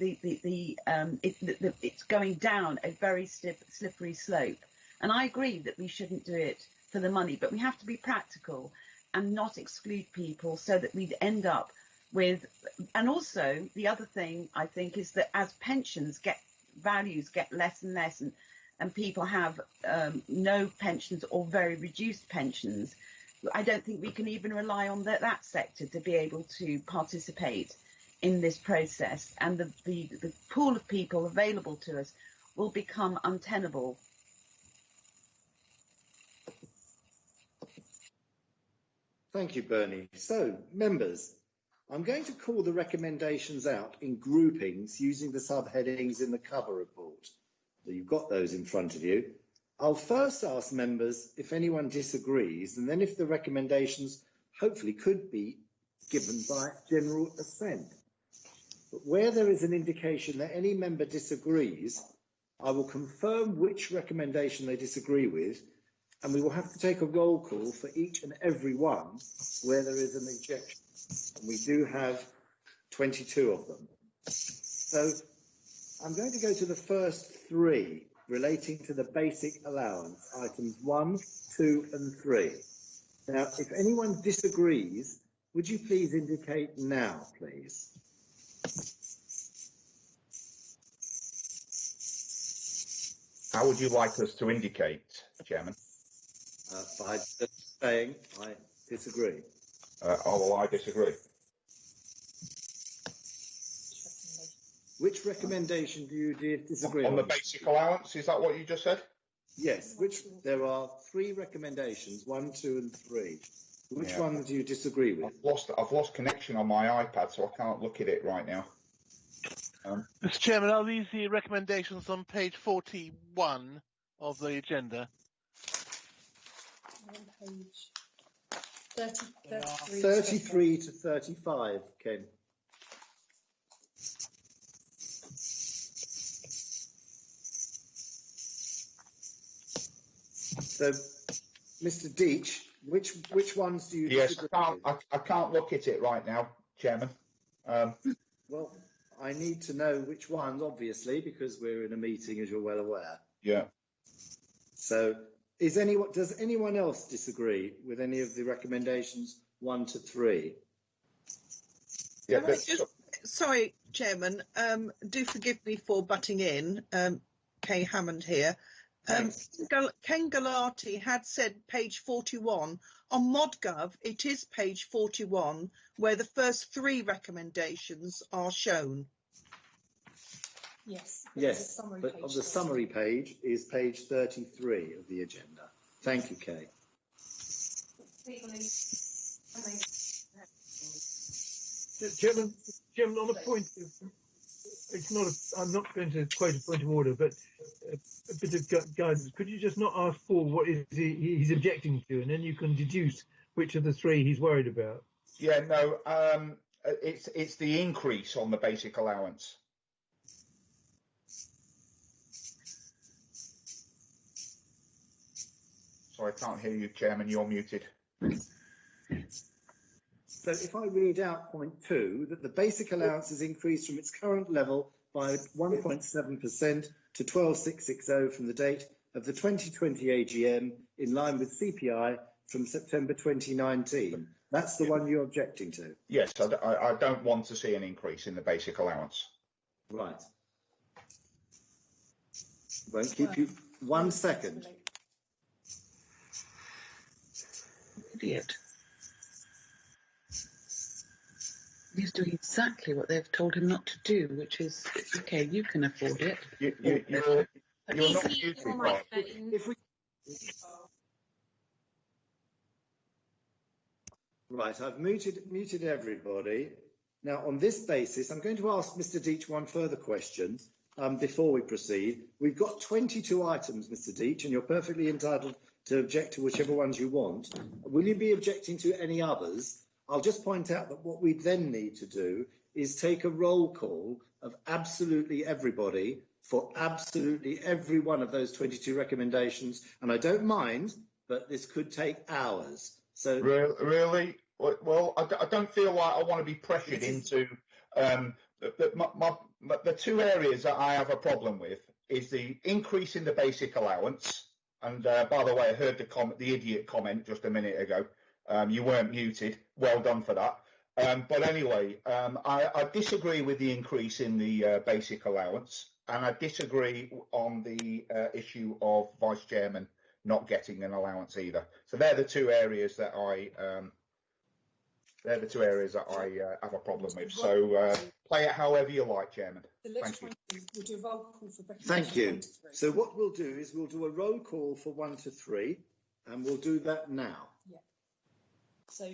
it's going down a very slippery slope. And I agree that we shouldn't do it for the money, but we have to be practical and not exclude people so that we'd end up with. And also the other thing I think is that as pensions values get less and less, and people have no pensions or very reduced pensions, I don't think we can even rely on that sector to be able to participate in this process, and the pool of people available to us will become untenable. Thank you, Bernie. So, members, I'm going to call the recommendations out in groupings using the subheadings in the cover report. So you've got those in front of you. I'll first ask members if anyone disagrees, and then if the recommendations hopefully could be given by general assent. But where there is an indication that any member disagrees, I will confirm which recommendation they disagree with, and we will have to take a roll call for each and every one where there is an objection. And we do have 22 of them. So I'm going to go to the first three relating to the basic allowance, items 1, 2 and 3. Now, if anyone disagrees, would you please indicate now, please? How would you like us to indicate, Chairman? By just saying I disagree. I disagree. Which recommendation do you disagree on? On the basic allowance, is that what you just said? Yes, there are 3 recommendations, 1, 2 and 3. Which one do you disagree with? I've lost connection on my iPad, so I can't look at it right now. Mr. Chairman, are these the recommendations on page 41? of the agenda? Page 30, 33. 33 to 35, Ken. So, Mr. Deach, which ones do you? Yes, I can't look at it right now, Chairman. Well, I need to know which ones, obviously, because we're in a meeting, as you're well aware. Yeah. So, does anyone else disagree with any of the recommendations 1 to 3? Yeah. Sorry, Chairman. Do forgive me for butting in. Kay Hammond here. Ken Galati had said page 41. On ModGov, it is page 41, where the first 3 recommendations are shown. Yes. Yes, but on the summary page is page 33 of the agenda. Thank you, Kay. Chairman, on a point, I'm not going to quote a point of order, but a bit of guidance. Could you just not ask Paul what is he's objecting to, and then you can deduce which of the 3 he's worried about? Yeah, no, it's the increase on the basic allowance. Sorry, I can't hear you, Chairman. You're muted. So if I read out point 2, that the basic allowance is increased from its current level by 1.7% to 12,660 from the date of the 2020 AGM, in line with CPI from September 2019. That's the one you're objecting to? Yes, I don't want to see an increase in the basic allowance. Right. Won't keep you 1 second. Idiot. He's doing exactly what they've told him not to do, which is, okay, you can afford it. You're not muted, right? Right, I've muted everybody. Now, on this basis, I'm going to ask Mr. Deach one further question before we proceed. We've got 22 items, Mr. Deach, and you're perfectly entitled to object to whichever ones you want. Will you be objecting to any others? I'll just point out that what we then need to do is take a roll call of absolutely everybody for absolutely every one of those 22 recommendations. And I don't mind, but this could take hours. So really? Well, I don't feel like I want to be pressured into the 2 areas that I have a problem with is the increase in the basic allowance. And by the way, I heard the idiot comment just a minute ago. You weren't muted. Well done for that. But anyway, I disagree with the increase in the basic allowance, and I disagree on the issue of Vice Chairman not getting an allowance either. So they're the 2 areas that I have a problem with. So play it however you like, Chairman. Thank you. We'll do a roll call for thank you. So what we'll do is we'll do a roll call for 1 to 3, and we'll do that now. Yeah. So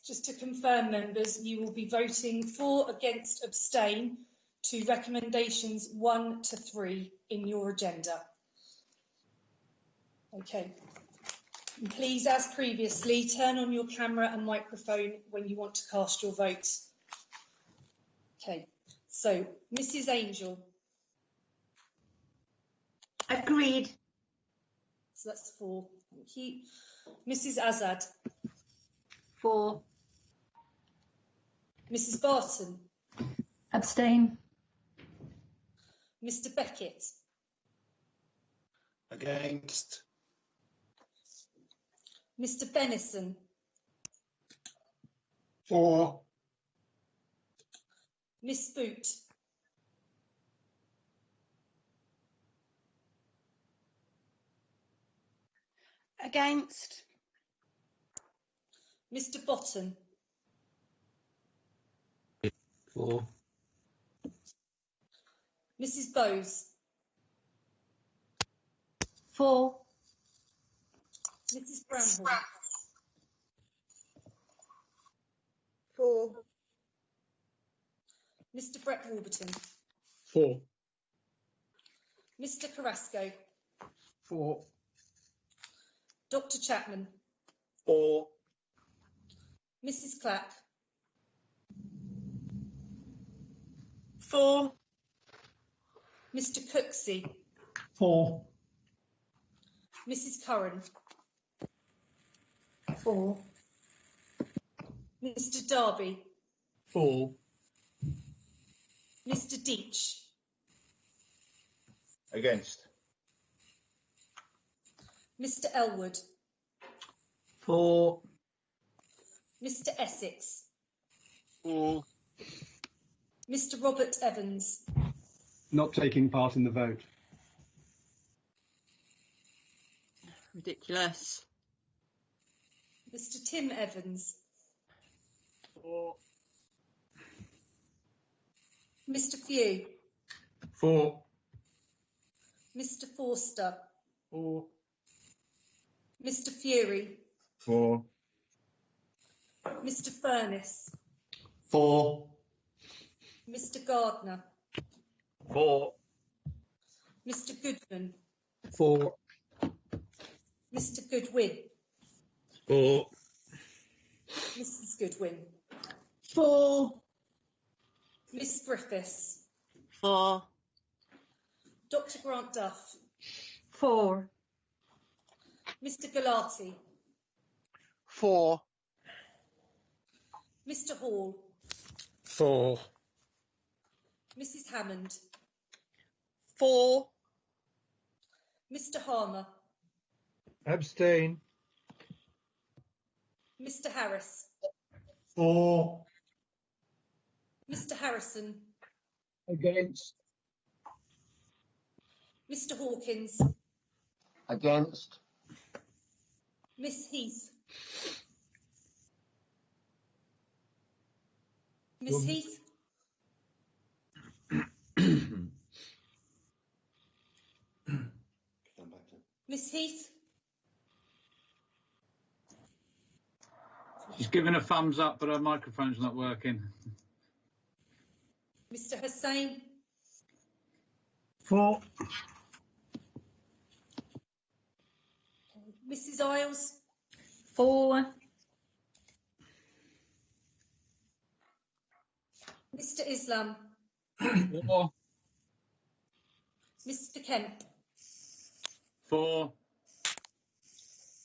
just to confirm, members, you will be voting for, against, abstain to recommendations 1 to 3 in your agenda. Okay. And please, as previously, turn on your camera and microphone when you want to cast your votes. Okay. So, Mrs. Angel. Agreed. So that's 4. Thank you. Mrs. Azad. 4. Mrs. Barton. Abstain. Mr. Beckett. Against. Mr. Benison. 4. Miss Boot. Against. Mr. Botton. 4. Mrs. Bowes. 4. Mrs. Bramhall. 4. Mr. Brett Warburton. 4. Mr. Carrasco. 4. Dr. Chapman. 4. Mrs. Clapp. 4. Mr. Cooksey. 4. Mrs. Curran. 4. Mr. Darby. 4. Mr. Deach. Against. Mr. Elwood. 4. Mr. Essex. 4. Mr. Robert Evans. Not taking part in the vote. Ridiculous. Mr. Tim Evans. 4. Mr. Few. 4. Mr. Forster. 4. Mr. Fury. 4. Mr. Furness. 4. Mr. Gardner. 4. Mr. Goodman. 4. Mr. Goodwin. 4. Mrs. Goodwin. 4. Miss Griffiths. 4. Dr. Grant Duff. 4. Mr. Galati. 4. Mr. Hall. 4. Mrs. Hammond. 4. Mr. Harmer. Abstain. Mr. Harris. 4. Mr. Harrison. Against. Mr. Hawkins. Against. Miss Heath. Miss Heath. Miss Heath. She's given a thumbs up, but her microphone's not working. Mr. Hussain. 4. Mrs. Isles. 4. Mr. Islam. 4. Mr. Kemp. 4.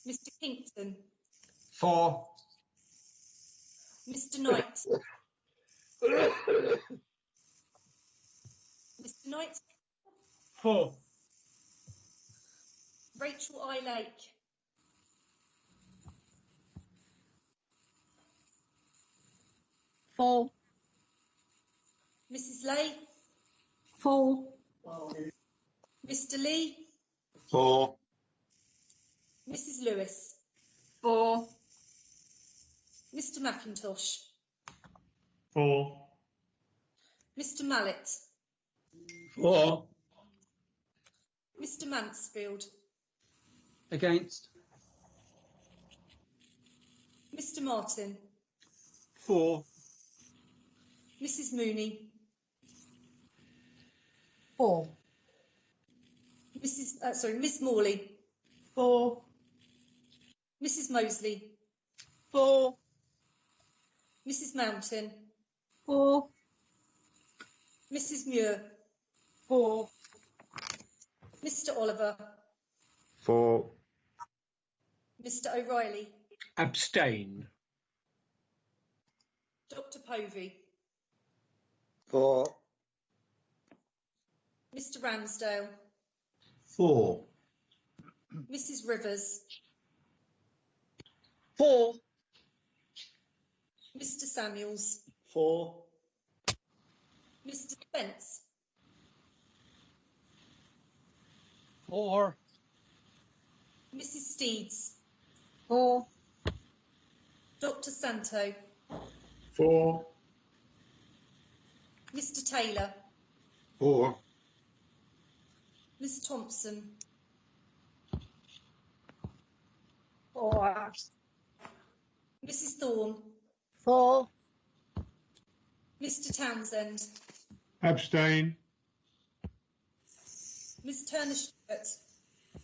Mr. Kingston. 4. Mr. Knight. Mr. Knight. 4. Rachel I. Lake. 4. Mrs. Lay. 4. Mr. Lee. 4. Mrs. Lewis. 4. Mr. McIntosh. 4. Mr. Mallet. 4. Mr. Mansfield. Against. Mr. Martin. 4. Mrs. Mooney. 4. Miss Morley. 4. Mrs. Mosley. 4. Mrs. Mountain. 4. Mrs. Muir. 4. Mr. Oliver. 4. Mr. O'Reilly. Abstain. Dr. Povey. 4. Mr. Ramsdale. 4. Mrs. Rivers. 4. Mr. Samuels. 4. Mr. Spence. 4. Mrs. Steeds. 4. Dr. Santo. 4. Mr. Taylor. 4. Miss Thompson. 4. Mrs. Thorne. 4. Mr. Townsend. Abstain. Miss Turner-Stewart.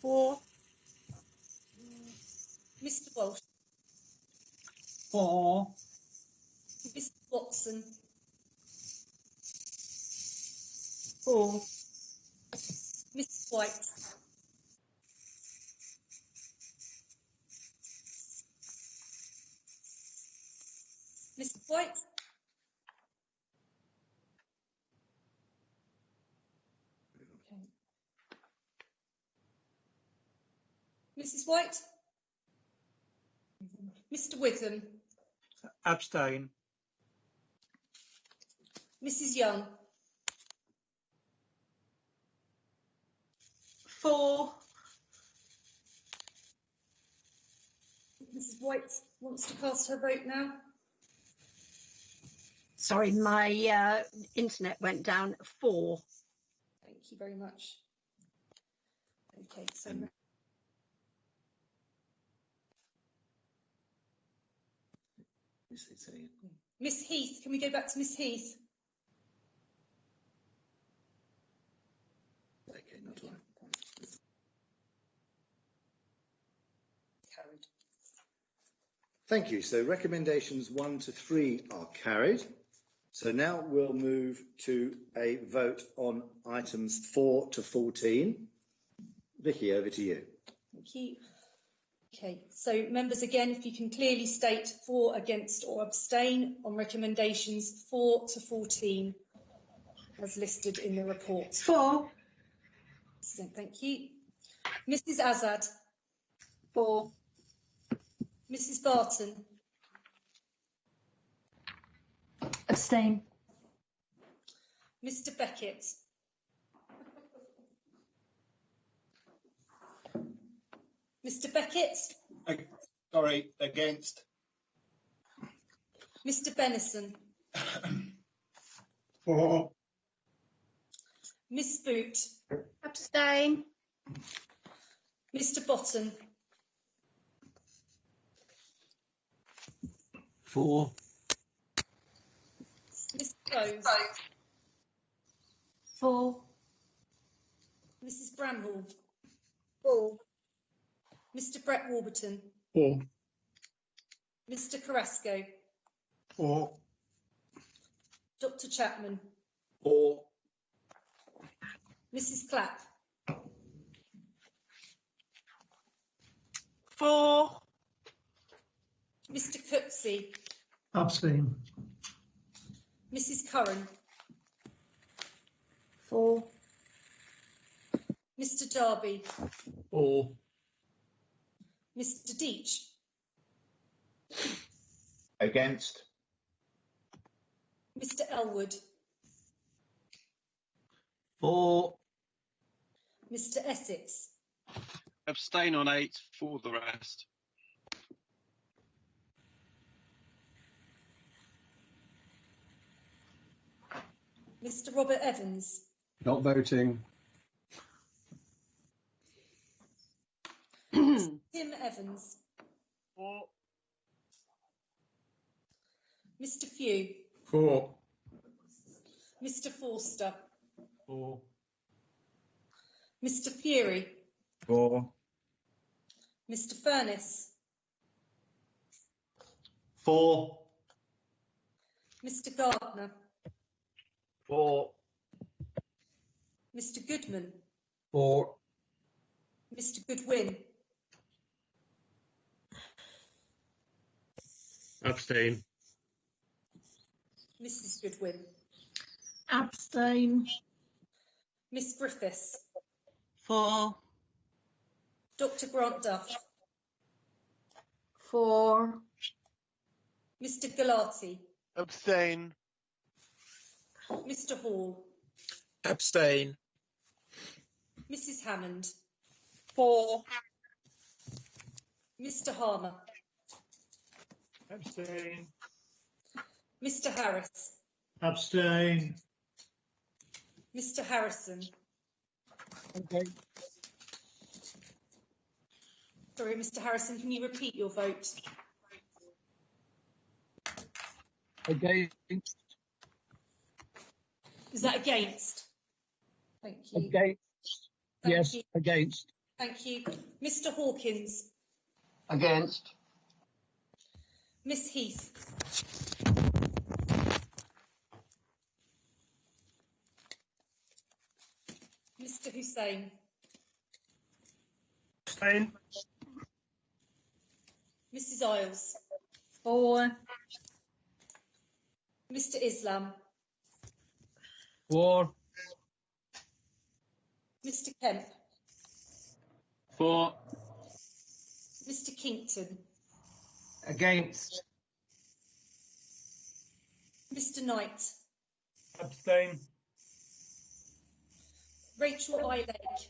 4. Mr. Walsh. 4. Mr. Watson. 4. Mr. White. Mr. White. Okay. Mrs. White. Mr. Witham. Abstain. Mrs. Young. 4. Mrs. White wants to cast her vote now. Sorry, my internet went down. 4. Thank you very much. Okay, so Miss Heath, can we go back to Miss Heath? Okay, not all right. Carried. Thank you. So recommendations 1 to 3 are carried. So now we'll move to a vote on items 4 to 14. Vicky, over to you. Thank you. Okay, so members, again, if you can clearly state for, against or abstain on recommendations 4 to 14 as listed in the report. 4. Excellent, thank you. Mrs. Azad. 4. Mrs. Barton. Abstain. Mr. Beckett. Mr. Beckett. Sorry, against. Mr. Benison. 4. Miss Boot. Abstain. Mr. Botton. 4. Mr. Rose. 4. Mrs. Bramhall. 4. Mr. Brett Warburton. 4. Mr. Carrasco. 4. Dr. Chapman. 4. Mrs. Clapp. 4. Mr. Cooksey. Abstain. Mrs. Curran. 4. Mr. Darby. 4. Mr. Deach. Against. Mr. Elwood. 4. Mr. Essex. Abstain on 8, for the rest. Mr. Robert Evans. Not voting. Tim Evans. 4. Mr. Few. 4. Mr. Forster. 4. Mr. Fury. 4. Mr. Furness. 4. Mr. Gardner. 4. Mr. Goodman. 4. Mr. Goodwin. Abstain. Mrs. Goodwin. Abstain. Miss Griffiths. 4. Dr. Grant Duff. 4. Mr. Galati. Abstain. Mr. Hall. Abstain. Mrs. Hammond. 4. Mr. Harmer. Abstain. Mr. Harris. Abstain. Mr. Harrison. Okay. Sorry, Mr. Harrison, can you repeat your vote? Against. Is that against? Thank you. Against. Thank Yes, you. against. Thank you. Mr Hawkins. Against. Miss Heath. Mr Hussain. Abstain. Mrs Isles. For. Mr Islam. For. Mr Kemp. For. Mr Kinkton. Against. Mr Knight. Abstain. Rachel Eilake.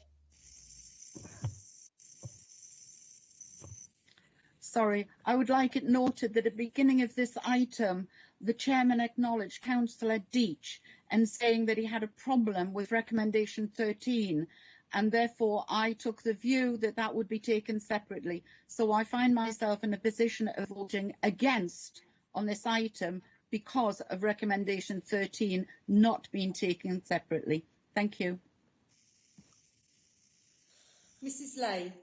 Sorry, I would like it noted that at the beginning of this item, the chairman acknowledged Councillor Deach and saying that he had a problem with recommendation 13, and therefore I took the view that that would be taken separately. So I find myself in a position of voting against on this item because of recommendation 13 not being taken separately. Thank you. Mrs Lay.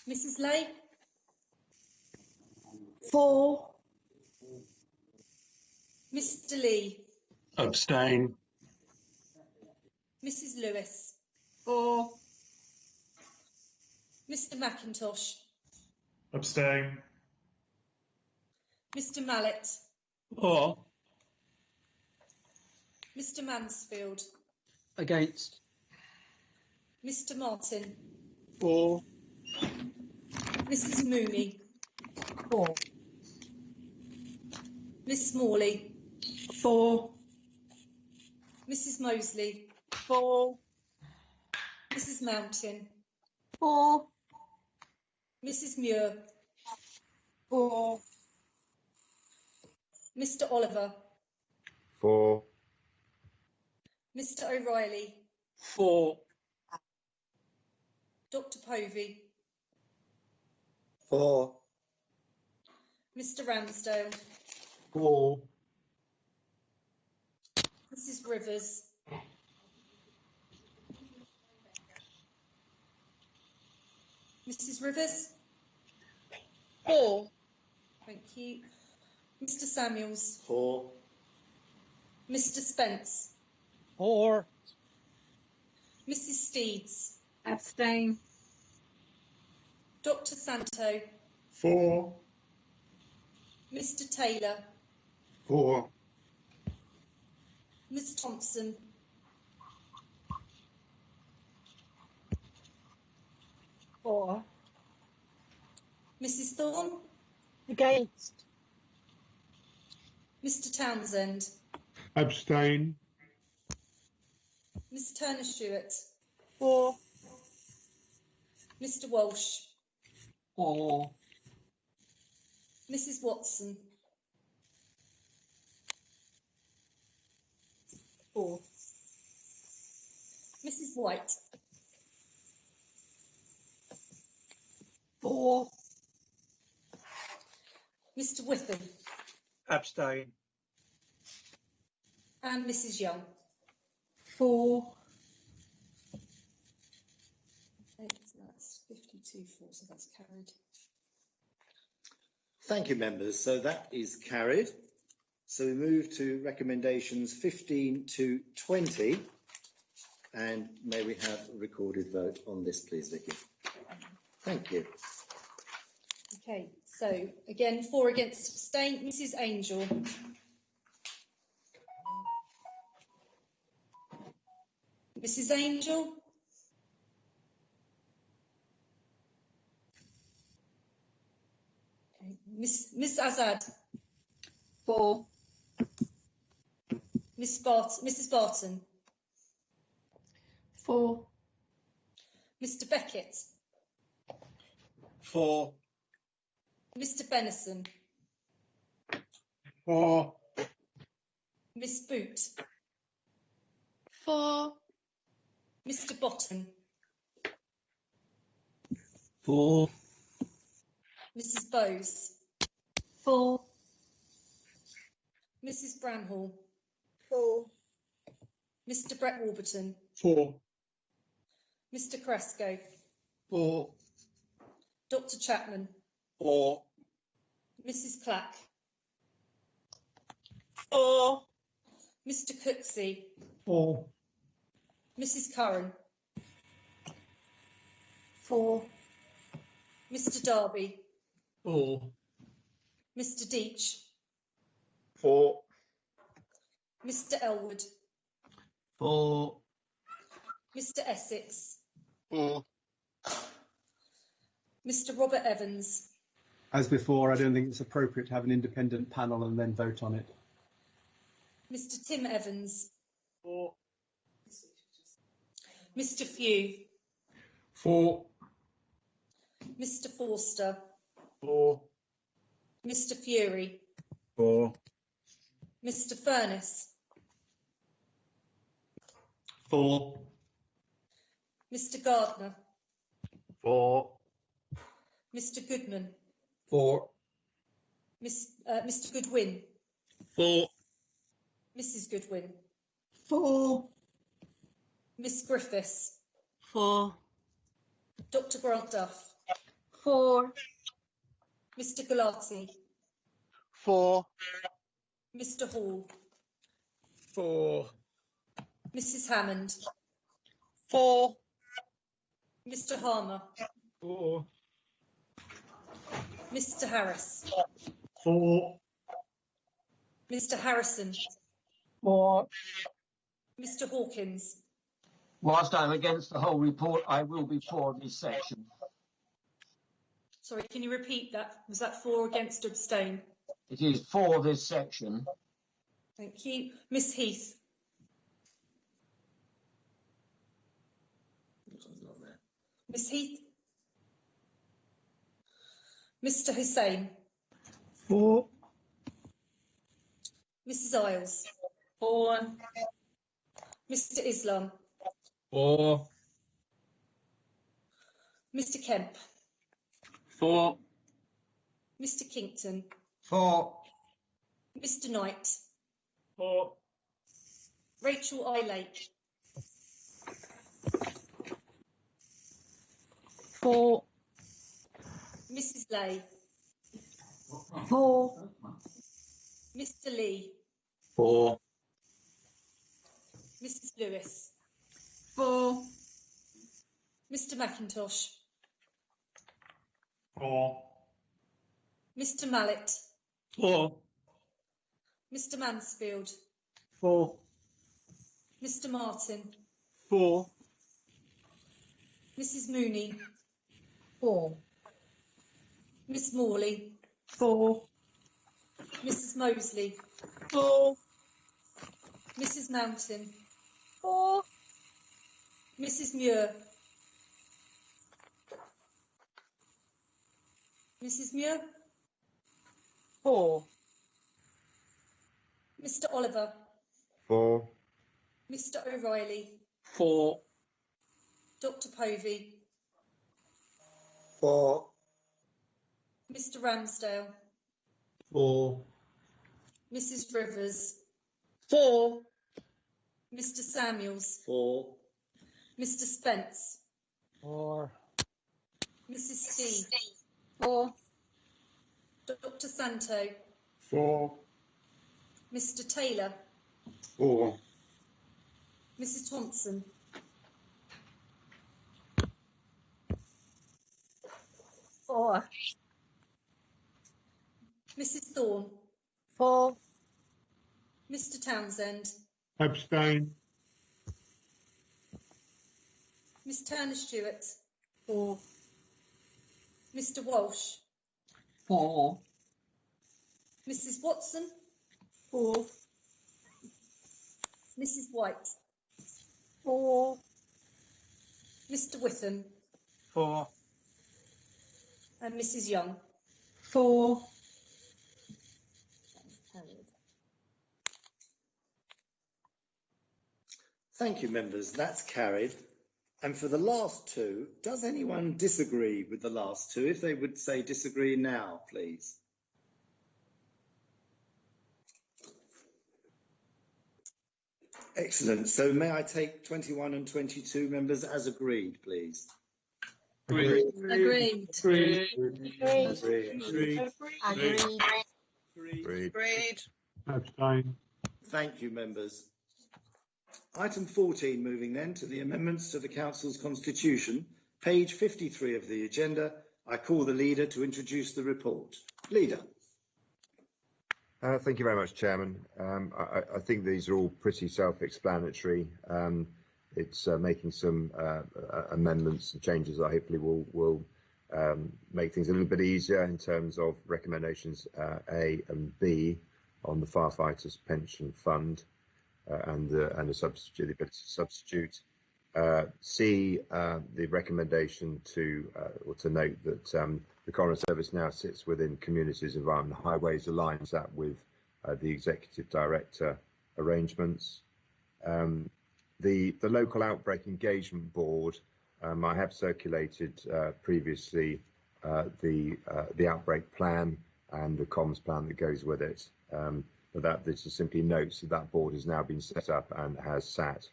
Mrs Lay. For. Mr Lee. Abstain. Mrs Lewis. For. Mr McIntosh. Abstain. Mr Mallet. For. Mr Mansfield. Against. Mr Martin. For. Mrs Mooney. For. Miss Smalley. For. Mrs Mosley. For. Mrs Mountain. For. Mrs Muir. For. Mr Oliver. For. Mr O'Reilly. For. Dr Povey. For. Mr Ramsdale. For. Mrs Rivers. Mrs Rivers. For. Thank you. Mr Samuels. For. Mr Spence. For. Mrs Steeds. Abstain. Dr Santo. For. Mr Taylor. For. Miss Thompson. For. Mrs Thorne. Against. Mr Townsend. Abstain. Miss Turner Stewart. For. Mr Walsh. For. Mrs Watson. For. Mrs White. For. Mr Whitham. Abstain. And Mrs Young. For. Okay, so that's 52 for, so that's carried. Thank you, members. So that is carried. So we move to recommendations 15 to 20. And may we have a recorded vote on this, please, Vicky? Thank you. Okay, so again, for, against, abstain. Mrs Angel. Mrs Angel. Okay. Miss Azad. For. Mrs Barton. For. Mr Beckett. For. Mr Benison. For. Miss Boot. For. Mr Bottom. For. Mrs Bowes. For. Mrs Bramhall. 4. Mr. Brett Warburton, 4. Mr. Cresco, 4. Dr. Chapman, 4. Mrs. Clack, 4. Mr. Cooksey, 4. Mrs. Curran, 4. Mr. Darby, 4. Mr. Deach, 4. Mr. Elwood, 4. Mr. Essex, 4. Mr. Robert Evans, As before, I don't think it's appropriate to have an independent panel and then vote on it. Mr. Tim Evans, 4. Mr. Few, 4. Mr. Forster, 4. Mr. Fury, 4. Mr. Furness, 4. Mr. Gardner, 4. Mr. Goodman, 4. Mr. Goodwin, 4. Mrs. Goodwin, 4. Miss Griffiths, 4. Dr. Grant Duff, 4. Mr. Galati, 4. Mr. Hall, 4. Mrs. Hammond, 4. Mr. Harmer, 4. Mr. Harris, 4. Mr. Harrison, 4. Mr. Hawkins, Whilst I'm against the whole report, I will be for this section. sorry, can you repeat that? Was that 4 against abstain? It is for this section. Thank you. Miss Heath, Miss Heath, Mr. Hussain, 4. Mrs. Isles, 4. Mr. Islam, 4. Mr. Kemp, 4. Mr. Kinkton, 4. Mr. Knight, 4. Rachel Lake, 4. Mrs. Lay, 4. Mr. Lee, 4. Mrs. Lewis, 4. Mr. McIntosh, 4. Mr. Mallet, 4. Mr. Mansfield, 4. Mr. Martin, 4. Mrs. Mooney, 4. Miss Morley, 4. Mrs. Mosley, 4. Mrs. Mountain, 4. Mrs. Muir, Mrs. Muir, 4. Mr. Oliver, 4. Mr. O'Reilly, 4. Dr. Povey, 4. Mr. Ramsdale, 4. Mrs. Rivers, 4. Mr. Samuels, 4. Mr. Spence, 4. Mrs. Steve, 4. Dr. Santo, 4. Mr. Taylor, 4. Mrs. Thompson, 4. Mrs. Thorne, 4. Mr. Townsend, Abstain. Miss Turner Stewart, 4. Mr. Walsh, 4. Mrs. Watson, 4. Mrs. White, 4. Mr. Witham, 4. and Mrs. Young. 4. Thank you, members. That's carried. And for the last two, does anyone disagree with the last two? If they would say disagree now, please. Excellent. So may I take 21 and 22 members as agreed, please? Agreed. Agreed. Agreed. Abstain. Thank you, members. Item 14, moving then to the amendments to the Council's Constitution, page 53 of the agenda. I call the leader to introduce the report. Leader. Thank you very much, Chairman. I think these are all pretty self-explanatory. It's making some amendments and changes that hopefully will make things a little bit easier in terms of recommendations A and B on the Firefighters Pension Fund and a substitute, the ability to substitute. C, the recommendation to note that the Coroner Service now sits within Communities, Environment and Highways, aligns that with the Executive Director arrangements. The Local Outbreak Engagement Board, I have circulated previously the outbreak plan and the comms plan that goes with it. But this just simply notes that board has now been set up and has sat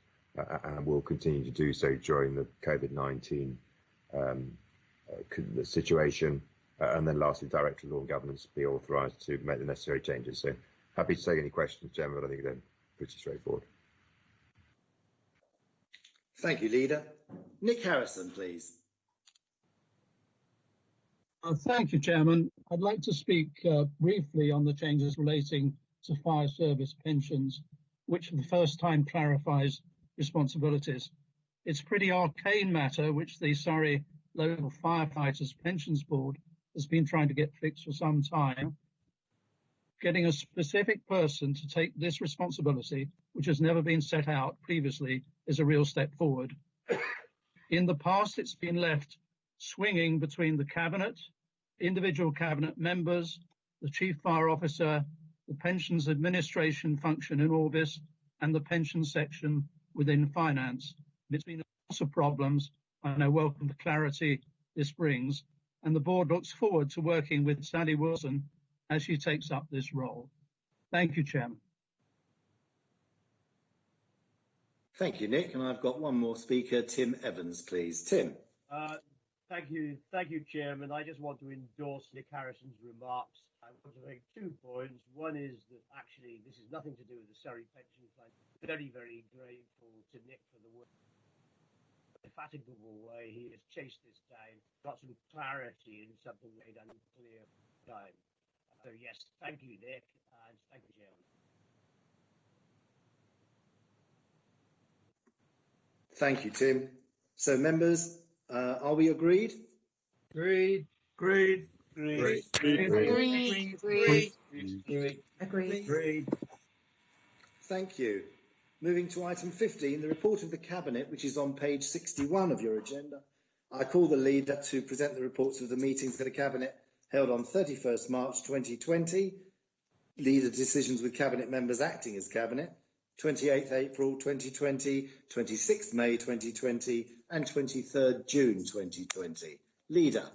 and will continue to do so during the COVID-19 situation. And then lastly, Director of Law and Governance be authorised to make the necessary changes. So happy to take any questions, Chairman, but I think they're pretty straightforward. Thank you, Leader. Nick Harrison, please. Thank you, Chairman. I'd like to speak briefly on the changes relating to fire service pensions, which for the first time clarifies responsibilities. It's a pretty arcane matter which the Surrey Local Firefighters Pensions Board has been trying to get fixed for some time. Getting a specific person to take this responsibility, which has never been set out previously, is a real step forward. In the past, it's been left swinging between the Cabinet, individual Cabinet members, the Chief Fire Officer, the Pensions Administration function in Orbis, and the pension section within Finance. It's been lots of problems, and I welcome the clarity this brings, and the Board looks forward to working with Sally Wilson as she takes up this role. Thank you, Chairman. Thank you, Nick. And I've got one more speaker, Tim Evans, please. Tim. Thank you, Chairman. I just want to endorse Nick Harrison's remarks. I want to make 2 points. One is that actually this is nothing to do with the Surrey Pension Fund. Very, very grateful to Nick for the work. Indefatigable way he has chased this down, got some clarity in something made unclear time. So yes, thank you, Nick, and thank you, Chairman. Thank you, Tim. So, members, are we agreed? Agreed. Agreed. Agreed. Agreed. Thank you. Moving to item 15, the report of the Cabinet, which is on page 61 of your agenda. I call the leader to present the reports of the meetings of the Cabinet held on 31st March 2020, leader decisions with Cabinet members acting as Cabinet, 28th April 2020, 26th May 2020, and 23rd June 2020. Leader.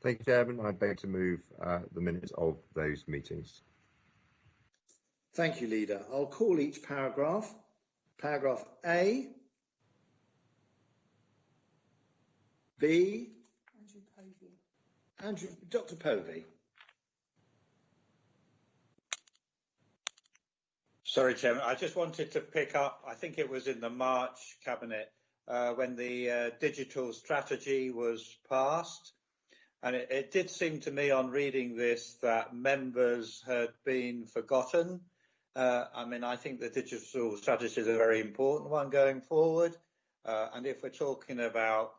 Thank you, Chairman. I beg to move the minutes of those meetings. Thank you, Leader. I'll call each paragraph. Paragraph A. B. Dr. Povey. Sorry, Chairman. I just wanted to pick up, I think it was in the March Cabinet, when the digital strategy was passed. And it did seem to me on reading this that members had been forgotten. I think the digital strategy is a very important one going forward. And if we're talking about,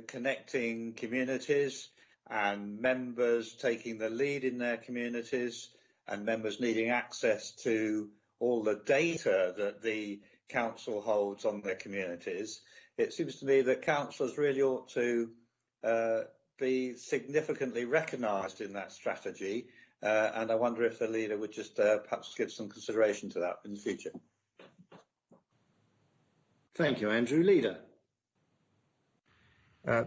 connecting communities and members taking the lead in their communities and members needing access to all the data that the council holds on their communities, it seems to me that councillors really ought to be significantly recognised in that strategy. And I wonder if the leader would just perhaps give some consideration to that in the future. Thank you, Andrew. Leader.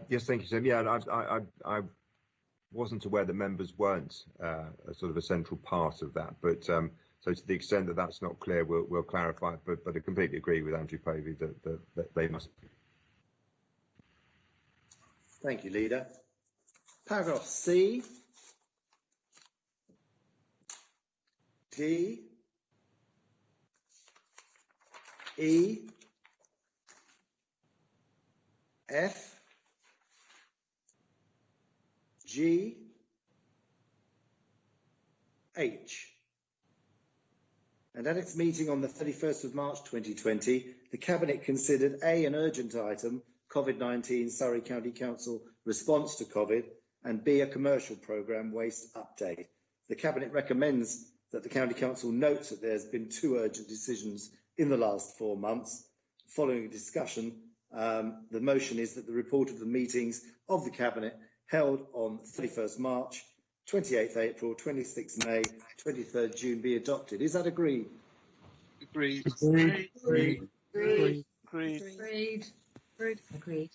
Yes, thank you, Tim. Yeah, I wasn't aware that members weren't a sort of a central part of that, but So to the extent that that's not clear, we'll clarify. But I completely agree with Andrew Povey that they must. Thank you, Leader. Paragraph C, D, E, F, G, H. And at its meeting on the 31st of March 2020, the Cabinet considered A, an urgent item, COVID-19 Surrey County Council response to COVID, and B, a commercial programme waste update. The Cabinet recommends that the County Council notes that there's been 2 urgent decisions in the last 4 months. Following a discussion, the motion is that the report of the meetings of the Cabinet held on 31st March, 28th April, 26th May, 23rd June be adopted. Is that agreed? Agreed. Agreed. Agreed. Agreed. Agreed. Agreed. Agreed.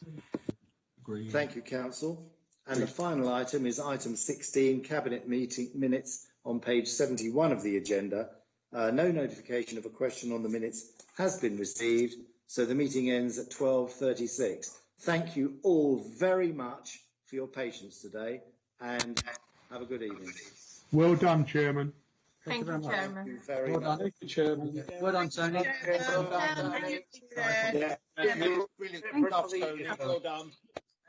Agreed. Thank you, Council. And the final item is item 16, Cabinet meeting minutes on page 71 of the agenda. No notification of a question on the minutes has been received, so the meeting ends at 12:36. Thank you all very much for your patience today, and have a good evening. Well done, Chairman. Thank you, Chairman. Thank you very Well much. done, Chairman. Well done, Tony. Well done.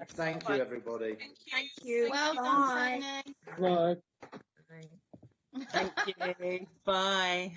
Thank you, everybody. Thank you. Well Bye. done, Tony. Bye. Thank you. Bye.